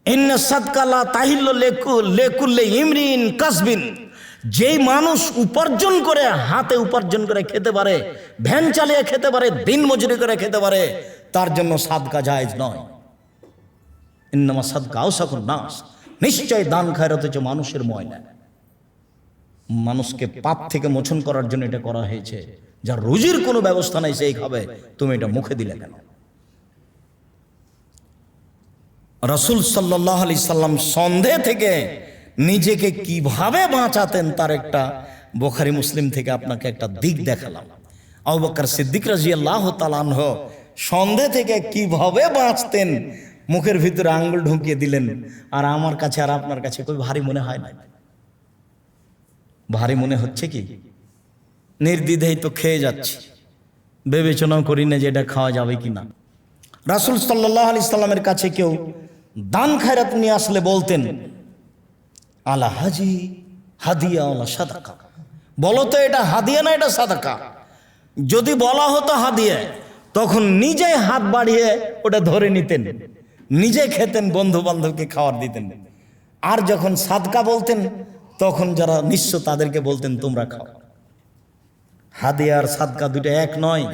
ইন্না সাদকা লা তাহিল্লু লিকুল্লি ইমরিন কাসবিন, যেই মানুষ উপার্জন করে, হাতে উপার্জন করে খেতে পারে, ভ্যান চালিয়ে খেতে পারে, দিন মজুরি করে খেতে পারে, তার জন্য সাদকা জায়েজ নয়। ইন্নামা সাদকা আউসাকুন নাস, নিশ্চয় দান খায়রাত হচ্ছে মানুষের ময়লা। মানুষকে পাপ থেকে মোচন করার জন্য এটা করা হয়েছে। যার রুজির কোনো ব্যবস্থা নাই সেই খাবে, তুমি এটা মুখে দিলে কেন? রাসূল সাল্লাল্লাহু আলাইহি সাল্লাম সন্দেহ থেকে নিজেকে কিভাবে বাঁচাতেন তার একটা বুখারী মুসলিম থেকে আপনাকে একটা দিক দেখালাম। আবু বকর সিদ্দিক রাদিয়াল্লাহু তাআলা আনহু সন্দেহ থেকে কিভাবে বাঁচতেন, মুখের ভিতরে আঙ্গুল ঢুকিয়ে দিলেন। আর আমার কাছে আর আপনার কাছে কই ভারী মনে হয় না? ভারী মনে হচ্ছে কি? নির্দ্বিধায় তো খেয়ে যাচ্ছি, বিবেচনাও করি না যে এটা খাওয়া যাবে কিনা। রাসূল সাল্লাল্লাহু আলাইহি সাল্লামের কাছে কেউ দান খায়রাত নিয়ে আসলে বলতেন, আলা হাজি হাদিয়া ওয়ালা সাদাকা, বলো তো এটা হাদিয়া না এটা সাদাকা? যদি বলা হতো হাদিয়া, তখন নিজে হাত বাড়িয়ে ওটা ধরে নিতেন, নিজে খেতেন, বন্ধু বান্ধবকে খাওয়ার দিতেন। আর যখন সাদকা বলতেন তখন যারা নিঃস্ব তাদেরকে বলতেন তোমরা খাও। হাদিয়া আর সাদকা দুটো এক নয়।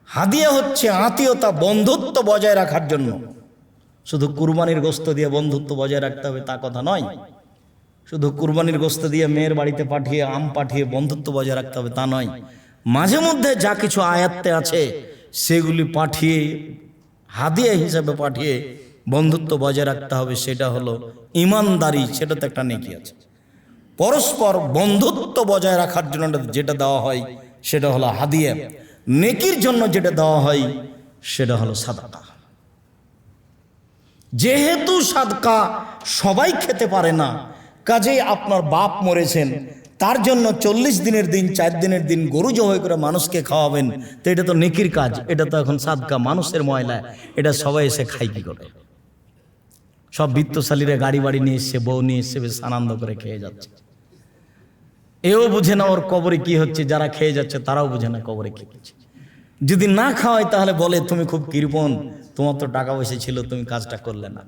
হাদিয়া হচ্ছে আত্মীয়তা, বন্ধুত্ব বজায় রাখার জন্য। শুধু কুরবানির গোশত দিয়ে বন্ধুত্ব বজায় রাখতে হবে তা কথা নয়। শুধু কুরবানির গোশত দিয়ে মেয়ের বাড়িতে পাঠিয়ে আম পাঠিয়ে বন্ধুত্ব বজায় রাখতে হবে তা নয়। মাঝে মধ্যে যা কিছু আয়াত্তে আছে সেগুলি পাঠিয়ে, হাদিয়া হিসাবে পাঠিয়ে বন্ধুত্ব বজায় রাখতে হবে, সেটা হলো ইমানদারি, সেটা তো একটা নেকি আছে। পরস্পর বন্ধুত্ব বজায় রাখার জন্য যেটা দেওয়া হয় সেটা হলো হাদিয়া, নেকির জন্য যেটা দেওয়া হয় সেটা হলো সাদাকা। যেহেতু সাদকা সবাই খেতে পারে না, কাজেই আপনার বাপ মরেছেন, তার জন্য 40 দিনের দিন 4 দিনের দিন গরু জবাই করে মানুষকে খাওয়াবেন, তো এটা তো নেকির কাজ, এটা তো এখন সাদকা, মানুষের ময়লা, এটা সবাই এসে খাই কি করে? সব বিত্তশালীরা গাড়ি বাড়ি নিয়ে এসছে, বউ নিয়ে এসছে, বেশ আনন্দ করে খেয়ে যাচ্ছে। এও বুঝে না ওর কবরে কি হচ্ছে, যারা খেয়ে যাচ্ছে তারাও বুঝে না কবরে কি হচ্ছে। যদি না খাওয়াই তাহলে বলে তুমি খুব কৃপণ, তোমার তো টাকা পয়সা ছিল, তুমি কাজটা করলে না,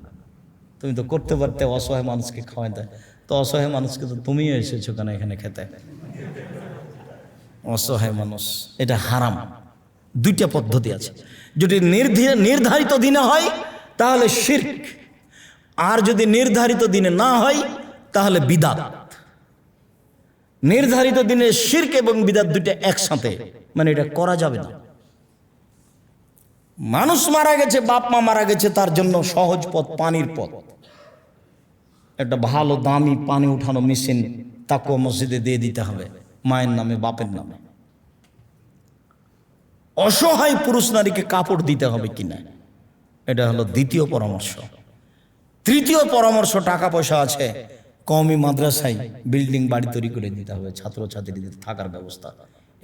তুমি তো করতে পারতে, অসহায় মানুষকে খাওয়াইতে। তো অসহায় মানুষকে তো তুমিও এসেছো কেন এখানে খেতে? অসহায় মানুষ, এটা হারাম। দুইটা পদ্ধতি আছে, যদি নির্ধারিত দিনে হয় তাহলে শিরক, আর যদি নির্ধারিত দিনে না হয় তাহলে বিদাত। নির্ধারিত দিনে শিরক এবং বিদাত দুইটা একসাথে, মানে এটা করা যাবে না। মানুষ মারা গেছে, বাপ মা মারা গেছে, তার জন্য সহজ পথ পানির পথ, একটা ভালো দামি পানি উঠানো মেশিন তাকেও মসজিদে দিয়ে দিতে হবে, মায়ের নামে বাপের নামে। অসহায় পুরুষ নারীকে কাপড় দিতে হবে কিনা, এটা হলো দ্বিতীয় পরামর্শ। তৃতীয় পরামর্শ, টাকা পয়সা আছে, কওমি মাদ্রাসায় বিল্ডিং বাড়ি তৈরি করে দিতে হবে, ছাত্রছাত্রীদের থাকার ব্যবস্থা,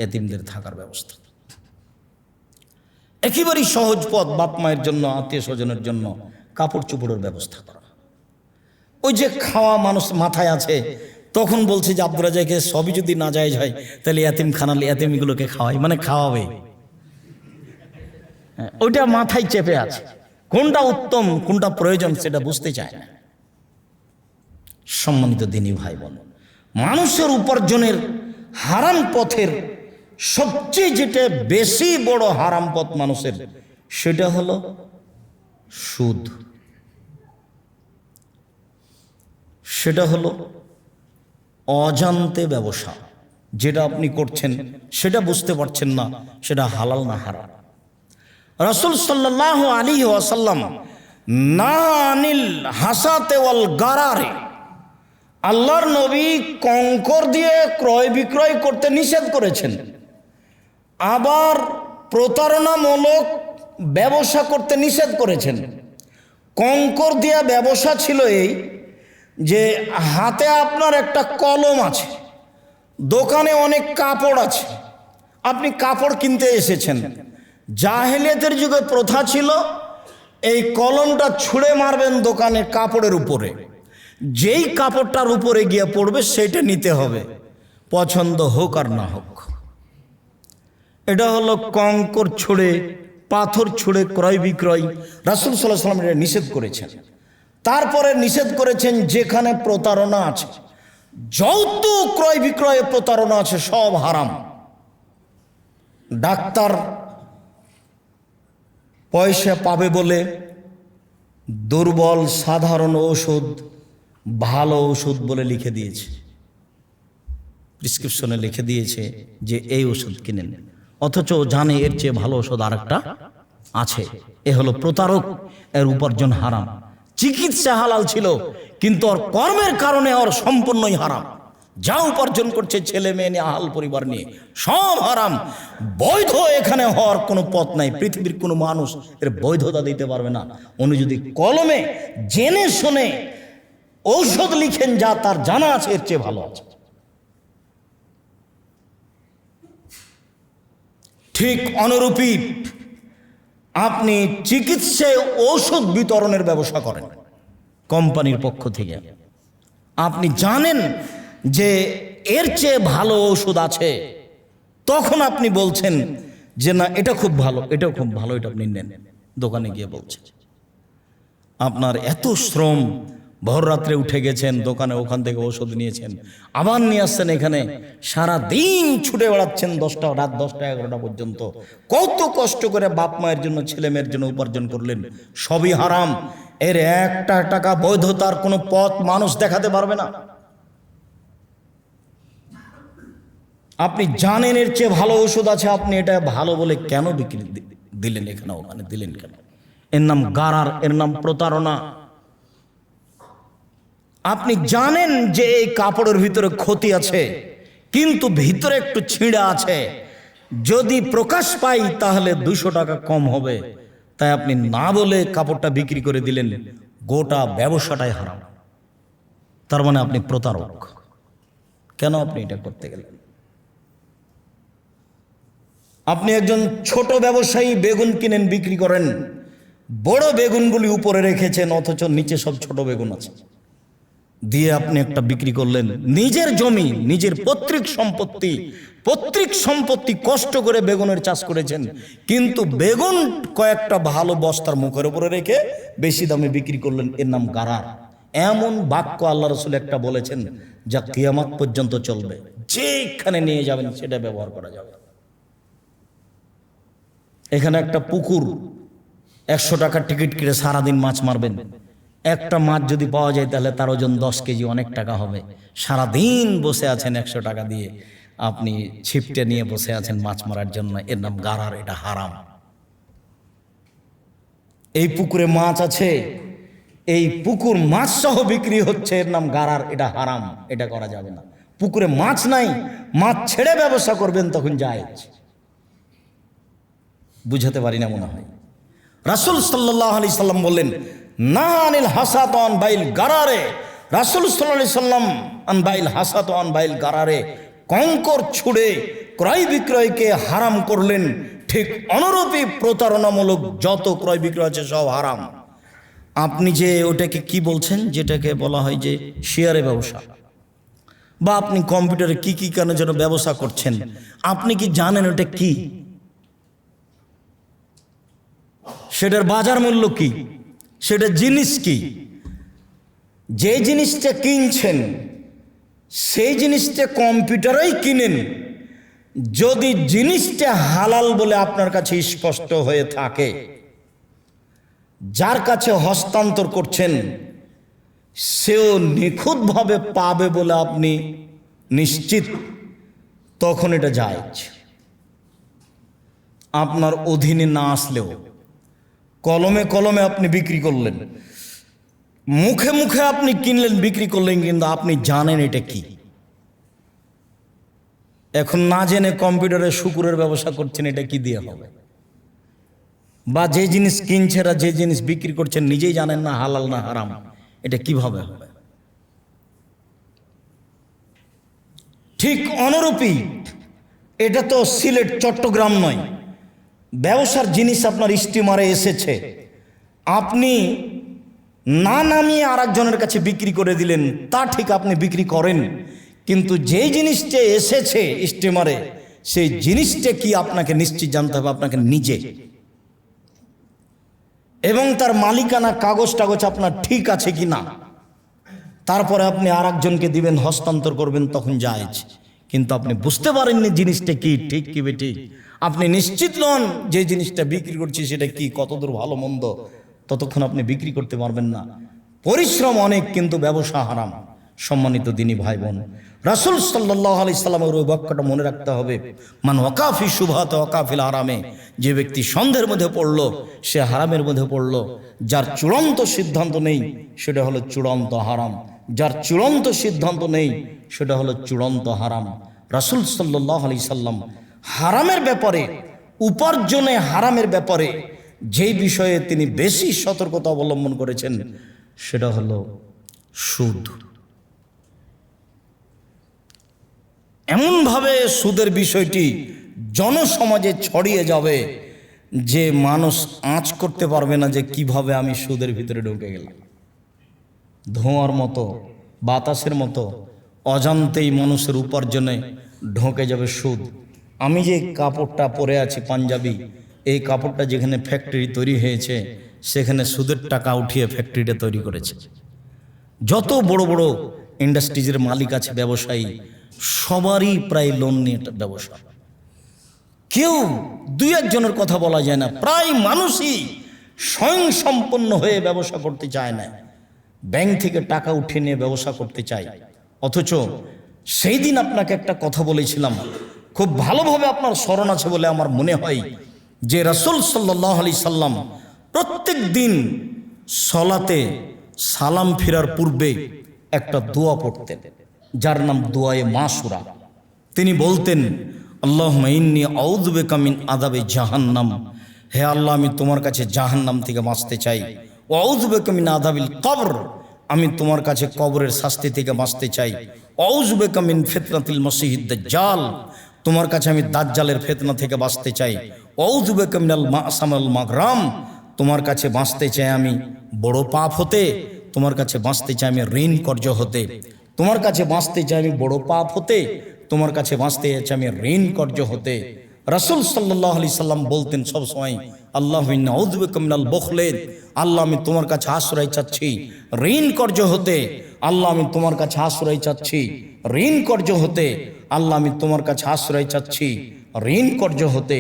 এতিমদের থাকার ব্যবস্থা। একেবারেই সহজ পথ, বাপ মায়ের জন্য, আত্মীয় স্বজনের জন্য কাপড় চোপড়ের ব্যবস্থা করা। ওই যে খাওয়া মানুষ মাথায় আছে, তখন বলছে যে আব্দুল রাজাকে সবই যদি না জায়েজ হয় তাহলে এতিম খানালে এতিমগুলোকে খাওয়াই, মানে খাওয়াবে, ওইটা মাথায় চেপে আছে। কোনটা উত্তম কোনটা প্রয়োজন সেটা বুঝতে চায় না। সম্মানিত দিনী ভাই বোন, মানুষের উপার্জনের হারাম পথের সবচেয়ে যেটা বেশি বড় হারাম পথ মানুষের, সেটা হলো সুদ। সেটা হলো অজান্তে ব্যবসা, যেটা আপনি করছেন সেটা বুঝতে পারছেন না সেটা হালাল না হারাম। রাসূল সাল্লাল্লাহু আলাইহি ওয়াসাল্লাম না আনিল হাসাতে ওয়াল গারারে, আল্লাহর নবী কঙ্কর দিয়ে ক্রয় বিক্রয় করতে নিষেধ করেছেন। আবার প্রতারণামূলক ব্যবসা করতে নিষেধ করেছেন। কঙ্কর দিয়া ব্যবসা ছিল এই যে হাতে আপনার একটা কলম আছে, দোকানে অনেক কাপড় আছে, আপনি কাপড় কিনতে এসেছেন। জাহেলিয়াতের যুগে প্রথা ছিল এই কলমটা ছুঁড়ে মারবেন দোকানের কাপড়ের উপরে, যেই কাপড়টার উপরে গিয়ে পড়বে সেটা নিতে হবে, পছন্দ হোক আর না হোক। এটা হলো কঙ্কর ছুঁড়ে, পাথর ছুঁড়ে ক্রয় বিক্রয়। রাসূল সাল্লাল্লাহু আলাইহি ওয়াসাল্লাম এটা নিষেধ করেছেন। তারপরে নিষেধ করেছেন যেখানে প্রতারণা আছে, যত ক্রয় বিক্রয়ে প্রতারণা আছে সব হারাম। ডাক্তার পয়সা পাবে বলে দুর্বল সাধারণ ঔষধ ভালো ঔষধ বলে লিখে দিয়েছে, প্রেসক্রিপশনে লিখে দিয়েছে যে এই ওষুধ কিনেন, অথচ জানে এর চেয়ে ভালো ওষুধ আরেকটা আছে। এ হলো প্রতারক, এর উপার্জন হারাম। চিকিৎসা হালাল ছিল কিন্তু ওর কর্মের কারণে ওর সম্পূর্ণই হারাম। যা উপার্জন করছে ছেলে মেয়ে নিয়ে, আহাল পরিবার নিয়ে, সব হারাম। বৈধ এখানে হওয়ার কোনো পথ নাই। পৃথিবীর কোনো মানুষ এর বৈধতা দিতে পারবে না। উনি যদি কলমে জেনে শুনে ঔষধ লিখেন যা তার জানা আছে এর চেয়ে ভালো আছে। ঠিক অনুরূপী আপনি চিকিৎসায় ঔষধ বিতরণের ব্যবসা করেন কোম্পানির পক্ষ থেকে, আপনি জানেন যে এর চেয়ে ভালো ঔষধ আছে, তখন আপনি বলছেন যে না এটা খুব ভালো, এটাও খুব ভালো, এটা আপনি নেন। দোকানে গিয়ে বলছেন, আপনার এত শ্রম, ভোর রাত্রে উঠে গেছেন দোকানে, ওখান থেকে ওষুধ নিয়েছেন, আবার নিয়ে আসছেন এখানে, সারা দিন ছুটে বেড়াচ্ছেন, রাত 10টা 11টা পর্যন্ত, কত কষ্ট করে বাপ মায়ের জন্য ছেলে মেয়ের জন্য উপার্জন করলেন, সবই হারাম। এর একটা টাকা বৈধতার কোনো পথ মানুষ দেখাতে পারবে না। আপনি জানেন এর চেয়ে ভালো ওষুধ আছে, আপনি এটা ভালো বলে কেন বিক্রি দিলেন, এখানে ওখানে দিলেন কেন? এর নাম গারার, এর নাম প্রতারণা। আপনি জানেন যে এই কাপড়ের ভিতরে ক্ষতি আছে, কিন্তু ভিতরে একটু ছিঁড়া আছে, যদি প্রকাশ পাই তাহলে 200 টাকা কম হবে, তাই আপনি না বলে কাপড়টা বিক্রি করে দিলেন, গোটা ব্যবসাটাই হারাম। তার মানে আপনি প্রতারক। কেন আপনি এটা করতে গেলেন? আপনি একজন ছোট ব্যবসায়ী, বেগুন কিনেন, বিক্রি করেন, বড় বেগুনগুলি উপরে রেখেছেন, অথচ নিচে সব ছোট বেগুন আছে, দিয়ে আপনি একটা বিক্রি করলেন। নিজের জমি, নিজের পৈতৃক সম্পত্তি কষ্ট করে বেগুনের চাষ করেছেন, কিন্তু বেগুন কয়েকটা ভালো বস্তার মুখের উপরে রেখে বেশি দামে বিক্রি করলেন, এর নাম গারার। এমন বাক্য আল্লাহ রাসূল একটা বলেছেন যা কিয়ামত পর্যন্ত চলবে, যেখানে নিয়ে যাবেন সেটা ব্যবহার করা যাবে। এখানে একটা পুকুর, 100 টাকার টিকিট কেটে সারাদিন মাছ মারবেন। একটা মাছ যদি পাওয়া যায় তাহলে তার ওজন 10 কেজি, অনেক টাকা হবে। সারাদিন বসে আছেন 100 টাকা দিয়ে, আপনি ছিপটে নিয়ে বসে আছেন মাছ মারার জন্য, এর নাম গারার, এটা হারাম। এই পুকুরে মাছ আছে, এই পুকুর মাছ সহ বিক্রি হচ্ছে, এর নাম গারার, এটা হারাম, এটা করা যাবে না। পুকুরে মাছ নাই, মাছ ছেড়ে ব্যবসা করবেন, তখন জায়েজ। বুঝাতে পারি না মনে হয়। রাসূল সাল্লাল্লাহু আলাইহি সাল্লাম বললেন, না আনিল হাসাত আন বাইল গারারে। রাসূল সাল্লাল্লাহু আলাইহি সাল্লাম আন বাইল হাসাত আন বাইল গারারে, কঙ্কর ছুঁড়ে ক্রয় বিক্রয়কে হারাম করলেন। ঠিক অনুরূপী প্রতারণামূলক যত ক্রয় বিক্রয় আছে সব হারাম। আপনি যে ওটাকে কি বলছেন, যেটাকে বলা হয় যে শেয়ারে ব্যবসা, বা আপনি কম্পিউটারে কি কি কেন যেন ব্যবসা করছেন, আপনি কি জানেন ওটা কি? সেটার বাজার মূল্য কি, সেটা জিনিস কি? যে জিনিসটা কিনছেন সেই জিনিসটা কম্পিউটারেই কিনেন, যদি জিনিসটা হালাল বলে আপনার কাছে স্পষ্ট হয়ে থাকে, যার কাছে হস্তান্তর করছেন সেও নিখুঁতভাবে পাবে বলে আপনি নিশ্চিত, তখন এটা জায়েজ। আপনার অধীনে না আসলেও কলমে কলমে আপনি বিক্রি করলেন, মুখে মুখে আপনি কিনলেন, বিক্রি করলেন, কিন্তু আপনি জানেন এটা কি। এখন না জেনে কম্পিউটারে শুকুরের ব্যবসা করছেন, এটা কি দিয়ে হবে? বা যে জিনিস কিনছেন আর যে জিনিস বিক্রি করছেন নিজেই জানেন না হালাল না হারাম, এটা কিভাবে হবে? ঠিক অনুরূপী, এটা তো সিলেট চট্টগ্রাম নয়, ব্যবসার জিনিস আপনার স্টিমারে এসেছে, আপনি না নামিয়ে আর একজনের কাছে বিক্রি করে দিলেন, তা ঠিক আপনি বিক্রি করেন, কিন্তু যেই জিনিসটা এসেছে স্টিমারে সেই জিনিসটা কি আপনাকে নিশ্চিত জানতে হবে, আপনাকে নিজে, এবং তার মালিকানা কাগজ টাগজ আপনার ঠিক আছে কি না, তারপরে আপনি আর একজনকে দিবেন, হস্তান্তর করবেন, তখন জায়েজ। কিন্তু আপনি বুঝতে পারেননি জিনিসটা কি, ঠিক কি বেঠিক, আপনি নিশ্চিত নন যে জিনিসটা বিক্রি করছি সেটা কি, কতদূর ভালো মন্দ, ততক্ষণ আপনি বিক্রি করতে পারবেন না। পরিশ্রম অনেক, কিন্তু ব্যবসা হারাম। সম্মানিত দিনী ভাই বোন, রাসূল সাল্লাল্লাহু আলাইহি সাল্লামের ওই বাক্যটা মনে রাখতে হবে, মান ওয়াকাফি শুবহাত ওয়াকাফিল হারামে, যে ব্যক্তি সন্দেহের মধ্যে পড়লো সে হারামের মধ্যে পড়লো। যার চূড়ান্ত সিদ্ধান্ত নেই সেটা হলো চূড়ান্ত হারাম, যার চূড়ান্ত সিদ্ধান্ত নেই সেটা হলো চূড়ান্ত হারাম। রাসূল সাল্লাল্লাহু আলাইহি সাল্লাম হারামের ব্যাপারে, উপার্জনে হারামের ব্যাপারে যেই বিষয়ে তিনি বেশি সতর্কতা অবলম্বন করেছেন সেটা হলো সুদ। এমনভাবে সুদের বিষয়টি জনসমাজে ছড়িয়ে যাবে যে মানুষ আঁচ করতে পারবে না যে কিভাবে আমি সুদের ভিতরে ঢুকে গেলাম। ধোঁয়ার মতো, বাতাসের মতো অজান্তেই মানুষের উপার্জনে ঢোকে যাবে সুদ। আমি যে কাপড়টা পরে আছি পাঞ্জাবি, এই কাপড়টা যেখানে ফ্যাক্টরি তৈরি হয়েছে সেখানে সুদের টাকা উঠিয়ে ফ্যাক্টরিটা তৈরি করেছে। যত বড় বড় ইন্ডাস্ট্রিজের মালিক আছে, ব্যবসায়ী, সবারই প্রায় লোন নিয়ে ব্যবসা। কেউ দুই একজনের কথা বলা যায় না, প্রায় মানুষই স্বয়ং সম্পন্ন হয়ে ব্যবসা করতে চায় না, ব্যাংক থেকে টাকা উঠিয়ে নিয়ে ব্যবসা করতে চায়। অথচ সেই দিন আপনাকে একটা কথা বলেছিলাম, খুব ভালোভাবে আপনার স্মরণ আছে বলে আমার মনে হয়, যে রাসূল সাল্লাল্লাহু আলাইহি সাল্লাম প্রত্যেক দিন সলাতে সালাম ফেরার পূর্বে একটা দোয়া পড়তেন, যার নাম দোয়ায়ে মাসুরা। তিনি বলতেন, আল্লাহুম্মা ইন্নী আউযু বিকা মিন আযাবি জাহান্নাম, হে আল্লাহ আমি তোমার কাছে জাহান্নাম থেকে বাঁচতে চাই। ওয়া আউযু বিকা মিন আযাবিল কবর, আমি তোমার কাছে কবরের শাস্তি থেকে বাঁচতে চাই। ওয়া আউযু বিকা মিন ফিতনাতিল মাসিহিদ দাজ্জাল, তোমার কাছে আমি দাজ্জালের ফিতনা থেকে বাঁচতে চাই। ওয়া আউযু বিকা মিনাল মা'সামাল মাগরাম, তোমার কাছে বাঁচতে চাই আমি বড় পাপ হতে, তোমার কাছে বাঁচতে চাই আমি ঋণ কর্য হতে, তোমার কাছে বাঁচতে চাই আমি বড় পাপ হতে, তোমার কাছে বাঁচতে চাই আমি ঋণ কর্য হতে। রাসূল সাল্লাল্লাহু আলাইহি সাল্লাম বলতেন সব সময়, আল্লাহুম্মা ইন্নী আউযু বিকা মিনাল বুখলি, আল্লাহ আমি তোমার কাছে আশ্রয় চাচ্ছি ঋণ কর্য হতে, আল্লাহ আমি তোমার কাছে আশ্রয় চাচ্ছি ঋণ কর্য হতে, আল্লাহ আমি তোমার কাছে আশ্রয় চাচ্ছি ঋণ কর্য হতে।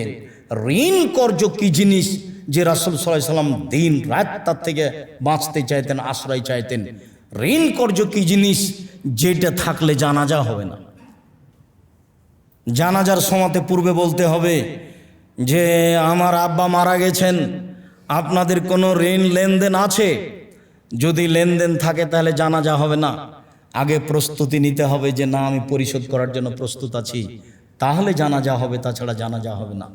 ঋণ কর্য কি জিনিস যে রাসূল সাল্লাল্লাহু আলাইহি সাল্লাম দিন রাত তার থেকে বাঁচতে চাইতেন, আশ্রয় চাইতেন? ঋণ কর্য কি জিনিস যেটা থাকলে জানাজা হবে না? জানাজার সময়তে পূর্বে বলতে হবে যে আমার আব্বা মারা গেছেন, আপনাদের কোনো ঋণ লেনদেন আছে? যদি লেনদেন থাকে তাহলে জানাজা হবে না। আগে প্রস্তুতি নিতে হবে যে না আমি পরিশোধ করার জন্য প্রস্তুত আছি, তাহলে জানাজা হবে, তাছাড়া জানাজা হবে না।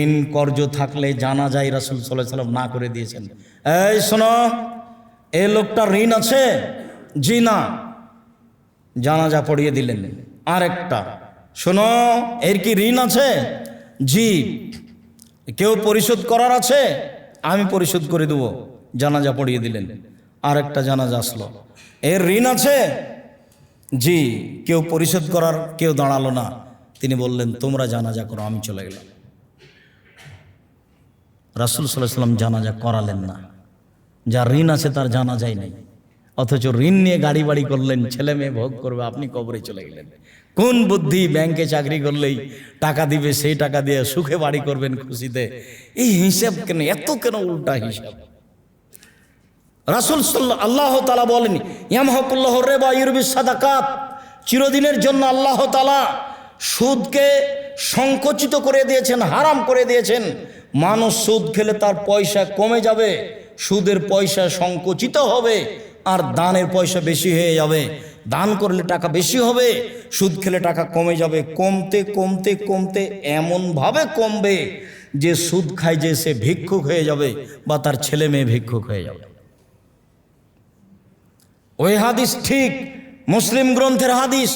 ঋণ কর্য থাকলে জানাজাই রাসূল সাল্লাল্লাহু আলাইহি সাল্লাম না করে দিয়েছেন। এই শোনো, এ লোকটা ঋণ আছে? জি না, জানাজা পড়িয়ে দিলেন। আর একটা, শোনো এর কি ঋণ আছে? জি। কেউ পরিশোধ করার আছে? আমি পরিশোধ করে দেব, জানাজা পড়িয়ে দিলেন। আর একটা জানাজা আসলো, এর ঋণ আছে? জি। কেউ পরিশোধ করার কেউ দাঁড়ালো না, তিনি বললেন তোমরা জানাজা করো, আমি চলে গেলাম। রাসূল সাল্লাল্লাহু আলাইহি সাল্লাম জানাজা করালেন না, যার ঋণ আছে তার জানাজাই নেই। অথচ ঋণ নিয়ে গাড়ি বাড়ি করলেন, ছেলে মেয়ে ভোগ করবে, আপনি কবরে চলে গেলেন। কোন বুদ্ধি? ব্যাংকে চাকরি করলেই টাকা দিবে, সেই টাকা দিয়ে সুখে বাড়ি করবেন খুশিতে। এই হিসাব কেন, এত কেন উল্টা হিসাব? রাসূল আল্লাহ তাআলা বলেন, ইয়ামহাকুল্লাহু রিবা ইউরবিস সাদাকাত, চিরদিনের জন্য আল্লাহ তাআলা সুদকে সংকুচিত করে দিয়েছেন, হারাম করে দিয়েছেন। মানুষ সুদ খেলে তার পয়সা কমে যাবে, সুদের পয়সা সংকুচিত হবে, আর দানের পয়সা বেশি হয়ে যাবে। দান করলে টাকা বেশি হবে, সুদ খেলে টাকা কমে যাবে। কমতে কমতে কমতে এমনভাবে কমবে যে সুদ খায় যে সে ভিক্ষুক হয়ে যাবে, বা তার ছেলে মেয়ে ভিক্ষুক হয়ে যাবে। ওই হাদিস ঠিক, মুসলিম গ্রন্থের হাদিস।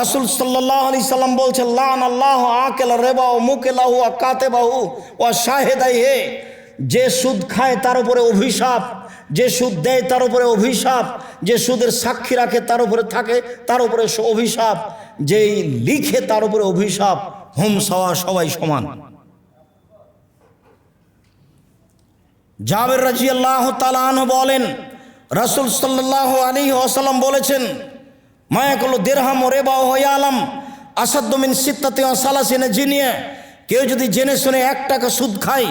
রাসূল সাল্লাল্লাহু আলাইহি সাল্লাম বলছেন, লানাল্লাহু আকিলা রিবা ওয়া মুকিলাহু ওয়া কাতিবাহু ওয়া শাহিদাইহি, যে সুদ খায় তার উপরে অভিশাপ, যে সুদ দেয় তার উপরে অভিশাপ, যে সুদের সাক্ষী রাখে তার উপরে থাকে তার উপরে অভিশাপ, যেই লিখে তার উপরে অভিশাপ। হুম সাওয়া, সবাই সমান। জাবের রাদিয়াল্লাহু তাআলা আনহু বলেন, রাসূল সাল্লাল্লাহু আলাইহি ওয়াসাল্লাম বলেছেন, মায়াকুল দিরহাম ওয়া রিবা ওয়া ইয়ালাম আসাদ্দু মিন সিত্তাতি ওয়া সালাসিনা জিনিয়া, কেউ যদি জেনে শুনে 1 টাকা সুদ খায়,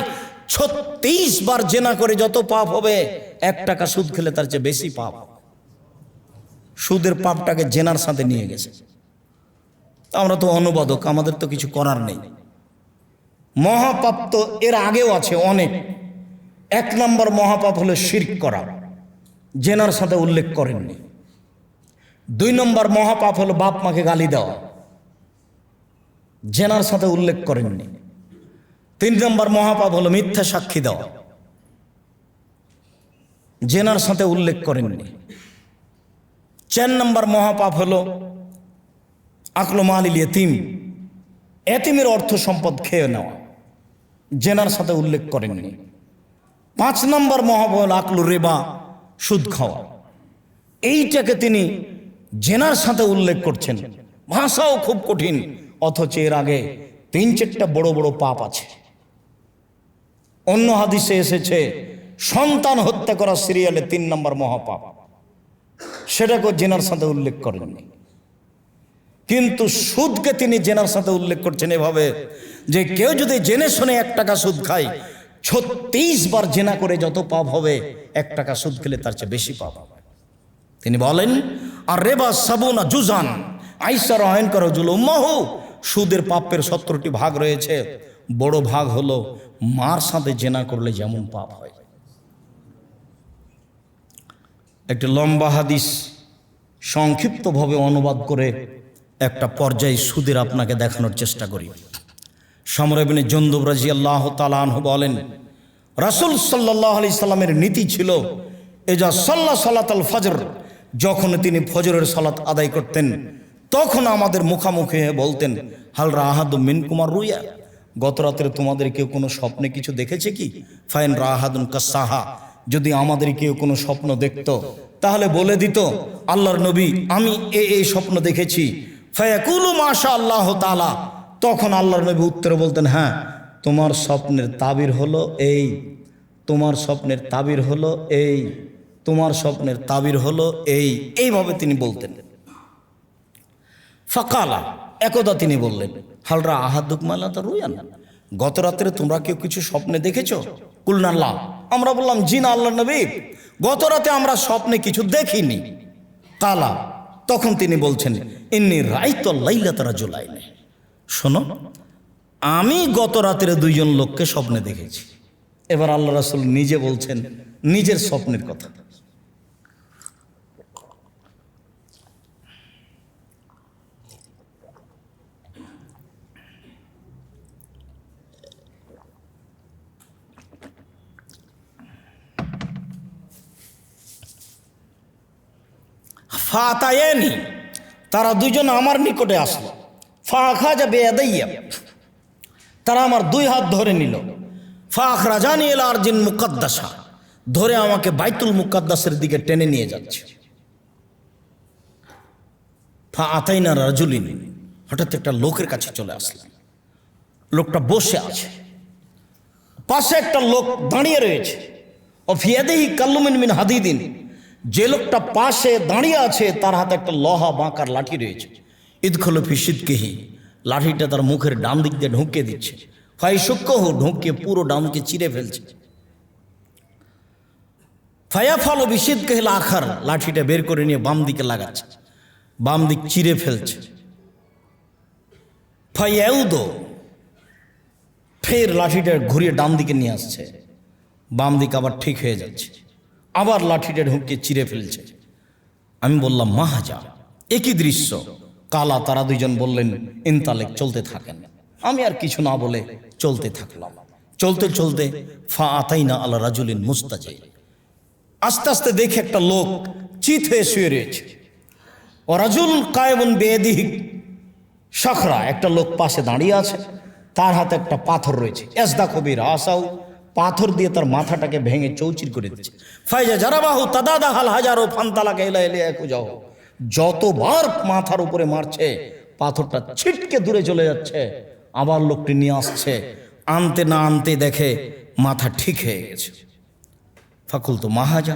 36 বার জেনা করে যত পাপ হবে, 1 টাকা সুদ খেলে তার চেয়ে বেশি পাপ। সুদের পাপটাকে জেনার সাথে নিয়ে গেছে। আমরা তো অনুবাদক, আমাদের তো কিছু করার নেই। মহাপাপ তো এর আগেও আছে অনেক। 1 নম্বর মহাপাপ হলো শিরক করা, জেনার সাথে উল্লেখ করেননি। 2 নম্বর মহাপাপ হলো বাপ মাকে গালি দেওয়া, জেনার সাথে উল্লেখ করেননি। 3 নম্বর মহাপাপ হলো মিথ্যা সাক্ষী দেওয়া, জেনার সাথে উল্লেখ করেননি। 4 নম্বর মহাপাপ হলো আকলু মালিল ইয়তিম, এতিমের অর্থ সম্পদ খেয়ে নেওয়া, জেনার সাথে উল্লেখ করেননি। 5 নম্বর মহাপাপ হলো আকলু রিবা, সুদ খাওয়া। এইটাকে তিনি জেনার সাথে উল্লেখ করছেন। ভাষাও খুব কঠিন, অথচ এর আগে 3-4টা বড় বড় পাপ আছে। অন্য হাদিসে এসেছে সন্তান হত্যা করা সিরিয়ালে 3 নম্বর মহাপাপ, সেটাকে জেনার সাথে উল্লেখ করেননি। কিন্তু সুদকে তিনি জেনার সাথে উল্লেখ করছেন এভাবে যে কেউ যদি জেনে শুনে 1 টাকা সুদ খায়, 36 বার জেনা করে যত পাপ হবে, 1 টাকা সুদ খেলে তার চেয়ে বেশি পাপ হবে। তিনি বলেন, আর রেবা সাবুনা জুজান আইসা রহেন করো জুলুম্মাহু, সুদের পাপের 70টি ভাগ রয়েছে, বড় ভাগ হলো মার সাথে জেনা করলে যেমন পাপ হয়। একটি লম্বা হাদিস সংক্ষিপ্তভাবে অনুবাদ করে একটা পর্যায়ে সুদের আপনাকে দেখানোর চেষ্টা করি। সমর ইবনে জুনদুব রাদিয়াল্লাহু তাআলা আনহু বলেন, রাসূল সাল্লাল্লাহু আলাইহি সাল্লামের নীতি ছিল এজা সাল্লা সালাতাল ফজর, যখন তিনি ফজরের সালাত আদায় করতেন তখন আমাদের মুখামুখি হয়ে বলতেন, হাল রাহাদু মিনকুম আর-রুয়া, গত রাতে তোমাদের কেউ কোনো স্বপ্নে কিছু দেখেছে কি? ফাইন রাহাদুন কাসাহা, যদি আমাদের কেউ কোনো স্বপ্ন দেখত তাহলে বলে দিত, আল্লাহর নবী আমি এই স্বপ্ন দেখেছি। ফায়াকুলু মাশাআল্লাহ তাআলা, তখন আল্লাহর নবী উত্তরে বলতেন, হ্যাঁ তোমার স্বপ্নের তাবির হলো এই, তোমার স্বপ্নের তাবির হলো এই, তোমার স্বপ্নের তাবির হলো এই, এইভাবে তিনি বলতেন। ফাকালা, একদা তিনি বললেন, হালরা আহাদুক মালাতা রুয়ান, গত রাত্রে তোমরা কেউ কিছু স্বপ্নে দেখেছো? কুলনা লা, আমরা বললাম জি না আল্লাহর নবী, গত রাতে আমরা স্বপ্নে কিছু দেখিনি। কালা, তখন তিনি বলছেন, ইন্নী রাইতু লাইলাতা রাজুলাইন, শোনো আমি গত রাতের দুইজন লোককে স্বপ্নে দেখেছি। এবার আল্লাহ রাসূল নিজে বলছেন নিজের স্বপ্নের কথা। ফাতায়ানি, তারা দুজন আমার নিকটে আসলো। ফাখাজা বিয়াদাইয়া, তারা আমার দুই হাত ধরে নিল। ফাখরাজানি ইলা আরজিন মুকাদ্দাসা, ধরে আমাকে বাইতুল মুকাদ্দাসের দিকে টেনে নিয়ে যাচ্ছে। ফা আতাইনা রাজুলিন, হঠাৎ একটা লোকের কাছে চলে আসলাম। লোকটা বসে আছে, পাশে একটা লোক দাঁড়িয়ে রয়েছে। ও ফিয়াদিহি কাল্লুমিন মিন হাদিদিন, যে লোকটা পাশে দাঁড়িয়ে আছে তার হাতে একটা লোহা বাঁকার লাঠি রয়েছে। ইদখুলু ফি সিদকিহি, লাঠিটা তার মুখের ডান দিক দিয়ে ঢুকিয়ে দিচ্ছে। ফাইশুক্কহু, ঢুকিয়ে পুরো ডানকে চিরে ফেলছে। ফায়াফালু বিসিদকিহিল আখার, লাঠিটা বের করে নিয়ে বাম দিকে লাগাচ্ছে, বাম দিক চিরে ফেলছে। ফায়াউদু, ফের লাঠিটা ঘুরিয়ে ডান দিকে নিয়ে আসছে, বাম দিক আবার ঠিক হয়ে যাচ্ছে, আবার লাঠিটা ঢুকিয়ে চিরে ফেলছে। আমি বললাম মাহাজা, একই দৃশ্য। কালা, তারা দুইজন বললেন, ইনতালেক, চলতে থাকেন। আমি আর কিছু না বলে চলতে থাকলাম। চলতে চলতে ফা আতাইনা আলা রাজুলিন মুস্তাজি, আস্তে আস্তে দেখে একটা লোক চিত হয়ে শুয়ে রয়েছে। ও রাজুল কায়েমুন বিয়াদিহি শাখরা, একটা লোক পাশে দাঁড়িয়ে আছে, তার হাতে একটা পাথর রয়েছে। এসদা কবির আসাউ, পাথর দিয়ে তার মাথাটাকে ভেঙে চৌচির করে দিচ্ছে। ফাইজা জারাবাহু তাদাদাহাল হাজারো ফান্তালাকা ইলা ইলাইকু যাও, যতবার মাথার উপরে মারছে পাথরটা ছিটকে দূরে চলে যাচ্ছে। আবার লোকটি নিয়ে আসছে, আনতে না আনতে দেখে মাথা ঠিক হয়ে গেছে। ফাকুল তো মাহাজা,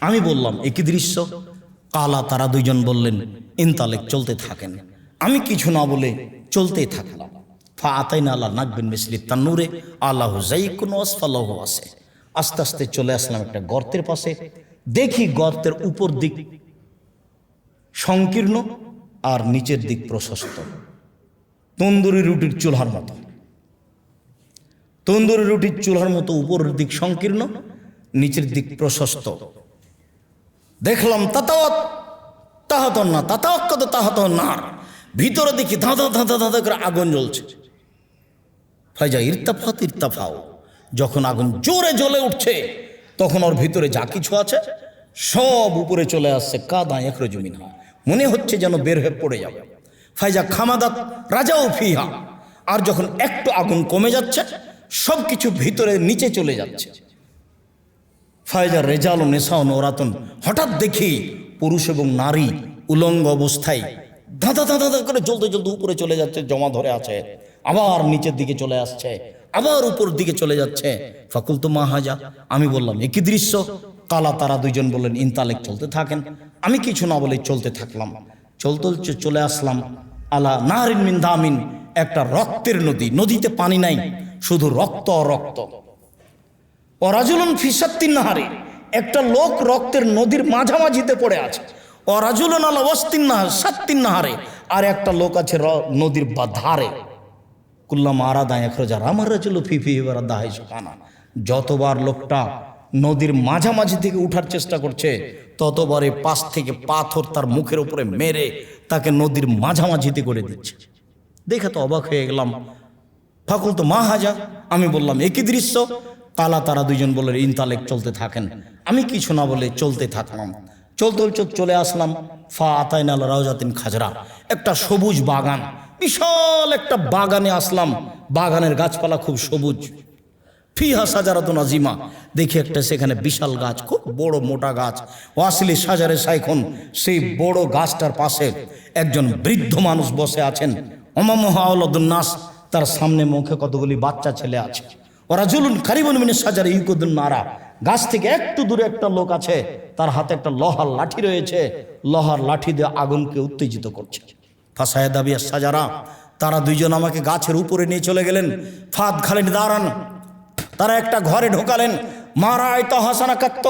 আমি বললাম একই দৃশ্য। কালা, তারা দুইজন বললেন, ইনতালেক, চলতে থাকেন। আমি কিছু না বলে চলতেই থাকলাম। ফা আতাইনা আলা নাকবিন মিসলি তান্নুরে আল্লাহু যাইকুন ওয়াসফালাহু আছে। আস্তে আস্তে চলে আসলাম একটা গর্তের পাশে। দেখি গর্তের উপর দিক সংকীর্ণ আর নিচের দিক প্রশস্ত, তন্দুরি রুটির চুলার মতো। তন্দুরি রুটির চুলার মতো উপরের দিক সংকীর্ণ, নিচের দিক প্রশস্ত। দেখলাম তাহাতন, ভিতরে দেখি ধাঁধা ধাঁধা ধাঁধা করে আগুন জ্বলছে। ফাইজা ইরতাফাও, যখন আগুন জোরে জ্বলে উঠছে তখন ওর ভিতরে যা কিছু আছে সব উপরে চলে আসছে। কাদা একরজু মিনহা, মনে হচ্ছে যেন বের হয়ে পড়ে যাবে। ফাইজা খামাদাত রাজাও ফিহা, আর যখন একটু আগুন কমে যাচ্ছে সব কিছু ভিতরে নিচে চলে যাচ্ছে। ফায়জা রেজাল ও নেশা নরাতন, হঠাৎ দেখি পুরুষ এবং নারী উলঙ্গ অবস্থায় ধাঁধা ধাঁধা করে জ্বলতে জ্বলতে উপরে চলে যাচ্ছে, জমা ধরে আছে, আবার নিচের দিকে চলে আসছে, আবার উপর দিকে চলে যাচ্ছে। ফাকুল তো মাহাজা, আমি বললাম একই দৃশ্য। কালা, তারা দুইজন বললেন, ইনতালেক, চলতে থাকেন। আমি কিছু না বলে চলতে থাকলাম। চলতে চলে আসলাম আলা নাহরিন মিন দামিন, একটা রক্তের নদী। নদীতে পানি নাই, শুধু রক্ত রক্ত। ও রাজুলুন ফি সাত্তিন নাহারি, একটা লোক রক্তের নদীর মাঝামাঝিতে পড়ে আছে। রাজুলুন আলা ওয়াসতিন নাহার, সাত্তিন নাহারে, আর একটা লোক আছে নদীর ধারে। কুল্লামা আরাদা ইয়াখরুজা রামার রাজুলু ফি ফিহি ওয়ারাদা হাইসু কানা, যতবার লোকটা নদীর মাঝামাঝি থেকে উঠার চেষ্টা করছে ততবারে পাশ থেকে পাথর তার মুখের উপরে মেরে তাকে নদীর মাঝামাঝিতে করে দিচ্ছে। দেখে তো অবাক হয়ে গেলাম। ফাকুল তো মা হাজা, আমি বললাম একই দৃশ্য। কালা, তারা দুইজন বললেন ইনতালেক, চলতে থাকেন। আমি কিছু না বলে চলতে থাকলাম। চলতে চলে আসলাম ফা আতাইনাল রাউজাতিন খাজরা, একটা সবুজ বাগান, বিশাল একটা বাগানে আসলাম। বাগানের গাছপালা খুব সবুজ। ফিহা সাজারাতুন আজিমা, দেখি একটা সেখানে বিশাল গাছ, খুব বড় মোটা গাছ। ওয়াসিলি সাজারে সাইখন, সেই বড় গাছটার পাশে একজন বৃদ্ধ মানুষ বসে আছেন। অমামহাউলাদুন নাস, তার সামনে মুখে কতগুলি বাচ্চা ছেলে আছে। ওরা জুলুন কারিবুন মিনাস সাজারে ইউকুদুন নারা, গাছ থেকে একটু দূরে একটা লোক আছে, তার হাতে একটা লোহার লাঠি রয়েছে, লোহার লাঠি দিয়ে আগুনকে উত্তেজিত করছে। ফাসায় দাবিয়া সাজারা, তারা দুইজন আমাকে গাছের উপরে নিয়ে চলে গেলেন। ফাদ খালেন দাঁড়ান, তারা একটা ঘরে ঢোকালেন। মারা আয়তা হাসানা কাত্ত,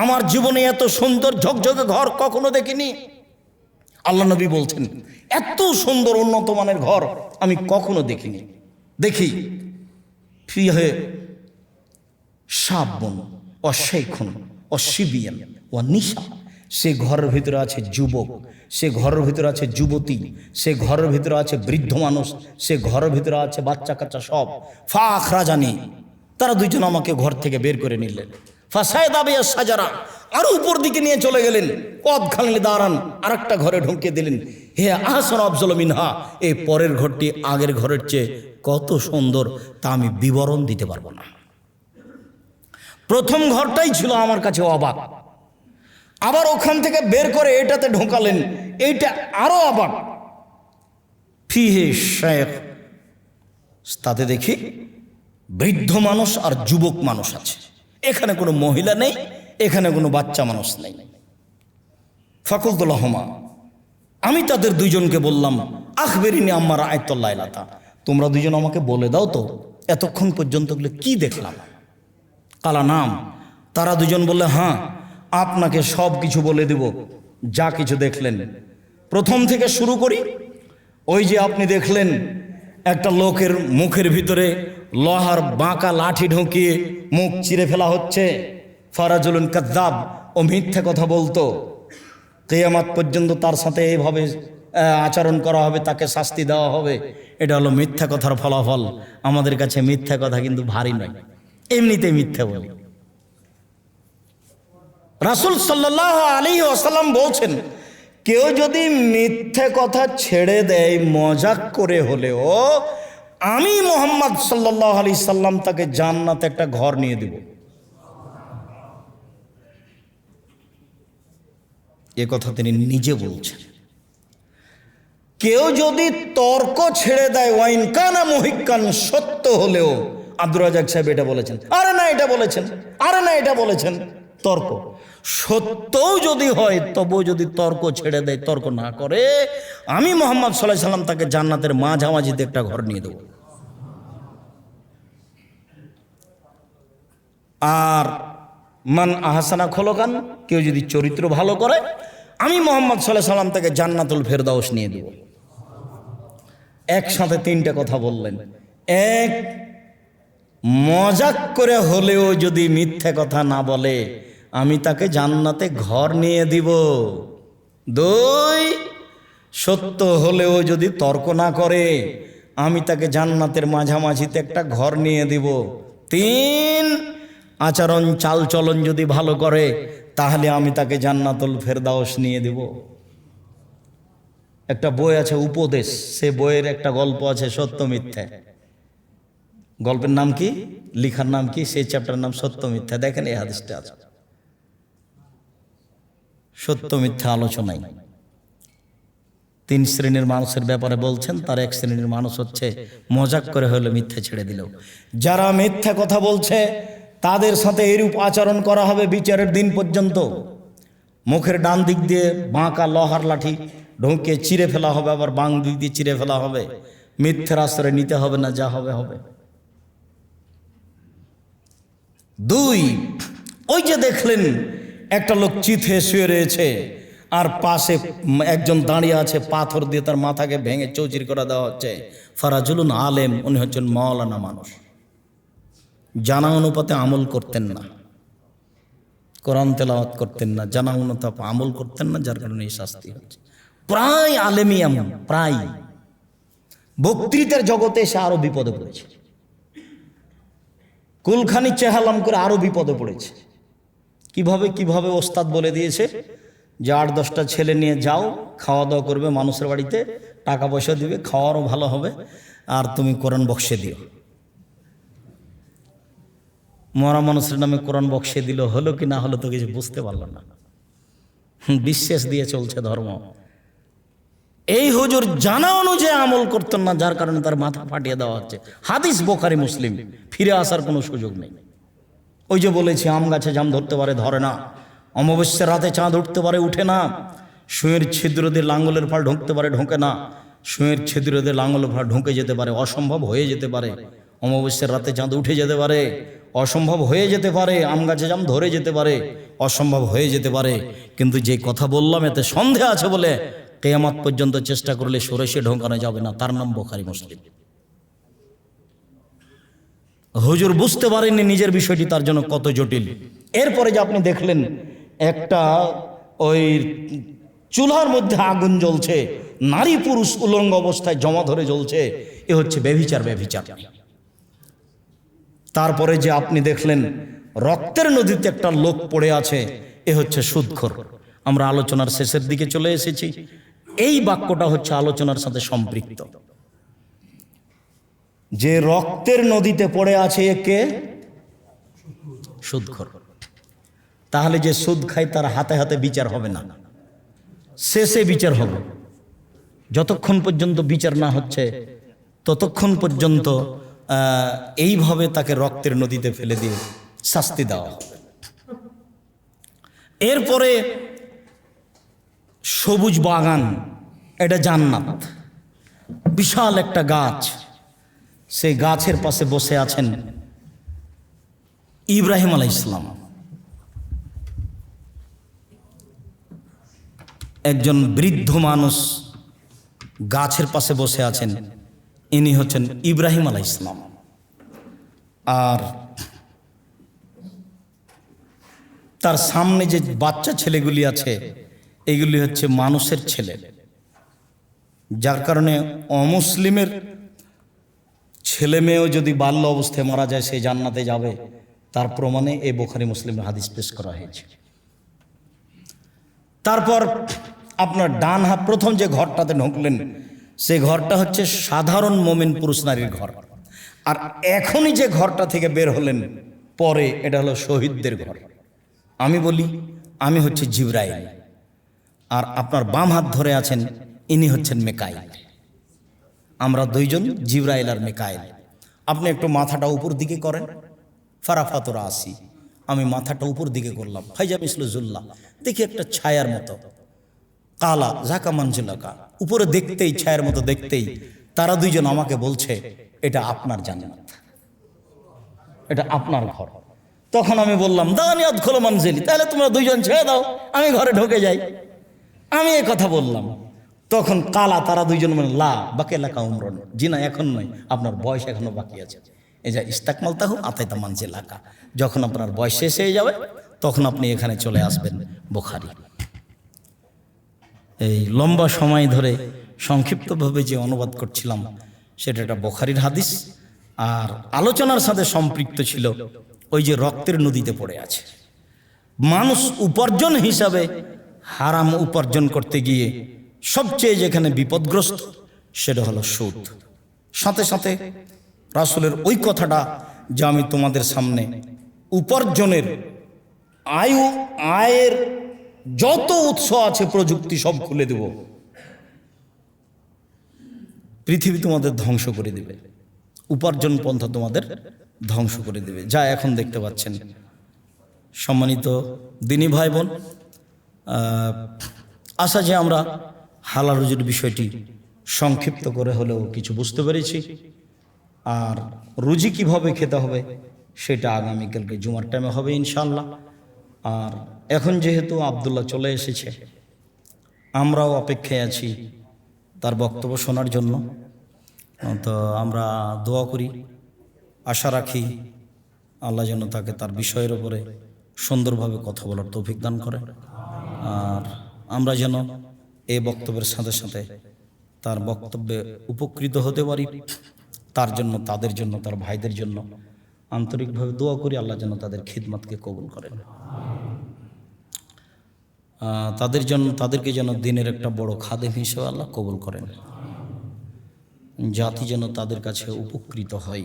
আমার জীবনে এত সুন্দর ঝকঝকে ঘর কখনো দেখিনি। আল্লাহ নবী বলছেন এত সুন্দর উন্নত মানের ঘর আমি কখনো দেখিনি। দেখি ফিহে শাবুন ও শেখুন ও শিবিয়ান ও নিশা, সে ঘরের ভিতরে আছে যুবক, সে ঘরের ভিতরে আছে যুবতী, সে ঘরের ভিতরে আছে বৃদ্ধ মানুষ, সে ঘরের ভিতরে আছে বাচ্চা কাচ্চা সব। ফা আখরাজানি, তারা দুইজন আমাকে ঘর থেকে বের করে নিলেন। ফাসায় দাবিয়া সাজারা, আরো উপর দিকে নিয়ে চলে গেলেন। পদ খালি দাঁড়ান, আর একটা ঘরে ঢুকিয়ে দিলেন। হে আহসান আফজল মিনহা, এই পরের ঘরটি আগের ঘরের চেয়ে কত সুন্দর তা আমি বিবরণ দিতে পারবো না। প্রথম ঘরটাই ছিল আমার কাছে অবাক। আবার ওখান থেকে বের করে এটাতে ঢোকালেন, এইটা আরো অবাক। ফিহে শেখ, তাতে দেখি বৃদ্ধ মানুষ আর যুবক মানুষ আছে। এখানে কোনো মহিলা নেই, এখানে কোনো বাচ্চা মানুষ নেই। ফাকুলতুল্লাহমা, আমি তাদের দুইজনকে বললাম আখবেরিনি আম্মার আয়তুল্লাহ লাতা, তোমরা দুইজন আমাকে বলে দাও তো এতক্ষণ পর্যন্ত কি দেখলাম। কালা নাম, তারা দুজন বললে হ্যাঁ, আপনাকে সব কিছু বলে দেব যা কিছু দেখলেন। প্রথম থেকে শুরু করি। ওই যে আপনি দেখলেন একটা লোকের মুখের ভিতরে লোহার বাঁকা লাঠি ঢুকিয়ে মুখ চিরে ফেলা হচ্ছে। ফারাজুলুন কাযযাব, ও মিথ্যা কথা বলতো। কিয়ামত পর্যন্ত তার সাথে এইভাবে আচরণ করা হবে, তাকে শাস্তি দেওয়া হবে। এটা হলো মিথ্যা কথার ফলাফল। আমাদের কাছে মিথ্যা কথা কিন্তু ভারী নয়, এমনিতেই মিথ্যা বলি। রাসূল সাল্লাল্লাহু আলাইহি ওয়াসাল্লাম বলছেন কেউ যদি মিথ্যে কথা ছেড়ে দেয় মজাক করে হলেও, আমি মুহাম্মদ সাল্লাল্লাহু আলাইহি সাল্লাম তাকে জান্নাতে একটা ঘর নিয়ে দেব। এ কথা তিনি নিজে বলছেন। কেউ যদি তর্ক ছেড়ে দেয়, ওয়াইন কানা মুহিক্কান, সত্য হলেও, আব্দুর রাজ্জাক সাহেব এটা বলেছেন, আরে না এটা বলেছেন, আরে না এটা বলেছেন, তর্ক সত্যও যদি হয় তবুও যদি তর্ক ছেড়ে দেয়, তর্ক না করে, আমি মুহাম্মদ সাল্লাল্লাহু আলাইহি সাল্লাম তাকে জান্নাতের মাঝামাঝিতে একটা ঘর নিয়ে দেব। আর মান আহসানা খলকান, কেউ যদি চরিত্র ভালো করে, আমি মুহাম্মদ সাল্লাল্লাহু আলাইহি সাল্লাম তাকে জান্নাতুল ফেরদাউস নিয়ে দেব। একসাথে তিনটা কথা বললেন। এক, মজাক করে হলেও যদি মিথ্যা কথা না বলে আমি তাকে জান্নাতে ঘর নিয়ে দিব। দুই, সত্য হলেও যদি তর্ক না করে আমি তাকে জান্নাতের মাঝামাঝিতে একটা ঘর নিয়ে দিব। তিন, আচরণ চালচলন যদি ভালো করে তাহলে আমি তাকে জান্নাতুল ফেরদাউস নিয়ে দিব। একটা বই আছে উপদেশ, সে বইয়ের একটা গল্প আছে সত্য মিথ্যা। গল্পের নাম কি, লেখার নাম কি, সেই চ্যাপ্টার নাম সত্য মিথ্যা। দেখেন এই হাদিসটা আছে, সত্য মিথ্যা আলোচনায় তিন শ্রেণীর মানুষের ব্যাপারে বলছেন। তার এক শ্রেণীর মানুষ হচ্ছে মজাক করে হলে মিথ্যা ছেড়ে দিল। যারা মিথ্যা কথা বলছে তাদের সাথে এরূপ আচরণ করা হবে বিচারের দিন পর্যন্ত। মুখের ডান দিক দিয়ে বাঁকা লোহার লাঠি ঢুকে চিরে ফেলা হবে, আবার বাম দিক দিয়ে চিরে ফেলা হবে। মিথ্যার আশ্রয় নিতে হবে না, যা হবে হবে। দুই, ওই যে দেখলেন একটা লোক চিত হয়ে শুয়ে রয়েছে, আর পাশে একজন দাঁড়িয়ে আছে, পাথর দিয়ে তার মাথাকে ভেঙে চৌচির করে দেওয়া হচ্ছে। ফারাজুলুন আলেম, উনি হচ্ছেন মাওলানা মানুষ, জানা অনুপাতে আমল করতেন না, কোরআন তেলাওয়াত করতেন না, জানা অনুপাতে আমল করতেন না, যার কারণে এই শাস্তি হচ্ছে। প্রায় আলেমই এমন, প্রায় বক্তৃতার জগতে এসে আরো বিপদে পড়েছে, কুলখানি চেহালাম করে আরো বিপদে পড়েছে। কিভাবে ওস্তাদ বলে দিয়েছে যে 8-10টা ছেলে নিয়ে যাও, খাওয়া দাওয়া করবে মানুষের বাড়িতে, টাকা পয়সা দিবে, খাওয়ারও ভালো হবে, আর তুমি কোরআন বক্সে দিও। মরা মানুষের নামে কোরআন বক্সে দিল, হলো কি না হলো তো কিছু বুঝতে পারল না, বিশ্বাস দিয়ে চলছে ধর্ম। এই হুজুর জানা অনুযায়ী আমল করতেন না, যার কারণে তার মাথা ফাটিয়ে দেওয়া হচ্ছে। হাদিস বুখারী মুসলিম, ফিরে আসার কোনো সুযোগ নেই। ওই যে বলেছি, আম গাছে জাম ধরতে পারে, ধরে না, অমাবস্যার রাতে চাঁদ উঠতে পারে, উঠে না, সুঁয়ের ছিদ্র দিয়ে লাঙ্গলের ফাল ঢুকতে পারে, ঢোকে না, সুঁয়ের ছিদ্র দিয়ে লাঙ্গলের ফাল ঢুকে যেতে পারে, অসম্ভব হয়ে যেতে পারে। অমাবস্যার রাতে চাঁদ উঠে যেতে পারে, অসম্ভব হয়ে যেতে পারে। আম গাছে জাম ধরে যেতে পারে, অসম্ভব হয়ে যেতে পারে। কিন্তু যে কথা বললাম এতে সন্দেহ আছে বলে কিয়ামত পর্যন্ত চেষ্টা করলে সরে ঢোকানো যাবে না, তার নাম বুখারী মুসলিম। হুজুর বুঝতে পারেননি নিজের বিষয়টি, তার জন্য কত জটিল। এরপরে যে আপনি দেখলেন একটা ওই চুলার মধ্যে আগুন জ্বলছে, নারী পুরুষ উলঙ্গ অবস্থায় জমা ধরে জ্বলছে, এ হচ্ছে ব্যভিচার। তারপরে যে আপনি দেখলেন রক্তের নদীতে একটা লোক পড়ে আছে, এ হচ্ছে সুদখোর। আমরা আলোচনার শেষের দিকে চলে এসেছি। এই বাক্যটা হচ্ছে আলোচনার সাথে সম্পৃক্ত, যে রক্তের নদীতে পড়ে আছে একে সুদখোর। তাহলে যে সুদ খায় তার হাতে হাতে বিচার হবে না, শেষে বিচার হবে। যতক্ষণ পর্যন্ত বিচার না হচ্ছে ততক্ষণ পর্যন্ত এইভাবে তাকে রক্তের নদীতে ফেলে দিয়ে শাস্তি দেওয়া হবে। এরপরে সবুজ বাগান, এটা জান্নাত, বিশাল একটা গাছ, সেই গাছের পাশে বসে আছেন ইব্রাহিম আলাইহিস সালাম। একজন বৃদ্ধ মানুষ গাছের পাশে বসে আছেন, ইনি হচ্ছেন ইব্রাহিম আলাইহিস সালাম। আর তার সামনে যে বাচ্চা ছেলেগুলি আছে, এগুলি হচ্ছে মানুষের ছেলে, যার কারণে অমুসলিমের ছেলে মেয়েও যদি বাল্য অবস্থায় মারা যায় সে জান্নাতে যাবে, তার প্রমাণে এই বুখারী মুসলিমের হাদিস পেশ করা হয়েছে। তারপর আপনার ডান হাত, প্রথম যে ঘরটাতে ঢুকলেন সে ঘরটা হচ্ছে সাধারণ মোমিন পুরুষ নারীর ঘর। আর এখনই যে ঘরটা থেকে বের হলেন পরে, এটা হলো শহীদদের ঘর। আমি বলি আমি হচ্ছে জিবরাইল, আর আপনার বাম হাত ধরে আছেন ইনি হচ্ছেন মিকাইল। আমরা দুইজন জিবরাইল আর মিকাইল। আপনি একটু মাথাটা উপর দিকে করেন, ফারাফাতুরা আসি, আমি মাথাটা উপর দিকে করলাম, ফাইজা মিসলুজুল্লাহ, দেখি একটা ছায়ার মতো, কালা ঝাঁকা মানজিলাকা, উপরে দেখতেই ছায়ার মতো দেখতেই তারা দুইজন আমাকে বলছে এটা আপনার জান্নাত, এটা আপনার ঘর। তখন আমি বললাম দানিয়াত খোলো মানজিলি, তাহলে তোমরা দুইজন ছেড়ে দাও, আমি ঘরে ঢুকে যাই। আমি এই কথা বললাম, তখন কালা তারা দুইজন মানে লা বাকি এলাকা উমরন, জি না এখন নয়, আপনার বয়স এখনো বাকি আছে। এই যে ইস্তাকমাল তাহু আতাইতা মানজিলাকা, যখন আপনার বয়স শেষ হয়ে যাবে তখন আপনি এখানে চলে আসবেন। বুখারী। এই লম্বা সময় ধরে সংক্ষিপ্তভাবে যে অনুবাদ করছিলাম সেটা একটা বুখারীর হাদিস, আর আলোচনার সাথে সম্পৃক্ত ছিল ওই যে রক্তের নদীতে পড়ে আছে। মানুষ উপার্জন হিসাবে হারাম উপার্জন করতে গিয়ে সবচেয়ে যেখানে বিপদগ্রস্ত সেটা হলো সুদ। সাথে সাথে রাসূলের ওই কথাটা যে আমি তোমাদের সামনে উপার্জনের আয়ের যত উৎস আছে প্রযুক্তি সব খুলে দেব, পৃথিবী তোমাদের ধ্বংস করে দেবে, উপার্জন পন্থা তোমাদের ধ্বংস করে দেবে, যা এখন দেখতে পাচ্ছেন। সম্মানিত দিনী ভাই বোন, আশা যে আমরা হালাল রুজির বিষয়টি সংক্ষিপ্ত করে হলেও কিছু বুঝতে পেরেছি, আর রুজি কিভাবে খেতে হবে সেটা আগামীকালকে জুমার টাইমে হবে ইনশাআল্লাহ। আর এখন যেহেতু আব্দুল্লাহ চলে এসেছে, আমরাও অপেক্ষায় আছি তার বক্তব্য শোনার জন্য। তো আমরা দোয়া করি, আশা রাখি আল্লাহ যেন তাকে তার বিষয়ের উপরে সুন্দরভাবে কথা বলার তৌফিক দান করে, আর আমরা যেন এই বক্তব্যের সাথে সাথে তার বক্তব্যে উপকৃত হতে পারি। তার জন্য, তাদের জন্য, তার ভাইদের জন্য আন্তরিকভাবে দোয়া করি, আল্লাহ যেন তাদের খিদমতকে কবুল করেন, তাদেরকে যেন দিনের একটা বড় খাদেম হিসেবে আল্লাহ কবুল করেন, জাতি যেন তাদের কাছে উপকৃত হয়।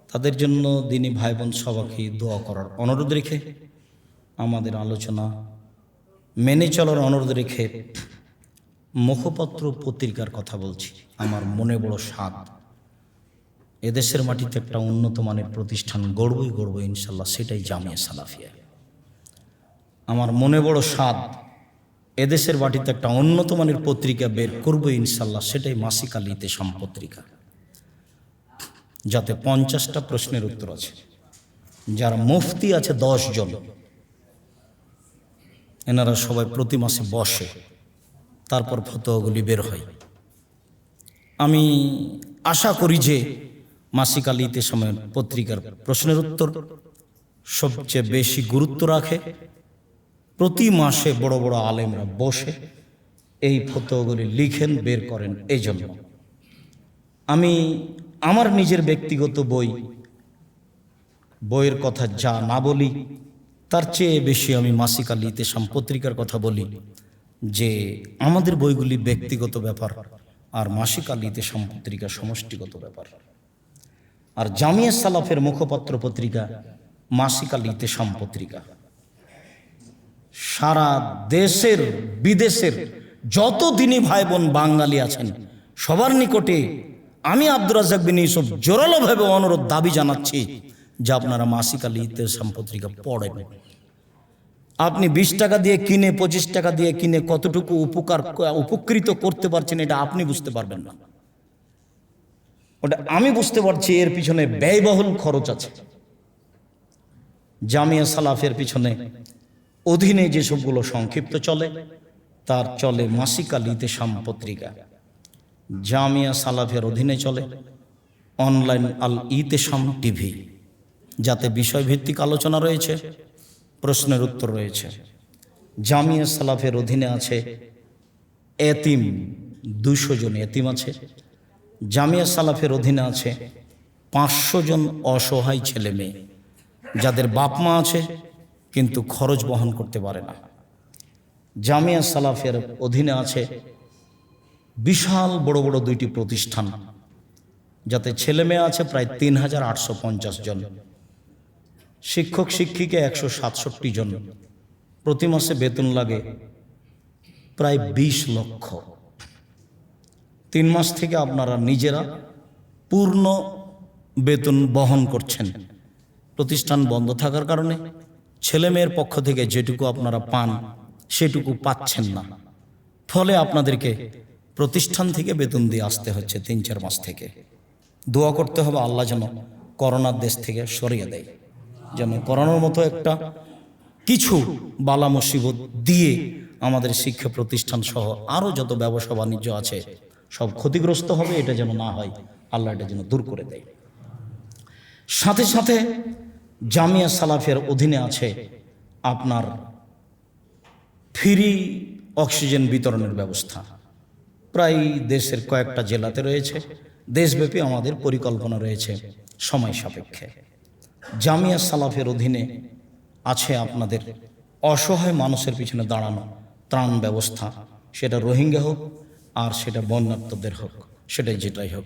তাদের জন্য দিনী ভাই বোন সবাইকে দোয়া করার অনুরোধ রেখে, আমাদের আলোচনা মেনে চলার অনুরোধ রেখে মুখপত্র পত্রিকার কথা বলছি। আমার মনে বড় স্বাদ, এদেশের মাটিতে একটা উন্নত মানের প্রতিষ্ঠান গড়ব ইনশাল্লাহ, সেটাই জামিয়া সালাফিয়া। আমার মনে বড় স্বাদ, এদেশের মাটিতে একটা উন্নত মানের পত্রিকা বের করব ইনশাল্লাহ, সেটাই মাসিক আল ইতেসাম পত্রিকা, যাতে 50টা প্রশ্নের উত্তর আছে, যার মুফতি আছে 10 জন। এনারা সবাই প্রতি মাসে বসে, তারপর ফতোয়াগুলি বের হয়। আমি আশা করি যে মাসিক আল ইতেসামের পত্রিকার প্রশ্নের উত্তর সবচেয়ে বেশি গুরুত্ব রাখে। প্রতি মাসে বড় বড় আলেমরা বসে এই ফতোয়াগুলি লিখেন, বের করেন। এই জন্য আমি আমার নিজের ব্যক্তিগত বইয়ের কথা যা না বলি, তার চেয়ে বেশি আমি মাসিক আল ইতেসাম পত্রিকার কথা বলি, যে আমাদের বইগুলি ব্যক্তিগত ব্যাপার আর মাসিক আল ইতেসাম পত্রিকা সমষ্টিগত ব্যাপার। আর জামিয়া সালাফের মুখপত্র পত্রিকা মাসিক আল ইতেসাম পত্রিকা। সারা দেশের বিদেশের যত দিনী ভাই বোন বাঙালি আছেন, সবার নিকটে আমি আব্দুর রাজ্জাক বিন ইউসুফ জোরালোভাবে অনুরোধ, দাবি জানাচ্ছি যে আপনারা মাসিক আল ইতেসাম পত্রিকা পড়েন। আপনি 20 টাকা দিয়ে কিনে, 25 টাকা দিয়ে কিনে কতটুকু উপকৃত করতে পারছেন এটা আপনি বুঝতে পারবেন না, ওটা আমি বুঝতে পারছি। এর পিছনে ব্যয়বহুল খরচ আছে। জামিয়া সালাফের পিছনে অধীনে যেসবগুলো সংক্ষিপ্ত চলে, তার চলে মাসিক আল ইতেসাম পত্রিকা। জামিয়া সালাফের অধীনে চলে অনলাইন আল ইতেসাম টিভি, যাতে বিষয়ভিত্তিক আলোচনা রয়েছে, প্রশ্নের উত্তর রয়েছে। জামিয়া সালাফের অধীনে আছে এতিম, 200 জন এতিম আছে। জামিয়া সালাফের অধীনে আছে 500 জন অসহায় ছেলে মেয়ে, যাদের বাপ মা আছে কিন্তু খরচ বহন করতে পারে না। জামিয়া সালাফের অধীনে আছে বিশাল বড় বড় 2টি প্রতিষ্ঠান, যাতে ছেলে মেয়ে আছে প্রায় 3850 জন, শিক্ষক শিক্ষিকা 167 জন। প্রতি মাসে বেতন লাগে প্রায় 20 লক্ষ। 3 মাস থেকে আপনারা নিজেরা পূর্ণ বেতন বহন করছেন। প্রতিষ্ঠান বন্ধ থাকার কারণে ছেলে মেয়ের পক্ষ থেকে যেটুকু আপনারা পান সেটুকু পাচ্ছেন না, ফলে আপনাদেরকে প্রতিষ্ঠান থেকে বেতন দিয়ে আসতে হচ্ছে 3-4 মাস থেকে। দোয়া করতে হবে আল্লাহ যেন করোনার দেশ থেকে সরিয়ে দেয়, যেন করোনার মতো একটা কিছু বালা মুসিবত দিয়ে আমাদের শিক্ষা প্রতিষ্ঠান সহ আরও যত ব্যবসা বাণিজ্য আছে সব ক্ষতিগ্রস্ত হবে। এটা যেন না হয়, আল্লাহ এটা যেন দূর করে দেয়। সাথে সাথে জামিয়া সালাফের অধীনে আছে আপনার ফ্রি অক্সিজেন বিতরণের ব্যবস্থা। প্রায় দেশের কয়েকটা জেলাতে রয়েছে, দেশব্যাপী আমাদের পরিকল্পনা রয়েছে সময় সাপেক্ষে। জামিয়া সালাফের অধীনে আছে আপনাদের অসহায় মানুষের পিছনে দাঁড়ানো ত্রাণ ব্যবস্থা, সেটা রোহিঙ্গা হোক আর সেটা বন্যার্তদের হোক, সেটাই যেটাই হোক।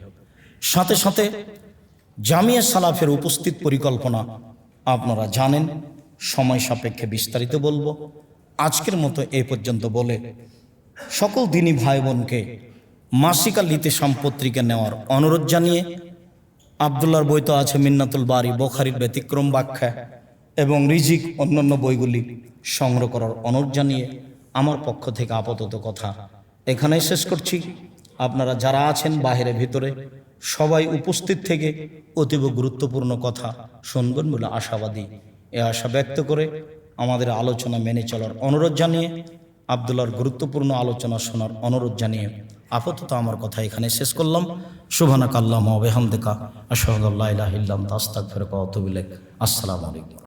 সাথে সাথে জামিয়া সালাফের উপস্থিত পরিকল্পনা আপনারা জানেন, সময় সাপেক্ষে বিস্তারিত বলবো। আজকের মতো এই পর্যন্ত বলে সকল দিনী ভাই বোনকে মাসিক আল ইতেসাম পত্রিকা নেওয়ার অনুরোধ জানিয়ে, আবদুল্লাহর বই তো আছে মিন্নাতুল বারি, বুখারীর ব্যতিক্রম ব্যাখ্যা এবং রিজিক অন্যান্য বইগুলি সংগ্রহ করার অনুরোধ জানিয়ে আমার পক্ষ থেকে আপাতত কথা এখানেই শেষ করছি। আপনারা যারা আছেন বাহিরে ভিতরে সবাই উপস্থিত থেকে অতীব গুরুত্বপূর্ণ কথা শুনবেন বলে আশাবাদী। এ আশা ব্যক্ত করে আমাদের আলোচনা মেনে চলার অনুরোধ জানিয়ে আবদুল্লাহর গুরুত্বপূর্ণ আলোচনা শোনার অনুরোধ জানিয়ে আপাতত আমার কথা এখানে শেষ করলাম। সুবহানাকা আল্লাহুম্মা ওয়া বিহামদিকা আশহাদু আল্লা ইলাহা ইল্লা আনতা আস্তাগফিরুকা ওয়া আতুবু ইলাইক। আসসালামু আলাইকুম।